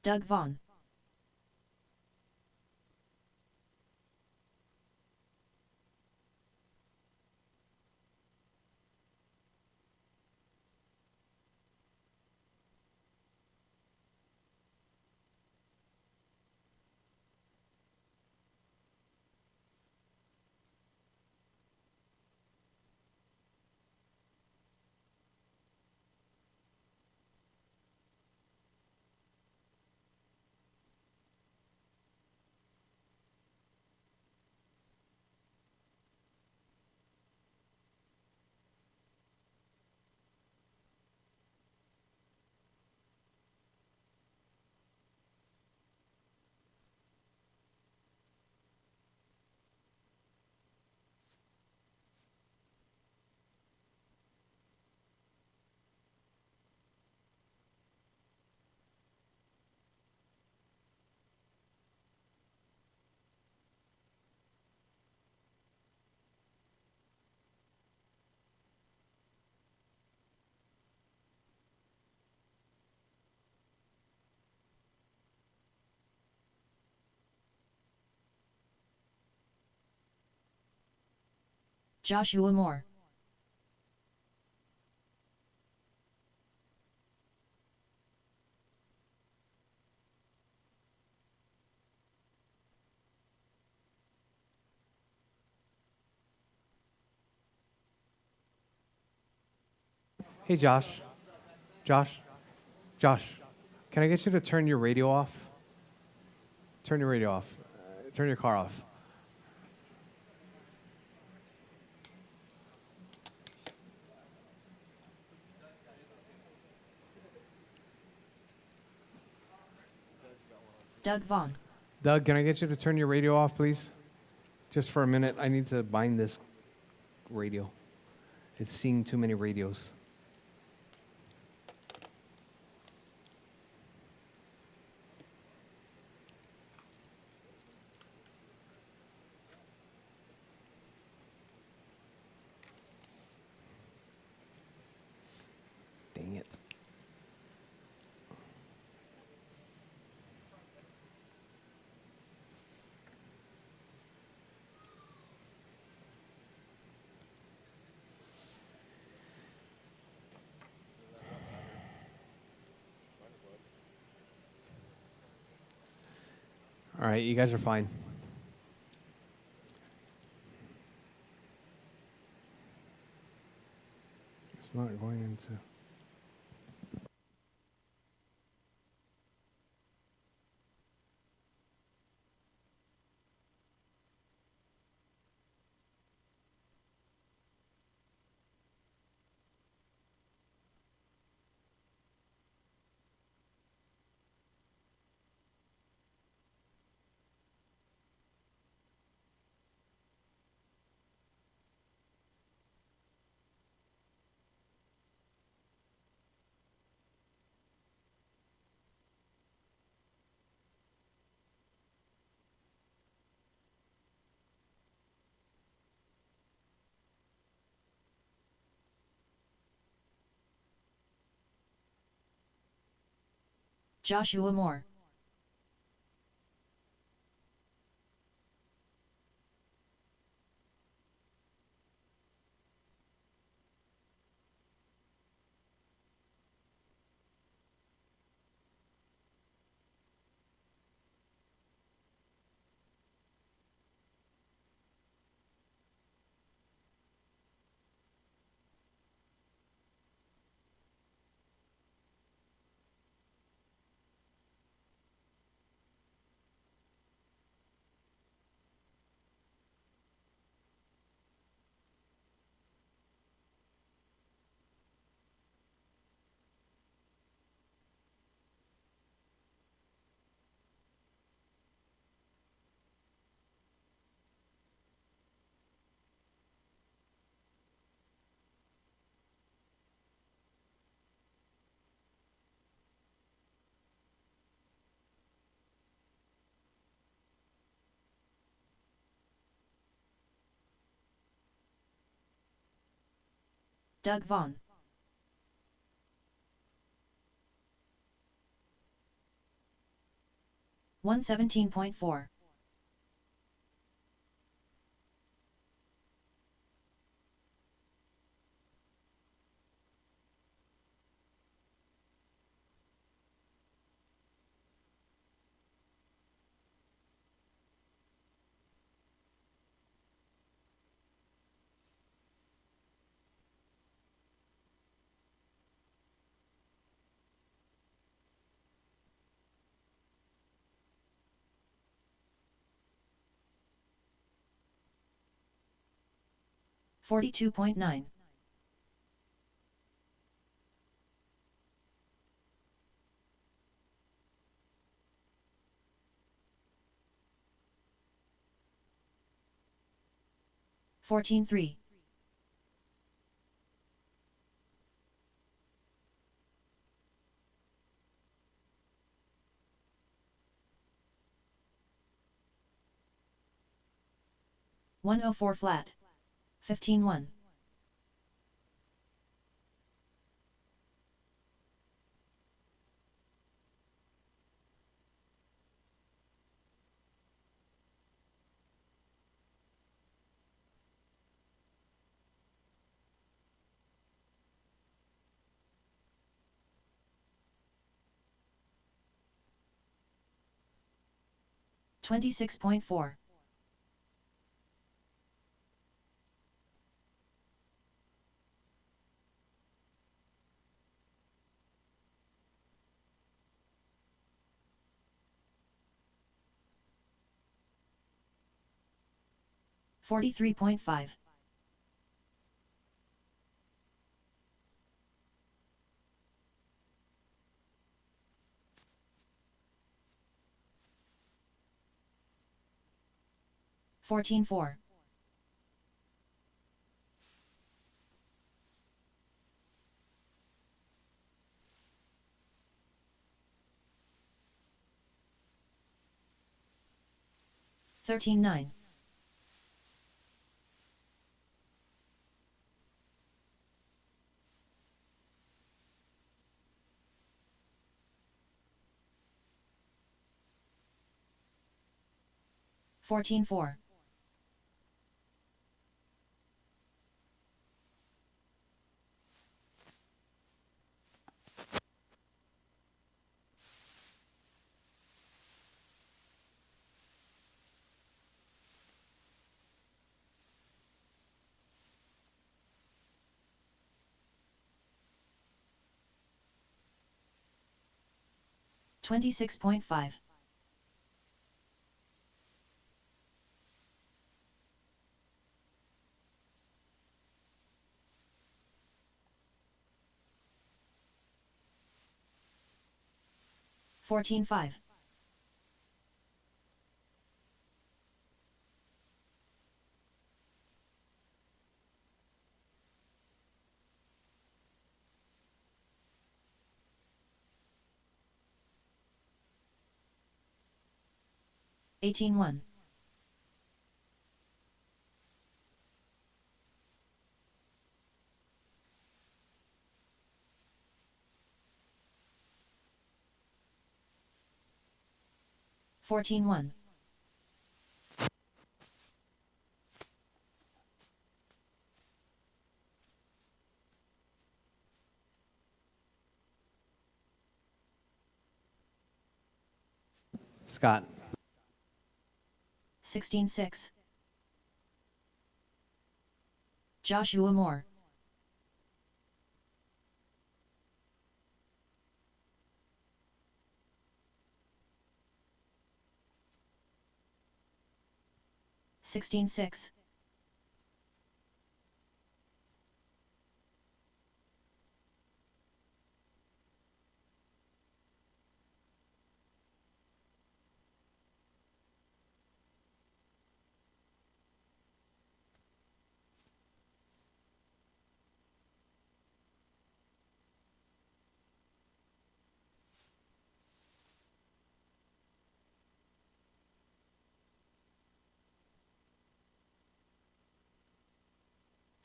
Doug Vaughn. Joshua Moore. Hey, Josh. Josh, can I get you to turn your radio off? Turn your radio off. Turn your car off. Doug Vaughn. Doug, can I get you to turn your radio off, please? Just for a minute. I need to bind this radio. It's seeing too many radios. Dang it. All right, you guys are fine. It's not going into... Joshua Moore. Doug Vaughn. $117.4. $42.9. $14.3. $104 flat. 15-1. $26.4. $43.5. 14-4. 13-9. 14-4. 26.5. 14-5. 18-1. 14-1. Scott. 16-6. Joshua Moore. 16-6.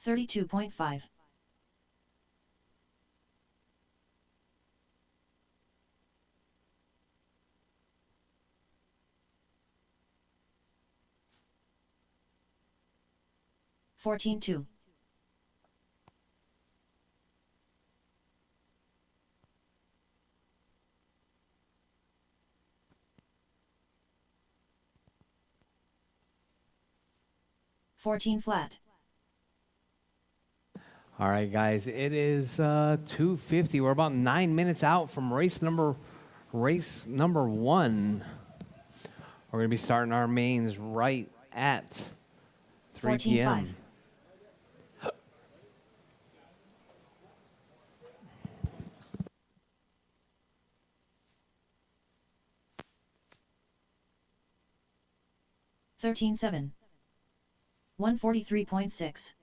32.5. 14-2. 14 flat. All right, guys, it is 2:50. We're about 9 minutes out from race number one. We're going to be starting our mains right at 3 p.m. 13-7. 143.6.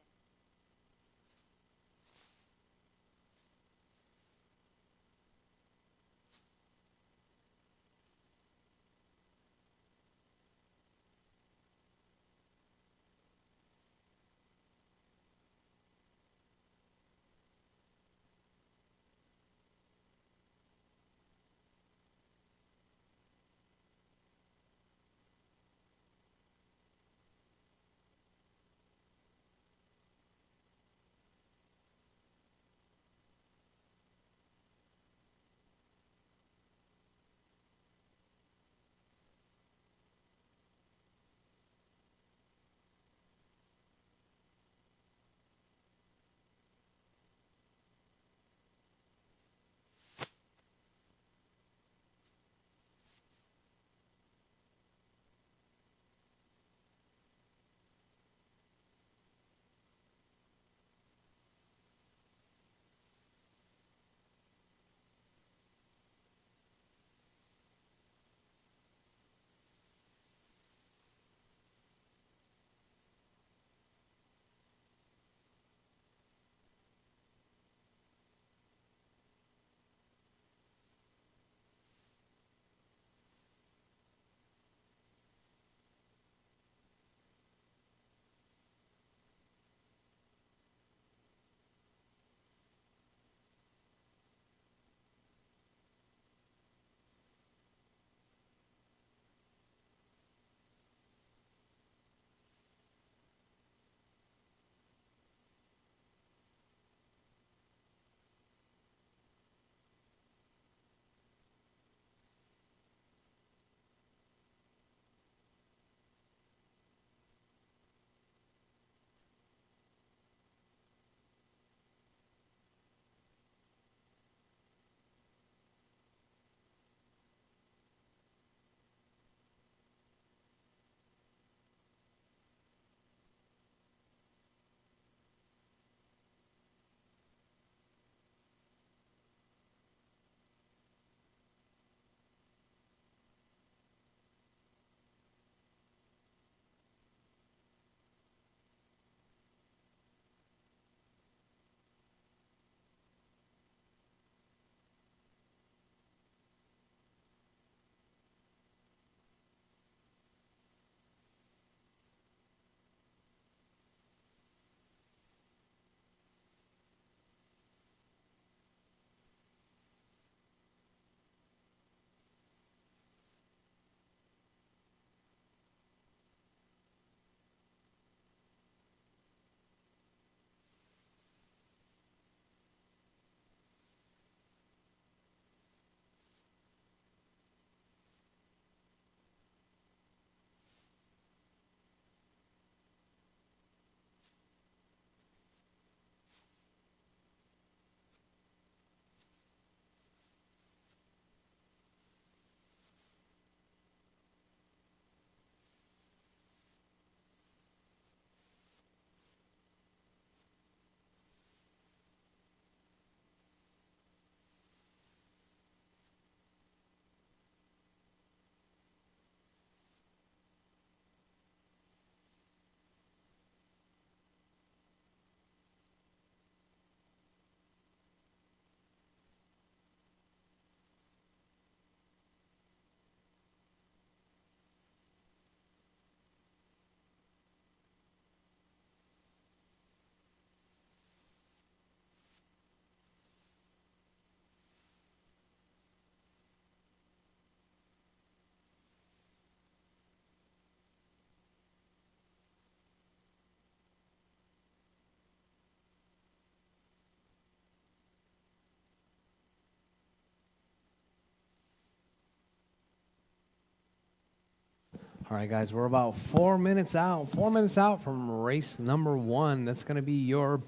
All right, guys, we're about 4 minutes out. 4 minutes out from race number 1. That's going to be your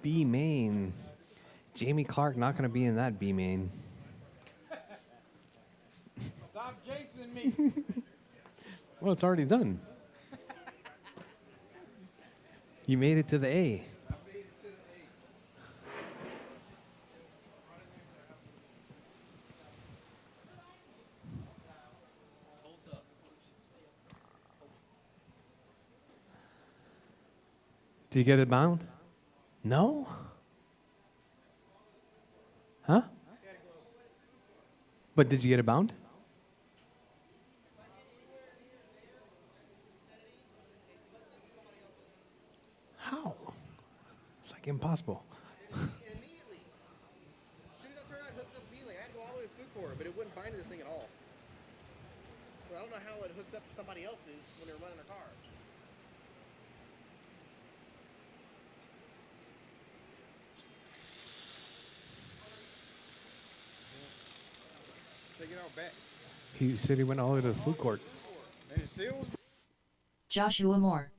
B main. Jamie Clark not going to be in that B main. Stop jinxing me. Well, it's already done. You made it to the A. Did you get it bound? No? Huh? But did you get it bound? How? It's like impossible. Immediately. As soon as I turn on, it hooks up immediately. I had to go all the way to food court, but it wouldn't bind to this thing at all. So I don't know how it hooks up to somebody else's when they're running their car. Take it out back. He said he went all the way to the food court. And it still was. Joshua Moore.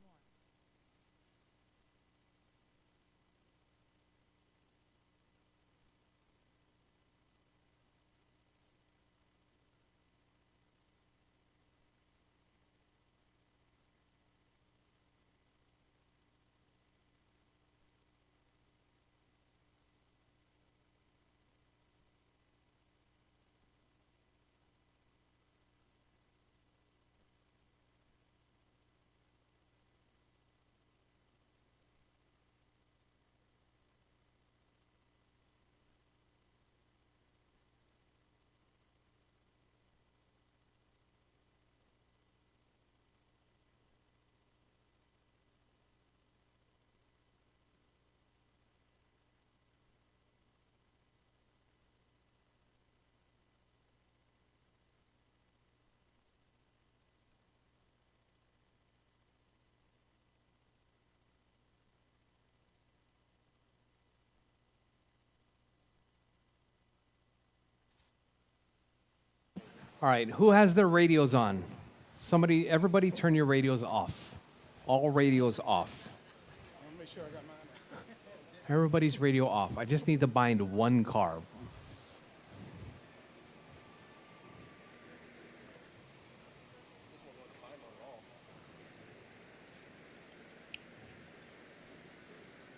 All right, who has their radios on? Everybody turn your radios off. All radios off. I'm gonna make sure I got mine. Everybody's radio off. I just need to bind one car.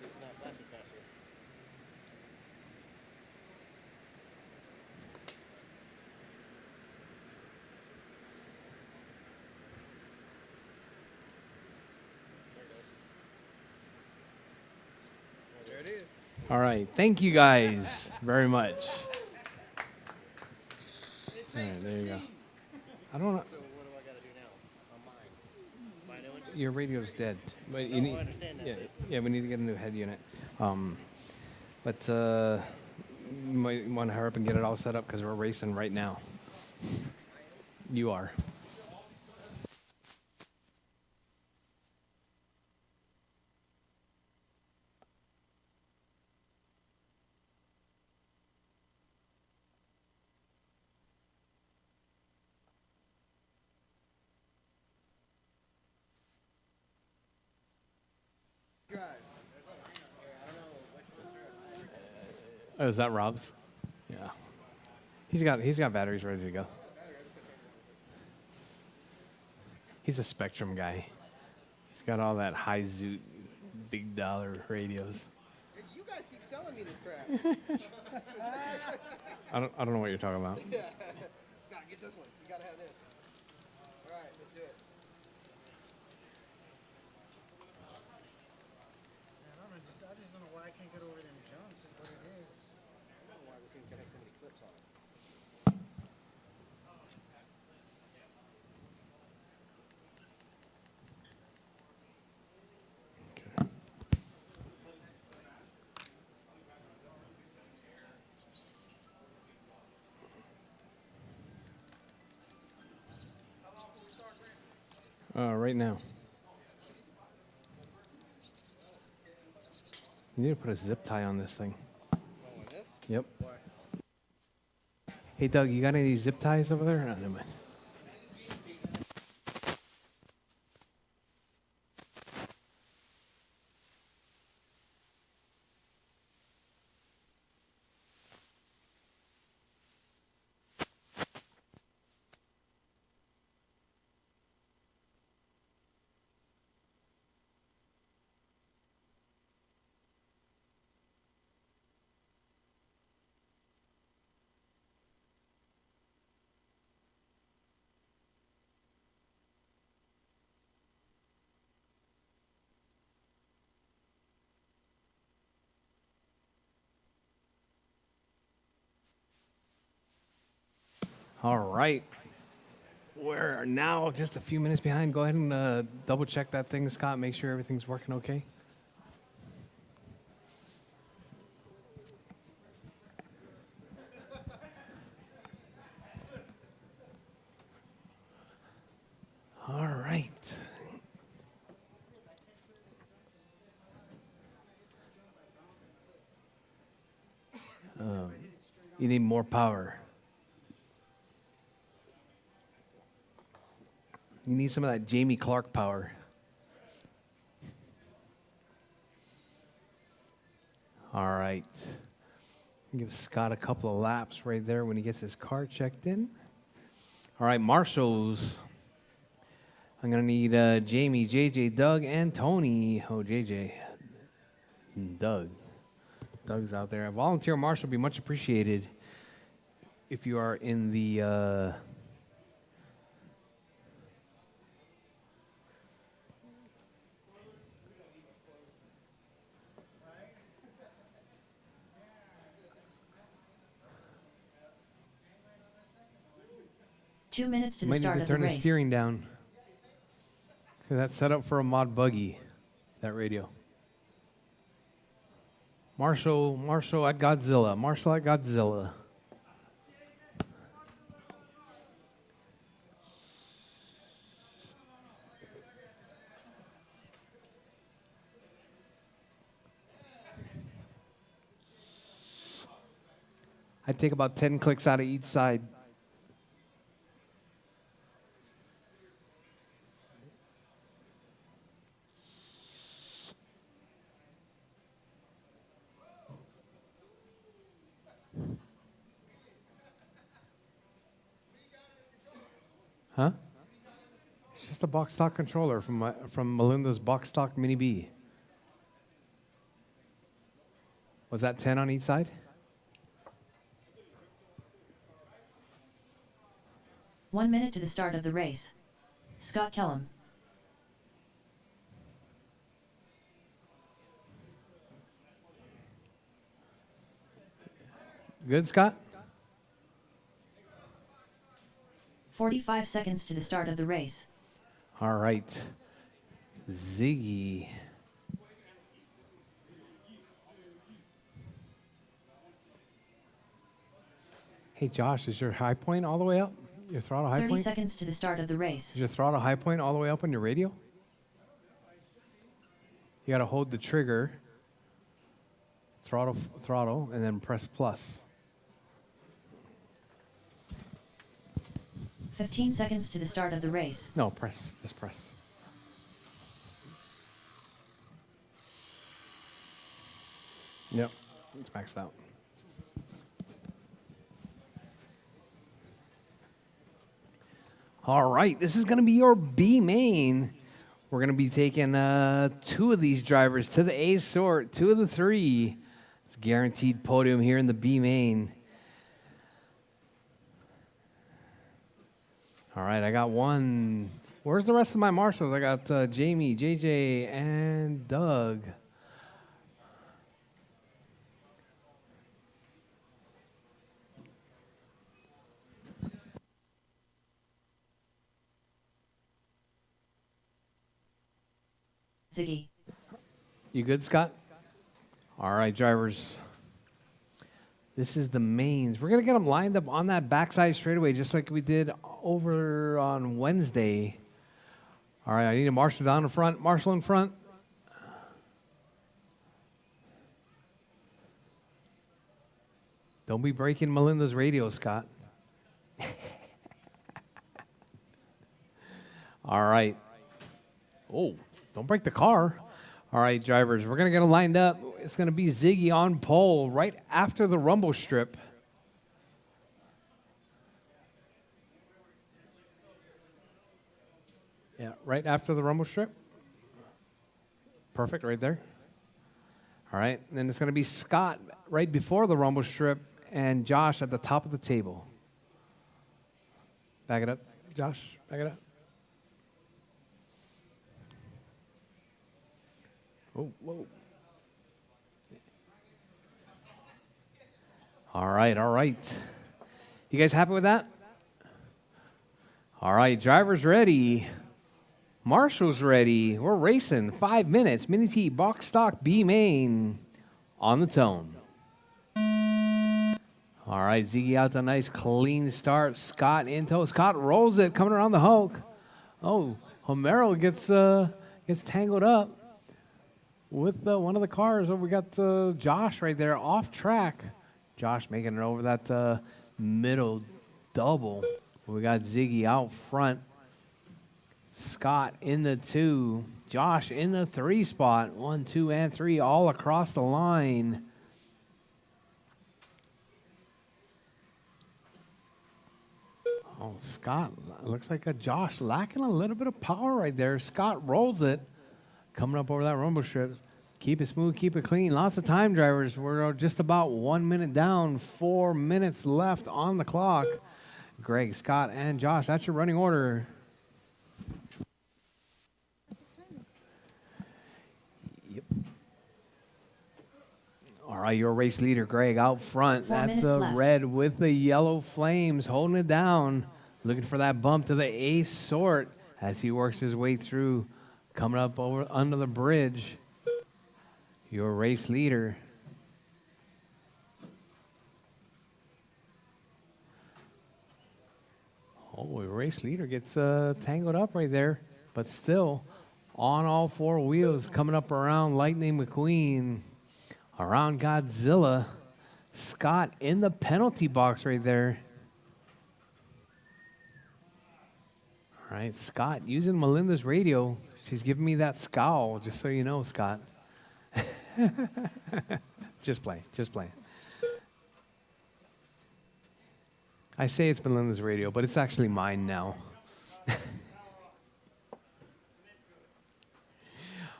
It's not flashing faster. There it is. All right, thank you guys very much. All right, there you go. I don't know. So what do I gotta do now on mine? Buy a new one? Your radio's dead. But you No, need, I understand that, Yeah, but- yeah, we need to get a new head unit. But you might want to hurry up and get it all set up because we're racing right now. You are. Oh, is that Rob's? Yeah. He's got batteries ready to go. He's a Spectrum guy. He's got all that high zoot, big dollar radios. You guys keep selling me this crap. I don't know what you're talking about. Scott, get this one. You gotta have this. All right, let's do it. I just don't know why I can't get over them jumps, is what it is. I don't know why this thing's got so many clips on it. Right now. You need to put a zip tie on this thing. Oh, like this? Yep. Hey, Doug, you got any zip ties over there? No, never mind. All right. We're now just a few minutes behind. Go ahead and double check that thing, Scott. Make sure everything's working okay. All right. You need more power. You need some of that Jamie Clark power. All right. Give Scott a couple of laps right there when he gets his car checked in. All right, marshals. I'm going to need Jamie, JJ, Doug, and Tony. Oh, JJ. And Doug. Doug's out there. A volunteer marshal would be much appreciated if you are in the... 2 minutes to the Might need start to of the turn the race. steering down. 'Cause that's set up for a mod buggy, that radio. Marshall at Godzilla. Marshall at Godzilla. I'd take about 10 clicks out of each side. Huh? It's just a box stock controller from Melinda's box stock Mini B. Was that 10 on each side? One minute to the start of the race. Scott Kellum. Good, Scott? 45 seconds to the start of the race. All right. Ziggy. Hey, Josh, is your high point all the way up? Your throttle high 30 point? seconds to the start of the race. Is your throttle high point all the way up on your radio? You got to hold the trigger, throttle, and then press plus. 15 seconds to the start of the race. No, press. Just press. Yep, it's maxed out. All right, this is going to be your B main. We're going to be taking 2 of these drivers to the A sort, 2 of the 3. It's a guaranteed podium here in the B main. All right, I got 1. Where's the rest of my marshals? I got Jamie, JJ, and Doug. Ziggy. You good, Scott? All right, drivers. This is the mains. We're going to get them lined up on that backside straightaway, just like we did over on Wednesday. All right, I need a marshal down in front. Marshal in front. Don't be breaking Melinda's radio, Scott. All right. Oh, don't break the car. All right, drivers, we're going to get them lined up. It's going to be Ziggy on pole right after the rumble strip. Yeah, right after the rumble strip. Perfect, right there. All right, and then it's going to be Scott right before the rumble strip and Josh at the top of the table. Back it up, Josh, back it up. Oh, whoa. All right, all right. You guys happy with that? All right, drivers ready. Marshall's ready. We're racing. 5 minutes. Mini T, box stock, B main on the tone. All right, Ziggy out to a nice clean start. Scott in tow. Scott rolls it, coming around the Hulk. Oh, Homero gets tangled up with one of the cars. Oh, we got Josh right there off track. Josh making it over that middle double. We got Ziggy out front. Scott in the 2. Josh in the 3 spot. 1, 2, and 3 all across the line. Oh, Scott, looks like a Josh lacking a little bit of power right there. Scott rolls it. Coming up over that rumble strip. Keep it smooth, keep it clean. Lots of time, drivers. We're just about 1 minute down, 4 minutes left on the clock. Greg, Scott, and Josh, that's your running order. Yep. All right, your race leader, Greg, out front. 4 That's minutes left. red with the yellow flames, holding it down. Looking for that bump to the ace sort as he works his way through. Coming up over under the bridge. Your race leader. Oh, your race leader gets tangled up right there, but still on all 4 wheels, coming up around Lightning McQueen, around Godzilla. Scott in the penalty box right there. All right, Scott using Melinda's radio. She's giving me that scowl, just so you know, Scott. Just playing, just playing. I say it's Melinda's radio, but it's actually mine now.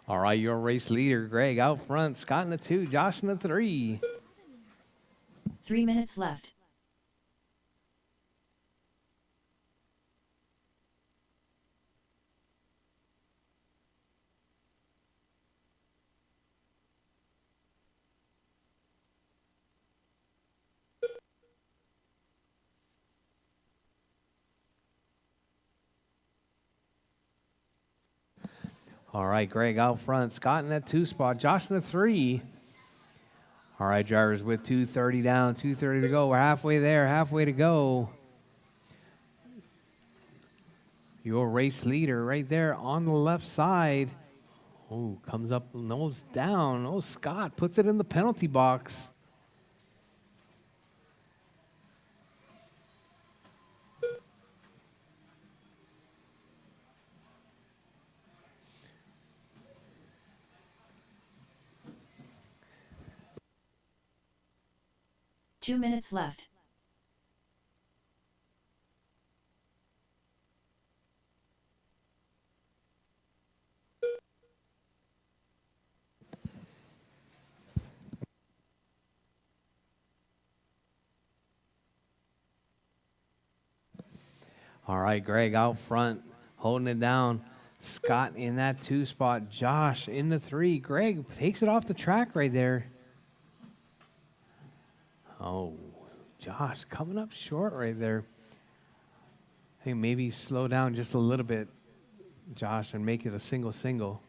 All right, your race leader, Greg, out front. Scott in the 2, Josh in the 3. 3 minutes left. All right, Greg out front. Scott in that 2 spot. Josh in the 3. All right, drivers with 2:30 down, 2:30 to go. We're halfway there, halfway to go. Your race leader right there on the left side. Oh, comes up nose down. Oh, Scott puts it in the penalty box. Two minutes left. All right, Greg out front, holding it down. Scott in that 2 spot. Josh in the 3. Greg takes it off the track right there. Oh, Josh coming up short right there. I think maybe slow down just a little bit, Josh, and make it a single.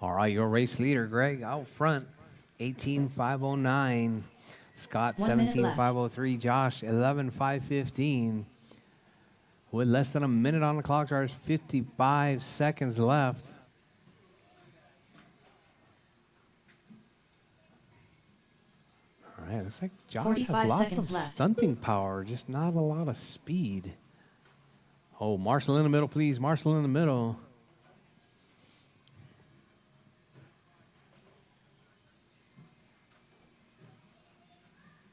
All right, your race leader, Greg, out front, 18,509. Scott 1 minute left. 17,503. Josh 11,515. With less than a minute on the clock, there's 55 seconds left. All right, looks like Josh has 45 lots of seconds left. stunting power, just not a lot of speed. Oh, Marshall in the middle, please. Marshall in the middle.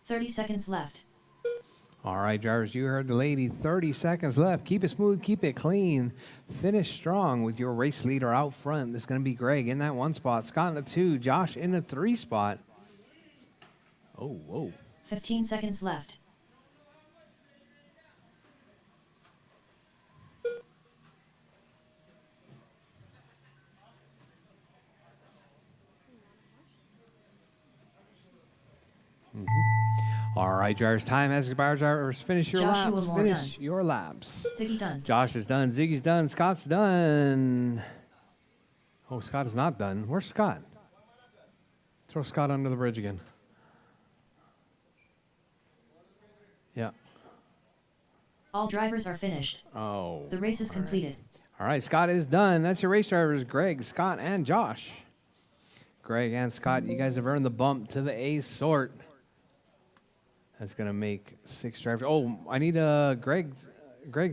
$30 seconds left. All right, drivers, you heard the lady. 30 seconds left. Keep it smooth, keep it clean. Finish strong with your race leader out front. This is going to be Greg in that 1 spot. Scott in the 2. Josh in the 3 spot. Oh, whoa. 15 seconds left. All right, drivers, time has expired. Drivers, finish your Joshua laps. Moore Finish done. your laps. Ziggy done. Josh is done. Ziggy's done. Scott's done. Oh, Scott is not done. Where's Scott? Throw Scott under the bridge again. Yeah. All drivers are finished. Oh. The race is completed. All right, Scott is done. That's your race drivers, Greg, Scott, and Josh. Greg and Scott, you guys have earned the bump to the A sort. That's going to make 6 drivers. Oh, I need Greg,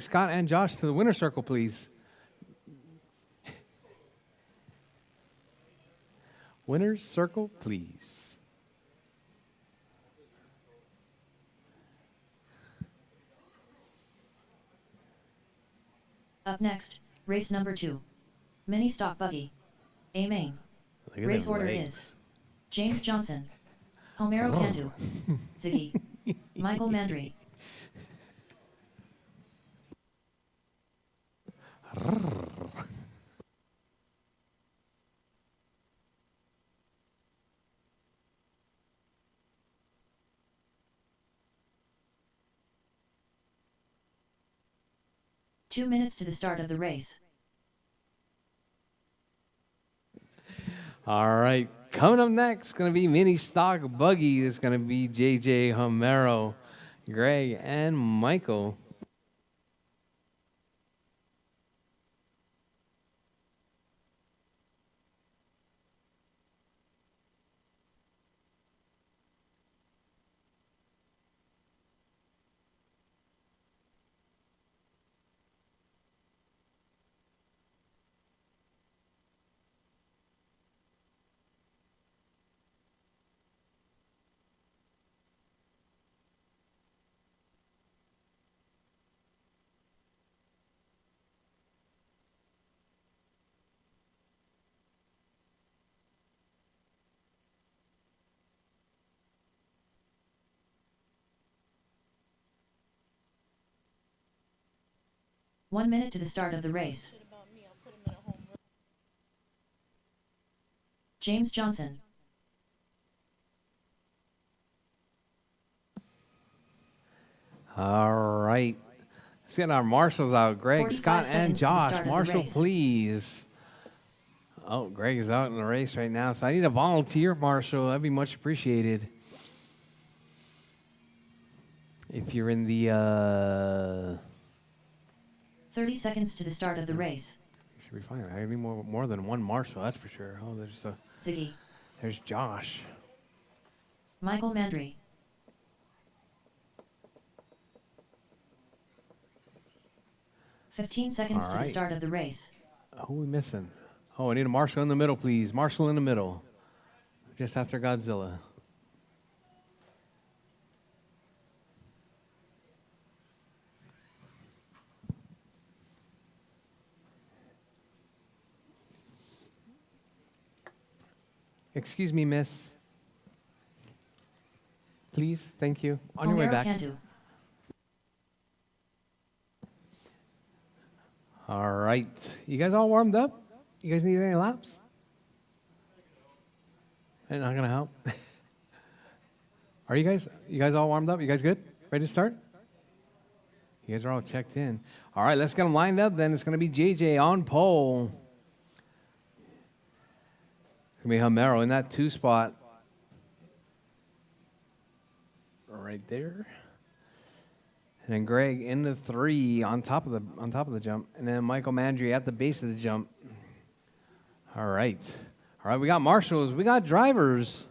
Scott, and Josh to the winner's circle, please. Winner's circle, please. Up next, race number 2. Mini stock buggy. A main. Look at Race them order legs. is James Johnson, Homero Cantu, Ziggy, Michael Mandry. Two minutes to the start of the race. All right, coming up next, going to be mini stock buggy. It's going to be JJ, Homero, Greg, and Michael. One minute to the start of the race. James Johnson. All right. Let's get our marshals out. Greg, 45 Scott, and seconds to the Josh. start of the Marshall, race. please. Oh, Greg is out in the race right now, so I need a volunteer marshal. That'd be much appreciated. If you're in the... 30 seconds to the start of the race. Should be fine. I need more than one marshal, that's for sure. Oh, Ziggy, there's Josh. Michael Mandry. "15 seconds All to the right. start of the race. Who are we missing? Oh, I need a marshal in the middle, please. Marshal in the middle. Just after Godzilla. Excuse me, miss. Please, thank you. On your way Homero back. Cantu. All right. You guys all warmed up? You guys need any laps? Ain't not gonna help. Are you guys all warmed up? You guys good? Ready to start? You guys are all checked in. All right, let's get them lined up then. It's gonna be JJ on pole. It's gonna be Homero in that 2 spot. right there. And then Greg in the 3 on top of the jump, and then Michael Mandry at the base of the jump. All right, we got marshals, we got drivers.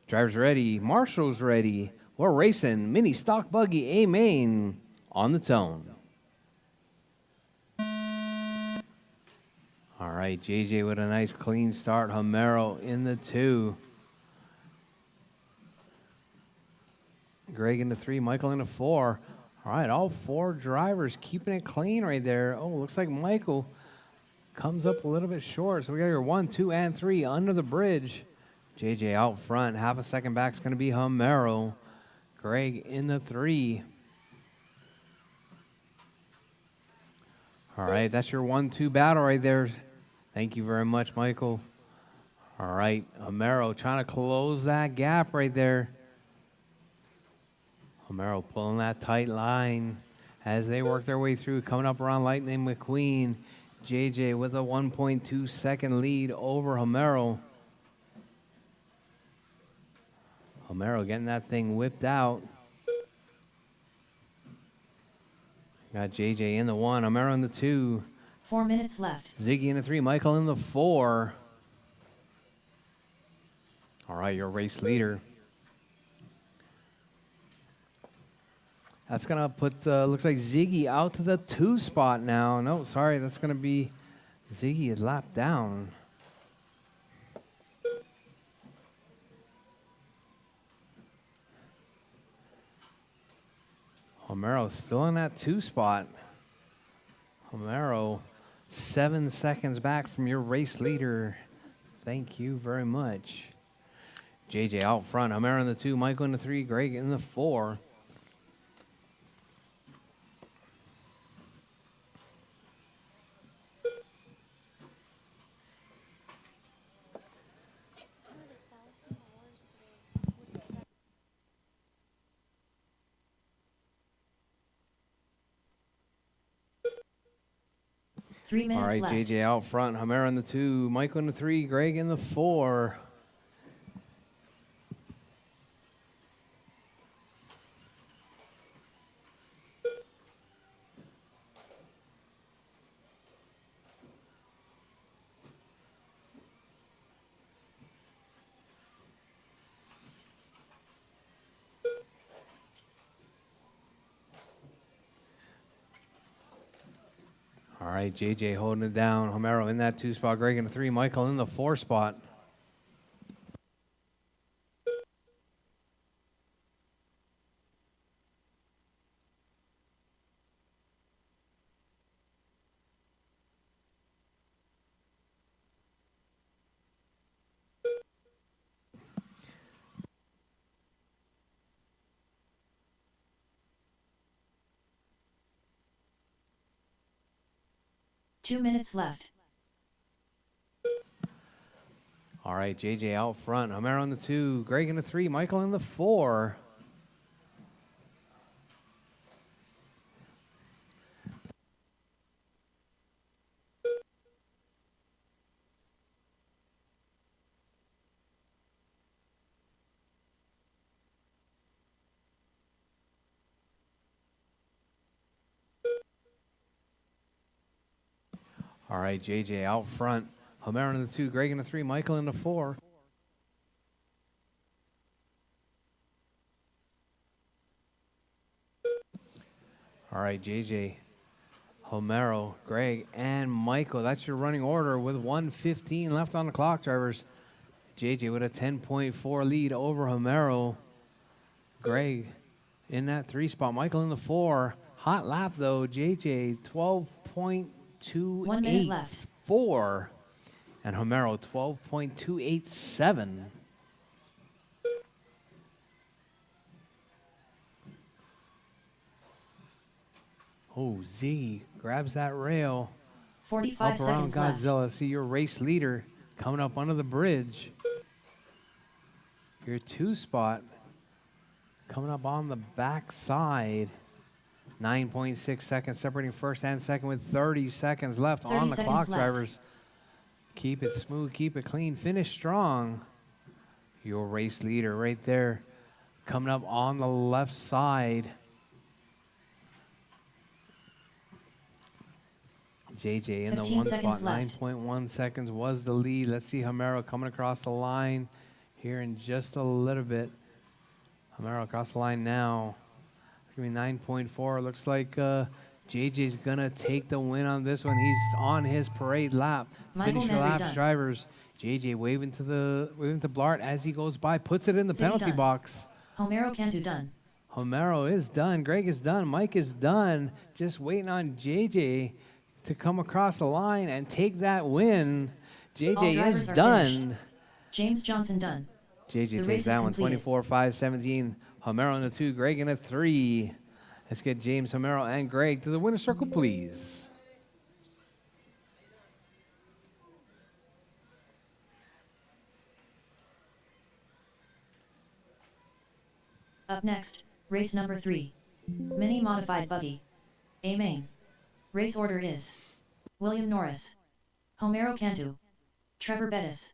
Drivers ready, marshals ready. We're racing mini stock buggy A main on the tone. All right, JJ with a nice clean start. Homero in the 2. Greg in the 3, Michael in the 4. All right, all 4 drivers keeping it clean right there. Oh, looks like Michael comes up a little bit short. So we got your 1, 2, and 3 under the bridge. JJ out front. Half a second back is going to be Homero. Greg in the 3. All right, that's your 1-2 battle right there. Thank you very much, Michael. All right, Homero trying to close that gap right there. Homero pulling that tight line as they work their way through, coming up around Lightning McQueen. JJ with a 1.2 second lead over Homero. Homero getting that thing whipped out. Got JJ in the 1, Homero in the 2. 4 minutes left. Ziggy in the 3, Michael in the 4. All right, your race leader. That's going to put, looks like Ziggy out to the 2 spot now. No, sorry, that's going to be Ziggy is lapped down. Homero still in that 2 spot. Homero 7 seconds back from your race leader. Thank you very much. JJ out front. Homero in the 2, Michael in the 3, Greg in the 4. Three minutes All right, left. JJ out front. Homero in the 2, Michael in the 3, Greg in the 4. All right, JJ holding it down. Homero in that 2 spot. Greg in the 3. Michael in the 4 spot. Two minutes left. All right, JJ out front. Homero in the 2, Greg in the 3, Michael in the 4. All right, JJ out front. Homero in the 2, Greg in the 3, Michael in the 4. All right, JJ, Homero, Greg, and Michael. That's your running order with 1:15 left on the clock, drivers. JJ with a 10.4 lead over Homero. Greg in that 3 spot. Michael in the 4. Hot lap, though. JJ 12.284. 1 minute left. And Homero 12.287. Oh, Z grabs that rail. 45 Up around seconds left. Godzilla. See your race leader coming up under the bridge. Your 2 spot coming up on the back side. 9.6 seconds separating first and second with 30 seconds left 30 on the seconds clock, left. drivers. Keep it smooth, keep it clean, finish strong. Your race leader right there. coming up on the left side. JJ in the 15 one spot, seconds left. 9.1 seconds was the lead. Let's see Homero coming across the line here in just a little bit. Homero across the line now. It's going to be 9.4. Looks like JJ's going to take the win on this one. He's on his parade lap. Michael Finish your Mabry laps, done. drivers. JJ waving to Blart as he goes by, puts it in the City penalty done. box. Homero Cantu done. Homero is done. Greg is done. Mike is done. Just waiting on JJ to come across the line and take that win. All JJ drivers is are done. finished. James Johnson done. JJ The race takes is that one, completed. 24-5-17. Homero in the 2, Greg in a 3. Let's get James, Homero, and Greg to the winner's circle, please. Up next, race number 3. Mini Modified Buggy. A main. Race order is William Norris, Homero Cantu, Trevor Bettis,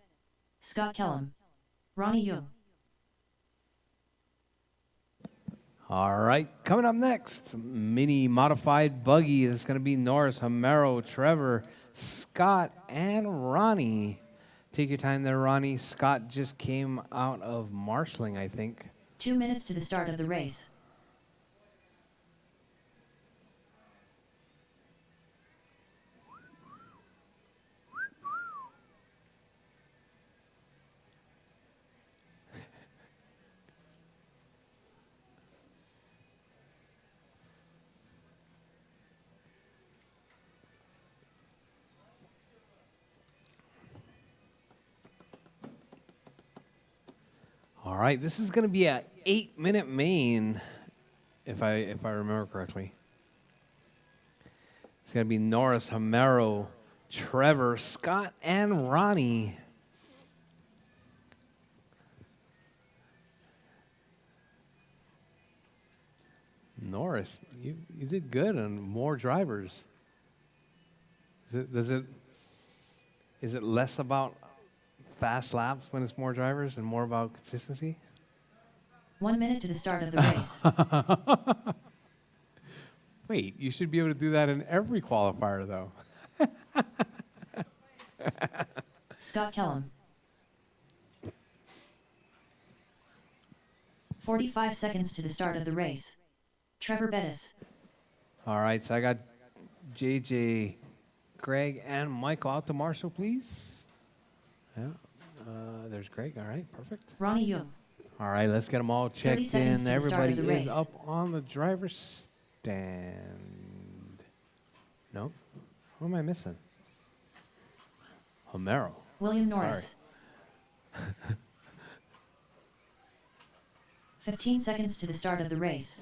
Scott Kellum, Ronnie Young. All right, coming up next, mini modified buggy. That's going to be Norris, Homero, Trevor, Scott, and Ronnie. Take your time there, Ronnie. Scott just came out of marshalling, I think. 2 minutes to the start of the race. All right, this is going to be an 8-minute main, if I remember correctly. It's going to be Norris, Homero, Trevor, Scott, and Ronnie. Norris, you did good on more drivers. Is it less about fast laps when it's more drivers and more about consistency? 1 minute to the start of the race. Wait, you should be able to do that in every qualifier, though. Scott Kellum. 45 seconds to the start of the race. Trevor Bettis. All right, so I got JJ, Greg, and Michael out to Marshall, please. Yeah, there's Greg. All right, perfect. Ronnie Young. All right, let's get them all 30 checked seconds in. to the start of Everybody the is race. up on the driver's stand. Nope. Who am I missing? Homero. William Norris. 15 seconds to the start of the race.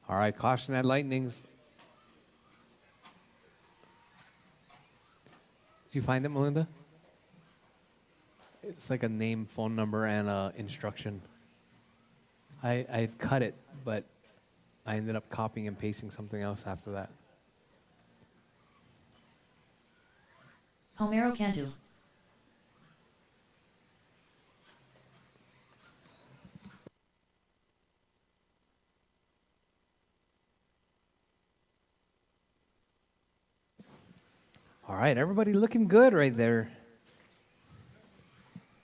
All right, caution at lightnings. Did you find it, Melinda? It's like a name, phone number, and instruction. I cut it, but I ended up copying and pasting something else after that. Homero Cantu. All right, everybody looking good right there.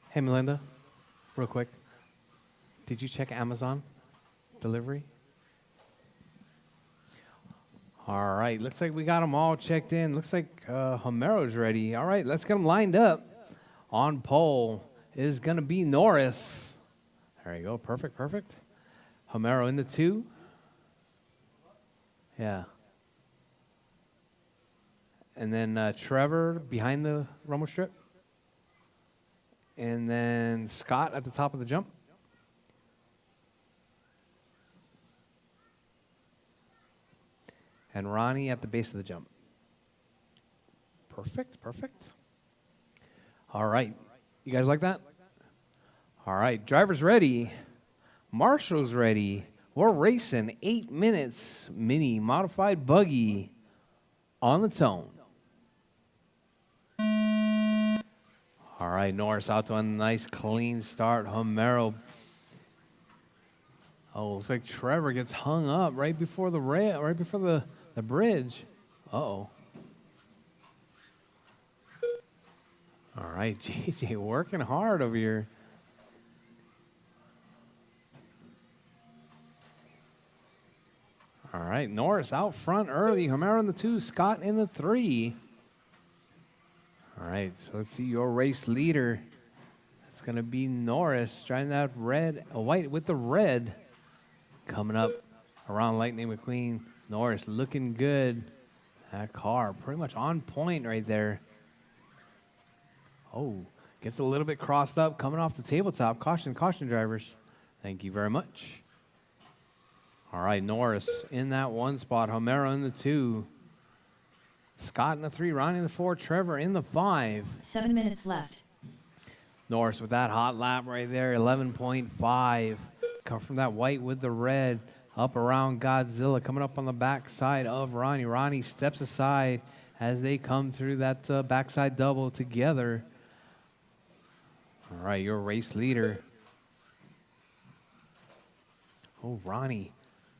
Hey, Melinda, real quick. Did you check Amazon delivery? All right, looks like we got them all checked in. Looks like Homero's ready. All right, let's get them lined up. On pole is going to be Norris. There you go, perfect, perfect. Homero in the 2. Yeah. And then Trevor behind the rumble strip. And then Scott at the top of the jump. And Ronnie at the base of the jump. Perfect, perfect. All right. You guys like that? All right. Driver's ready. Marshall's ready. We're racing 8 minutes mini modified buggy on the tone. All right, Norris out to a nice clean start. Homero Oh, looks like Trevor gets hung up right before the rail, right before the bridge. Uh-oh. All right, JJ working hard over here. All right, Norris out front early. Homero in the 2, Scott in the 3. All right, so let's see your race leader. It's going to be Norris trying that white with the red. Coming up around Lightning McQueen. Norris looking good. That car pretty much on point right there. Oh, gets a little bit crossed up coming off the tabletop. Caution, caution, drivers. Thank you very much. All right, Norris in that 1 spot. Homero in the 2. Scott in the 3. Ronnie in the 4. Trevor in the 5. 7 minutes left. Norris with that hot lap right there, 11.5. Come from that white with the red. Up around Godzilla, coming up on the backside of Ronnie. Ronnie steps aside as they come through that backside double together. All right, your race leader. Oh, Ronnie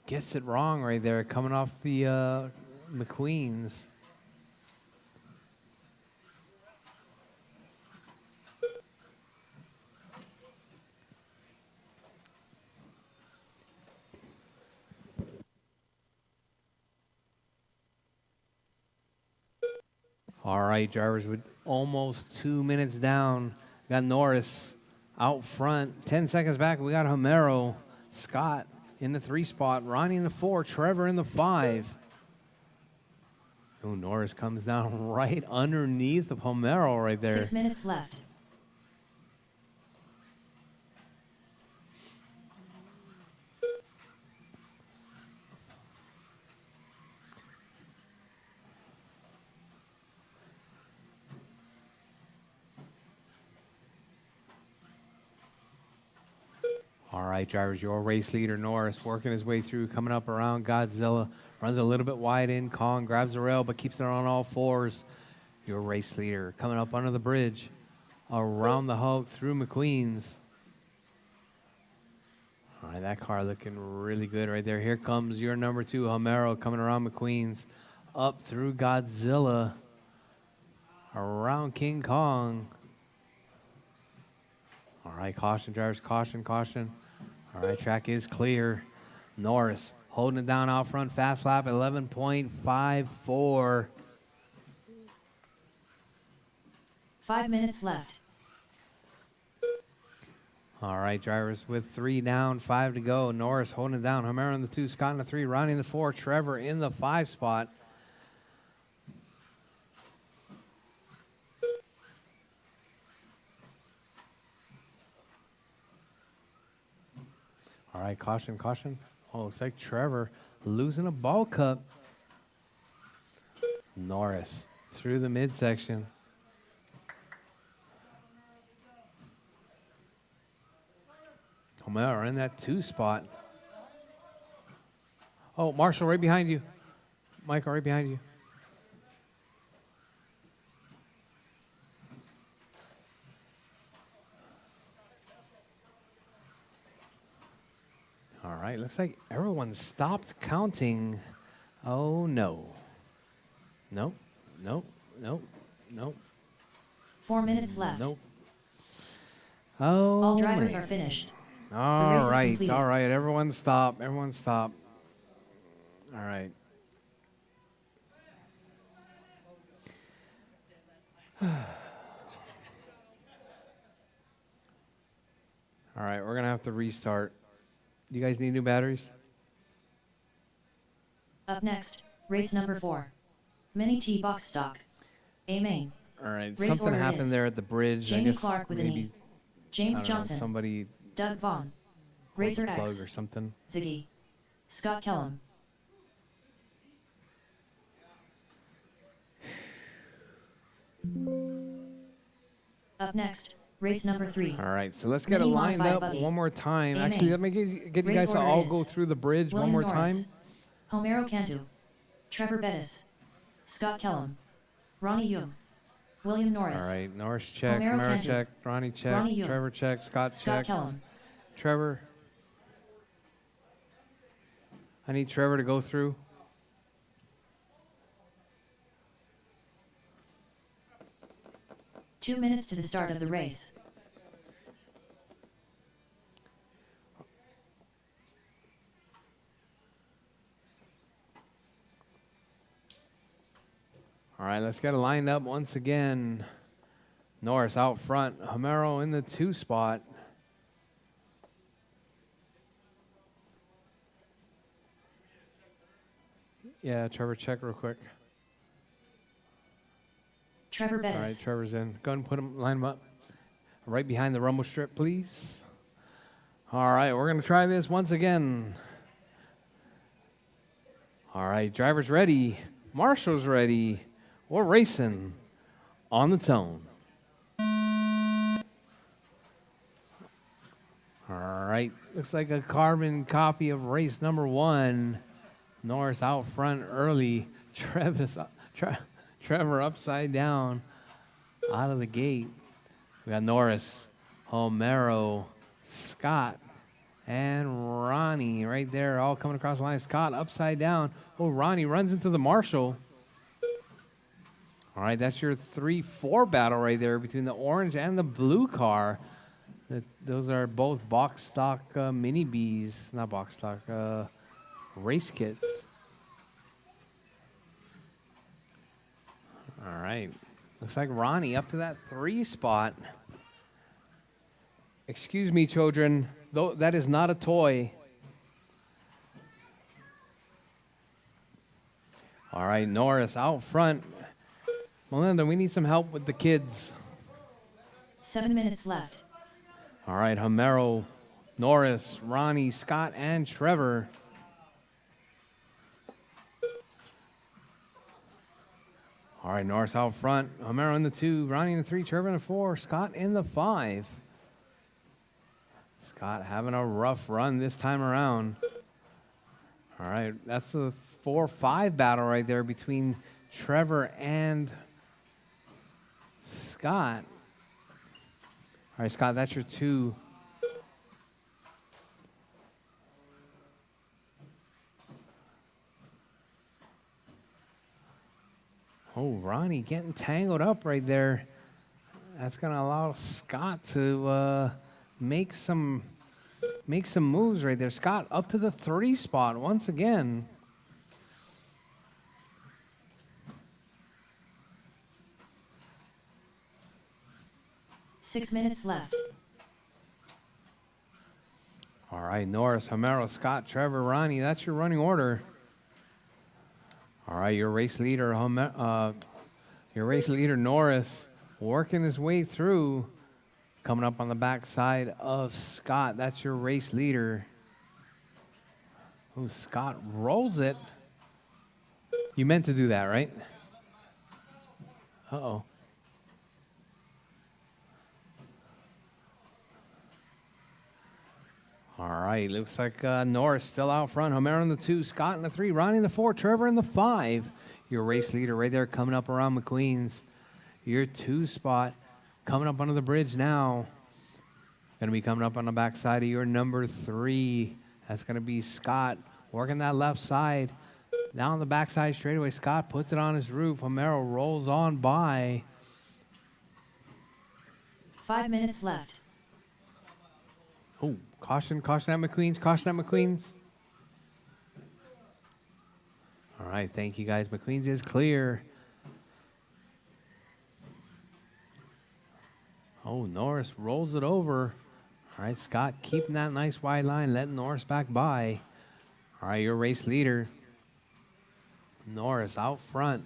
gets it wrong right there, coming off the McQueens. All right, drivers, with almost 2 minutes down. We got Norris out front. 10 seconds back, we got Homero. Scott in the 3 spot. Ronnie in the 4. Trevor in the 5. Oh, Norris comes down right underneath of Homero right there. 6 minutes left. All right, drivers, your race leader, Norris, working his way through, coming up around Godzilla. Runs a little bit wide in. Kong grabs the rail, but keeps it on all 4s. Your race leader coming up under the bridge, around the Hulk, through McQueen's. All right, that car looking really good right there. Here comes your number 2, Homero, coming around McQueen's. Up through Godzilla, around King Kong. All right, caution, drivers, caution, caution. All right, track is clear. Norris holding it down out front, fast lap, 11.54. 5 minutes left. All right, drivers, with 3 down, 5 to go. Norris holding it down. Homero in the 2, Scott in the 3, Ronnie in the 4, Trevor in the 5 spot. All right, caution, caution. Oh, looks like Trevor losing a ball cup. Norris through the midsection. Homero in that 2 spot. Oh, Marshall right behind you. Michael right behind you. All right, looks like everyone stopped counting. Oh, no. Nope, nope, nope, nope. 4 minutes left. Nope. Oh, All drivers man. are finished. All race is right, completed. all right. Everyone stop. Everyone stop. All right. All right, we're going to have to restart. Do you guys need new batteries? Up next, race number 4. Mini T box stock. A main. All right, Race something order happened is there at the bridge. Jamie I guess Clark with an maybe E. James I don't know, Johnson. somebody Doug Vaughn. pulled Racer the plug X. or something. Ziggy. Scott Kellum. Up next, race number 3. All right, so let's get it Mini lined modified up buggy. one more time. Amen. Actually, let me get you Race guys to order all is go through the bridge William one more Norris. time. Homero Cantu. Trevor Bettis. Scott Kellum. Ronnie Young. William Norris. All right, Norris check, Homero Homero Cantu. check, Ronnie check, Ronnie Young. Trevor check, Scott Scott check, Kellum. Trevor. I need Trevor to go through. Two minutes to the start of the race. All right, let's get it lined up once again. Norris out front. Homero in the 2 spot. Yeah, Trevor, check real quick. Trevor Bettis. All right, Trevor's in. Go ahead and line him up. Right behind the rumble strip, please. All right, we're going to try this once again. All right, driver's ready. Marshall's ready. We're racing on the tone. All right, looks like a carbon copy of race number 1. Norris out front early. Trevor upside down out of the gate. We got Norris, Homero, Scott, and Ronnie right there, all coming across the line. Scott upside down. Oh, Ronnie runs into the Marshall. All right, that's your 3-4 battle right there between the orange and the blue car. Those are both box stock mini Bs, not box stock, race kits. All right, looks like Ronnie up to that 3 spot. Excuse me, children, though that is not a toy. All right, Norris out front. Melinda, we need some help with the kids. 7 minutes left. All right, Homero, Norris, Ronnie, Scott, and Trevor. All right, Norris out front. Homero in the 2, Ronnie in the 3, Trevor in the 4, Scott in the 5. Scott having a rough run this time around. All right, that's the 4-5 battle right there between Trevor and Scott. All right, Scott, that's your 2. Oh, Ronnie getting tangled up right there. That's going to allow Scott to make some moves right there. Scott up to the 3 spot once again. Six minutes left. All right, Norris, Homero, Scott, Trevor, Ronnie. That's your running order. All right, your race leader, Norris, working his way through, coming up on the backside of Scott. That's your race leader. Oh, Scott rolls it. You meant to do that, right? Uh-oh. All right, looks like Norris still out front. Homero in the 2, Scott in the 3, Ronnie in the 4, Trevor in the 5. Your race leader right there coming up around McQueen's. Your 2 spot coming up under the bridge now. Going to be coming up on the backside of your number 3. That's going to be Scott working that left side. Now on the backside straightaway, Scott puts it on his roof. Homero rolls on by. 5 minutes left. Oh, caution at McQueen's. All right, thank you guys. McQueen's is clear. Oh, Norris rolls it over. All right, Scott keeping that nice wide line, letting Norris back by. All right, your race leader, Norris out front.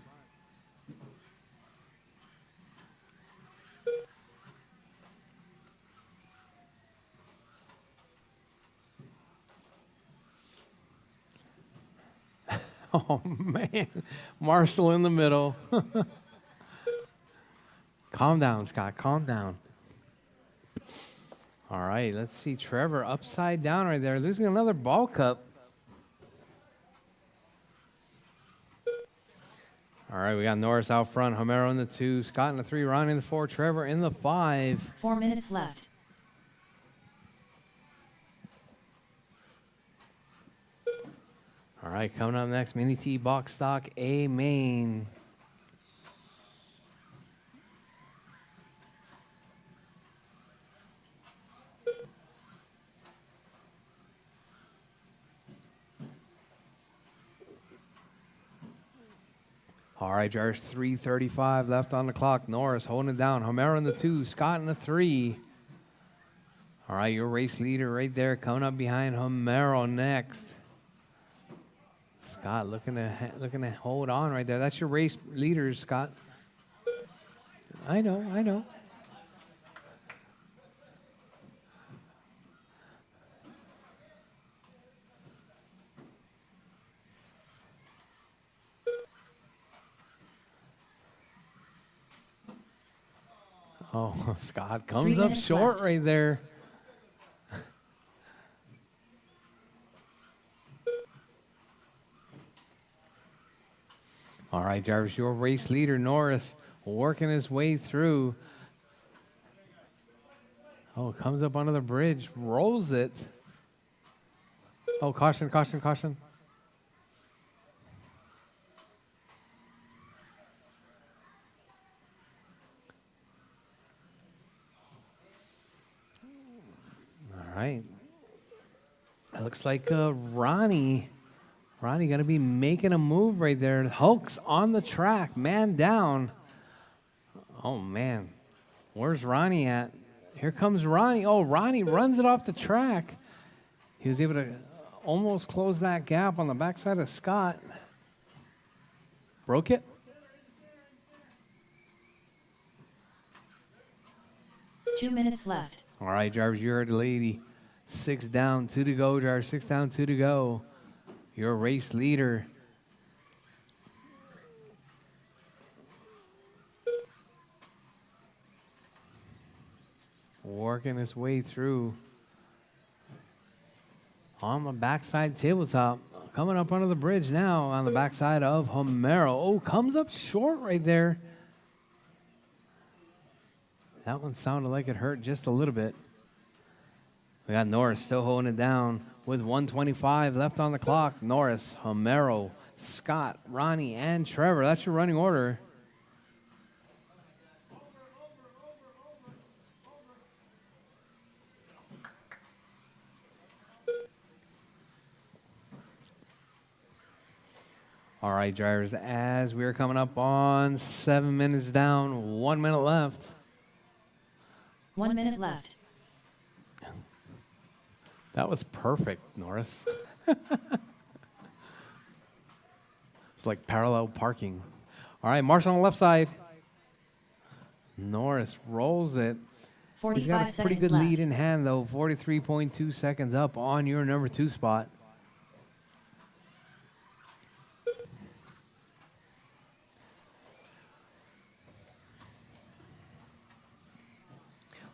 Oh, man. Marshall in the middle. Calm down, Scott. Calm down. All right, let's see. Trevor upside down right there, losing another ball cup. All right, we got Norris out front, Homero in the 2, Scott in the 3, Ronnie in the 4, Trevor in the 5. 4 minutes left. right, coming up next, Mini T Box Stock A main. All right, drivers, 3:35 left on the clock. Norris holding it down. Homero in the 2, Scott in the 3. All right, your race leader right there coming up behind Homero next. Scott looking to hold on right there. That's your race leader, Scott. I know. Oh, Scott comes up short right there. All right, Jarvis, your race leader, Norris, working his way through. Oh, comes up onto the bridge, rolls it. Oh, caution. All right. It looks like Ronnie going to be making a move right there. Hulk's on the track, man down. Oh, man. Where's Ronnie at? Here comes Ronnie. Oh, Ronnie runs it off the track. He was able to almost close that gap on the backside of Scott. Broke it? Two minutes left. All right, drivers, you heard the lady. 6 down, 2 to go, drivers. 6 down, 2 to go. Your race leader. Working his way through. On the backside tabletop. Coming up under the bridge now on the backside of Homero. Oh, comes up short right there. That one sounded like it hurt just a little bit. We got Norris still holding it down with 1:25 left on the clock. Norris, Homero, Scott, Ronnie, and Trevor. That's your running order. All right, drivers, as we are coming up on 7 minutes down, 1 minute left. 1 minute left. That was perfect, Norris. It's like parallel parking. All right, Marshall on the left side. Norris rolls it. He's got a pretty good lead in hand, though. 43.2 seconds up on your number 2 spot.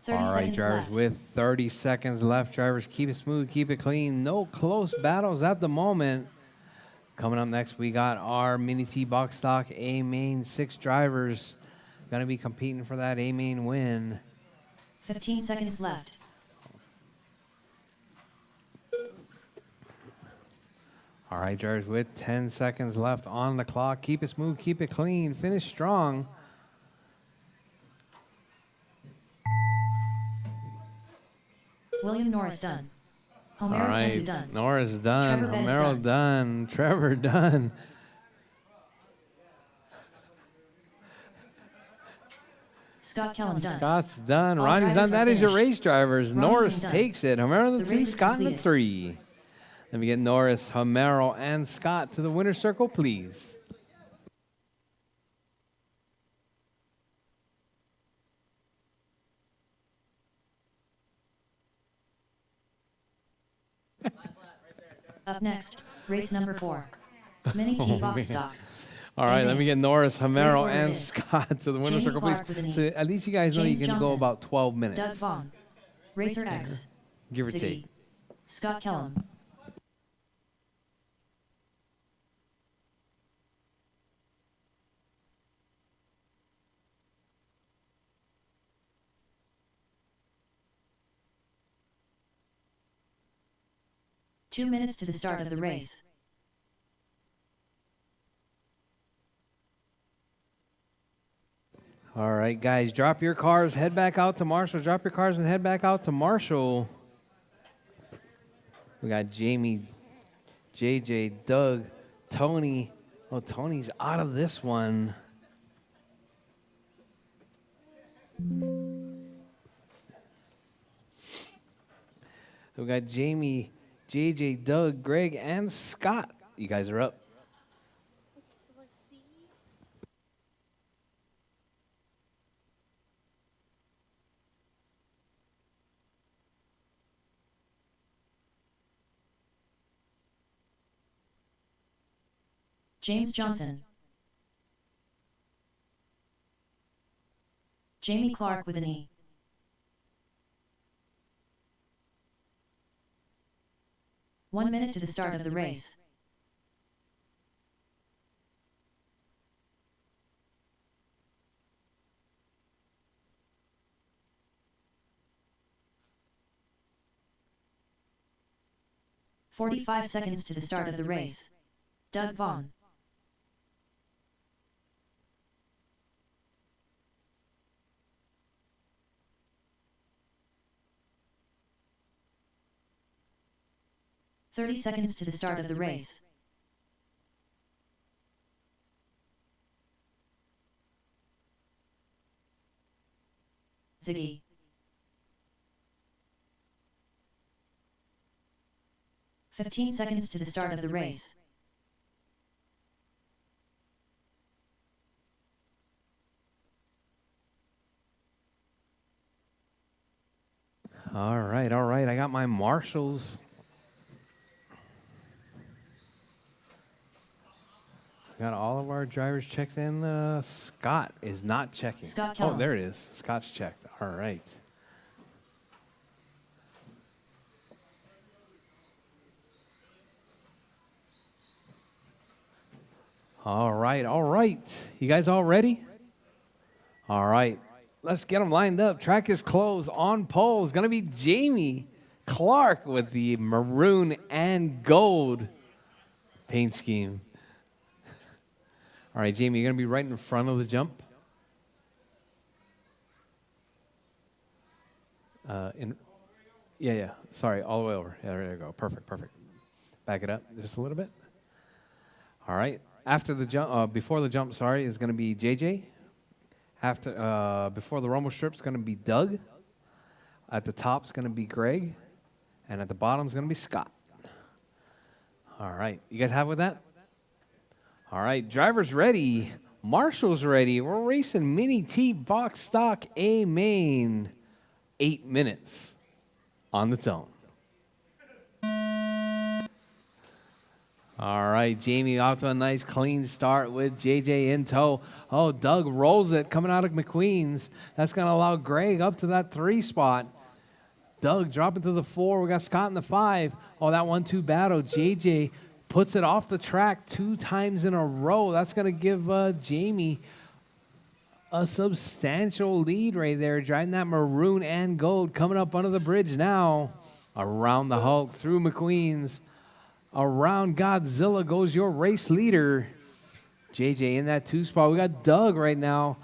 All right, drivers, with 30 seconds left, drivers, keep it smooth, keep it clean. No close battles at the moment. Coming up next, we got our Mini T Box Stock A main. 6 drivers going to be competing for that A main win. 15 seconds left. All right, drivers, with 10 seconds left on the clock. Keep it smooth, keep it clean, finish strong. William Norris done. Homero All right, done. Norris done. Homero done. Trevor done. Scott Kellum done. Scott's done. All Ronnie's done. That is your race drivers. Ronnie Norris done. takes it. Homero in the The 2, race is Scott in the completed. 3. Let me get Norris, Homero, and Scott to the winner's circle, please. Up next, race number 4. Mini T Box Stock. All right, let me get Norris, Homero, order and is Scott to the winner's Jamie circle, please. Clark with an E. So at least you guys know James you can go Johnson. about 12 Doug minutes, Vaughn. Racer X. give or Ziggy. take. Scott Kellum. Two minutes to the start of the race. All right, guys, drop your cars, head back out to Marshall. Drop your cars and head back out to Marshall. We got Jamie, JJ, Doug, Tony. Oh, Tony's out of this one. We got Jamie, JJ, Doug, Greg, and Scott. You guys are up. So I see. James Johnson. Jamie Clark with an E. One minute to the start of the race. "45 seconds to the start of the race. Doug Vaughn. "30 seconds to the start of the race. Ziggy. "15 seconds to the start of the race. All right, all right. I got my Marshalls. Got all of our drivers checked in. Scott is not checking. Scott Oh, Kellum. there it is. Scott's checked. All right. All right, all right. You guys all ready? All right. Let's get them lined up. Track is closed. On pole is going to be Jamie Clark with the maroon and gold paint scheme. All right, Jamie, you're going to be right in front of the jump. Yeah. Sorry, all the way over. Yeah, there you go. Perfect. Back it up just a little bit. All right. After the jump, before the jump, sorry, is going to be JJ. Before the rumble strip is going to be Doug. At the top is going to be Greg, and at the bottom is going to be Scott. All right, you guys happy with that? All right, drivers ready. Marshall's ready. We're racing Mini T box stock A main. 8 minutes on the tone. All right, Jamie off to a nice clean start with JJ in tow. Oh, Doug rolls it coming out of McQueen's. That's going to allow Greg up to that 3 spot. Doug dropping to the 4. We got Scott in the 5. Oh, that 1-2 battle. JJ puts it off the track 2 times in a row. That's going to give Jamie a substantial lead right there. Driving that maroon and gold. Coming up under the bridge now. Around the Hulk, through McQueen's. Around Godzilla goes your race leader. JJ in that 2 spot. We got Doug right now,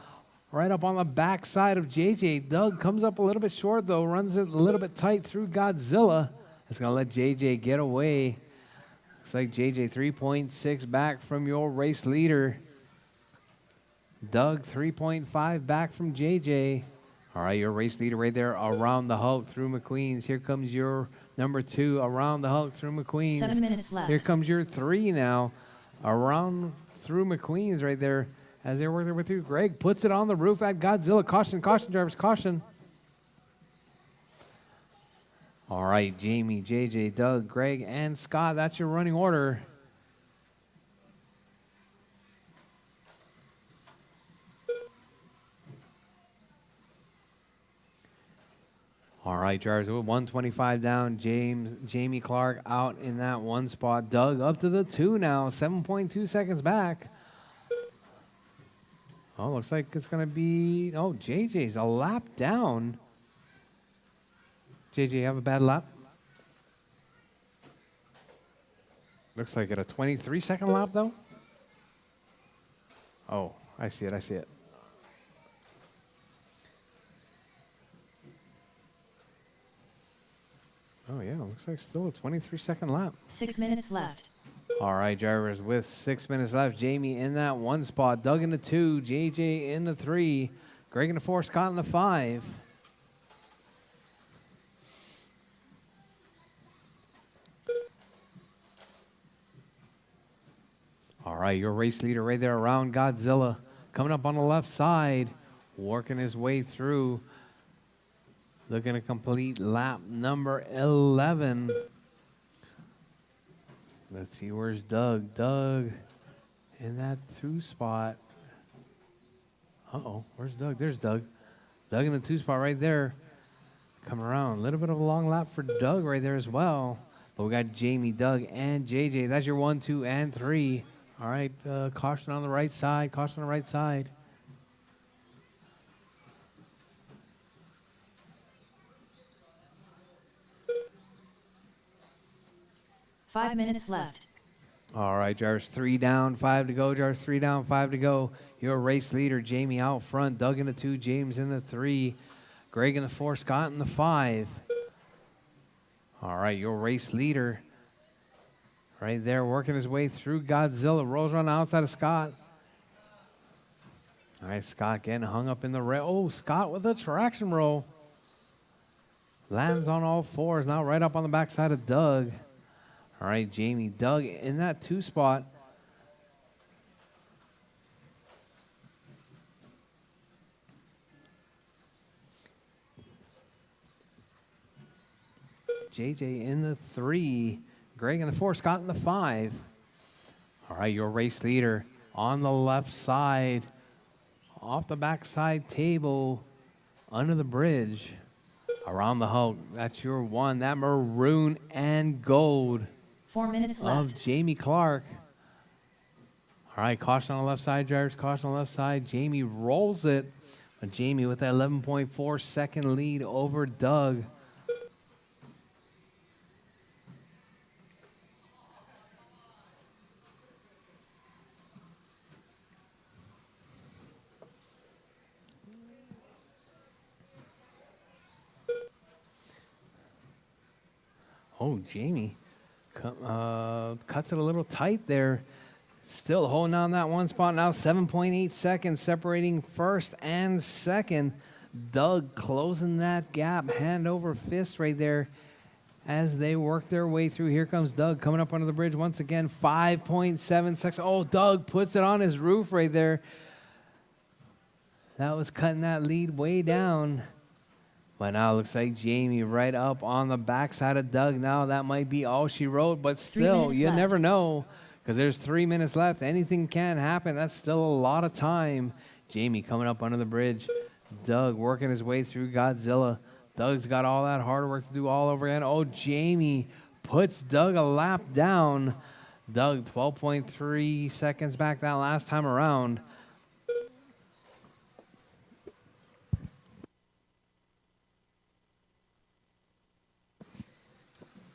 right up on the back side of JJ. Doug comes up a little bit short, though. Runs it a little bit tight through Godzilla. That's going to let JJ get away. Looks like JJ 3.6 back from your race leader. Doug 3.5 back from JJ. All right, your race leader right there around the Hulk through McQueen's. Here comes your number 2 around the Hulk through McQueen's. 7 minutes left. Here comes your 3 now around through McQueen's right there as they're working with you. Greg puts it on the roof at Godzilla. Caution, drivers, caution. All right, Jamie, JJ, Doug, Greg, and Scott. That's your running order. All right, drivers, 125 down. Jamie Clark out in that 1 spot. Doug up to the 2 now, 7.2 seconds back. Oh, looks like it's going to be, JJ's a lap down. JJ, you have a bad lap? Looks like it a 23-second lap, though. Oh, I see it. Oh, yeah, looks like still a 23-second lap. 6 minutes left. All right, drivers, with 6 minutes left, Jamie in that one spot, Doug in the 2, JJ in the 3, Greg in the 4, Scott in the 5. All right, your race leader right there around Godzilla, coming up on the left side, working his way through, looking to complete lap number 11. Let's see, where's Doug? Doug in that 2 spot. Uh-oh, where's Doug? There's Doug. Doug in the 2 spot right there. Coming around. A little bit of a long lap for Doug right there as well. But we got Jamie, Doug, and JJ. That's your 1, 2, and 3. All right, caution on the right side. Caution on the right side. Five minutes left. All right, Jarvis, 3 down, 5 to go. Jarvis, 3 down, 5 to go. Your race leader, Jamie out front. Doug in the 2, James in the 3. Greg in the 4, Scott in the 5. All right, your race leader right there working his way through Godzilla. Rolls around the outside of Scott. All right, Scott getting hung up in the rail. Oh, Scott with a traction roll. Lands on all 4s, now right up on the backside of Doug. All right, Jamie, Doug in that 2 spot. JJ in the 3. Greg in the 4. Scott in the 5. All right, your race leader on the left side. Off the backside table. Under the bridge. Around the Hulk. That's your 1. That maroon and gold 4 minutes of left. Jamie Clark. All right, caution on the left side, drivers. Caution on the left side. Jamie rolls it. But Jamie with that 11.4 second lead over Doug. Oh, Jamie cuts it a little tight there. Still holding on that 1 spot now. 7.8 seconds separating first and second. Doug closing that gap, hand over fist right there as they work their way through. Here comes Doug coming up under the bridge once again. 5.7 seconds. Oh, Doug puts it on his roof right there. That was cutting that lead way down. But now it looks like Jamie right up on the backside of Doug. Now that might be all she wrote, but still, you never know because there's 3 minutes left. Anything can happen. That's still a lot of time. Jamie coming up under the bridge. Doug working his way through Godzilla. Doug's got all that hard work to do all over again. Oh, Jamie puts Doug a lap down. Doug 12.3 seconds back that last time around.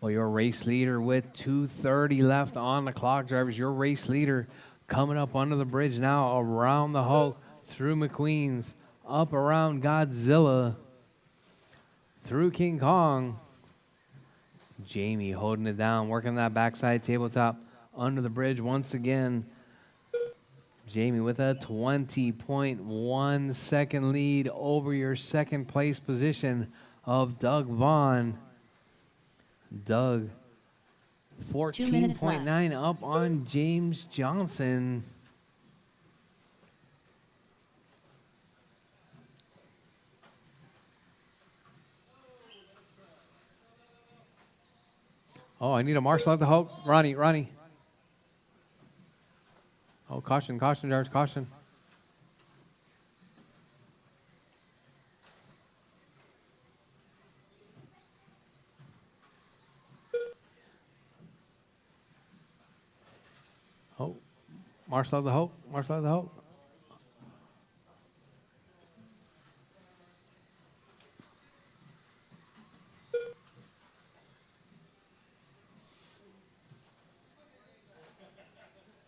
Well, your race leader with 2:30 left on the clock, drivers. Your race leader coming up under the bridge now, around the Hulk, through McQueen's, up around Godzilla, through King Kong. Jamie holding it down, working that backside tabletop under the bridge once again. Jamie with a 20.1 second lead over your second place position of Doug Vaughn. Doug, 14.9 up on James Johnson. Oh, I need a marshal at the Hulk. Ronnie. Oh, caution, George, caution. Oh, marshal of the Hulk.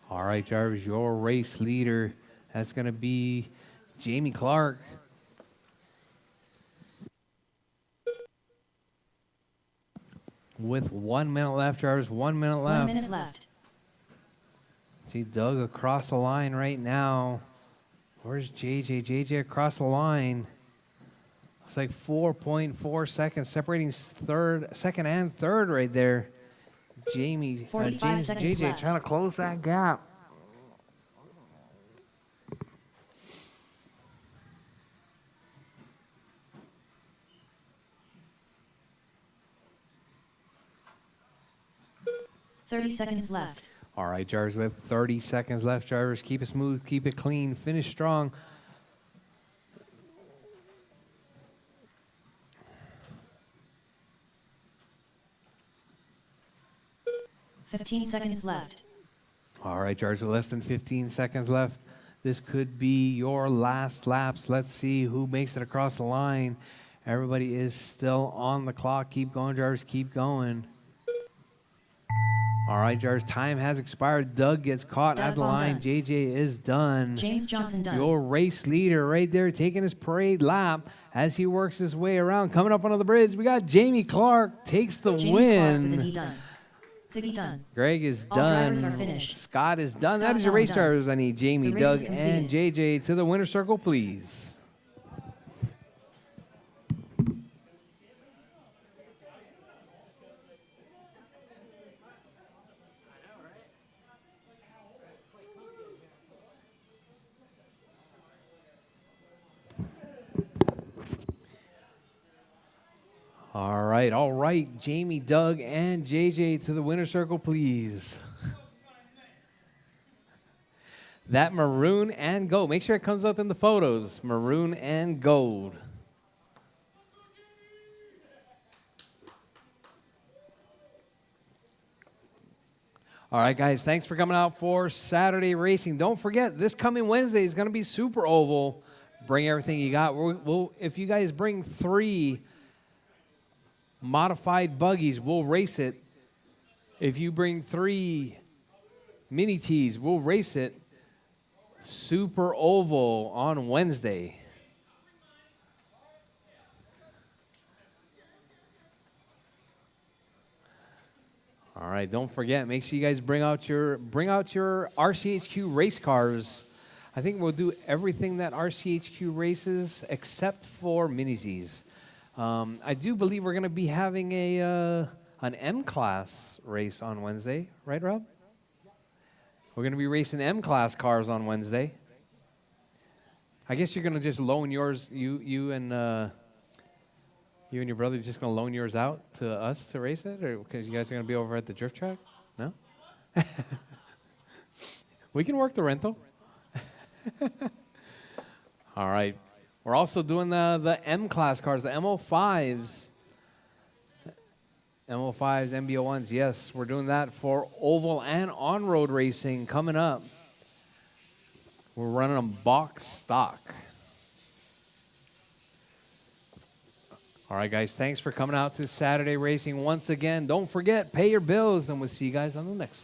All right, Jarvis, your race leader. That's going to be Jamie Clark. with 1 minute left, drivers. 1 minute 1 left. minute left. See Doug across the line right now. Where's JJ? JJ across the line. It's like 4.4 seconds separating second and third right there. 45 James, seconds JJ left. trying to close that gap. Thirty seconds left. All right, drivers, we have 30 seconds left. Drivers, keep it smooth, keep it clean, finish strong. Fifteen seconds left. All right, drivers, with less than 15 seconds left. This could be your last laps. Let's see who makes it across the line. Everybody is still on the clock. Keep going, drivers, keep going. All right, drivers, time has expired. Doug gets caught at the line. Done. JJ is done. James Johnson done. Your race leader right there taking his parade lap as he works his way around. Coming up onto the bridge, we got Jamie Clark takes the Jamie win. Clark with an E done. Ziggy done. Greg is All done. drivers are finished. Scott is done. That Scott is your race done. drivers. I need Jamie, The race Doug, is and JJ to the winner's circle, please. All right. Jamie, Doug, and JJ to the winner's circle, please. That maroon and gold. Make sure it comes up in the photos. Maroon and gold. All right, guys, thanks for coming out for Saturday racing. Don't forget, this coming Wednesday is going to be Super Oval. Bring everything you got. If you guys bring 3 modified buggies, we'll race it. If you bring 3 mini tees, we'll race it. Super Oval on Wednesday. All right, don't forget, make sure you guys bring out your RCHQ race cars. I think we'll do everything that RCHQ races except for mini-Zs. I do believe we're going to be having an M-Class race on Wednesday. Right, Rob? We're going to be racing M-Class cars on Wednesday. I guess you're going to just loan yours, you and your brother are just going to loan yours out to us to race it? Or because you guys are going to be over at the drift track? No? We can work the rental. All right. We're also doing the M-Class cars, the MO5s. MO5s, MBO1s, yes. We're doing that for oval and on-road racing coming up. We're running them box stock. All right, guys, thanks for coming out to Saturday racing once again. Don't forget, pay your bills, and we'll see you guys on the next one.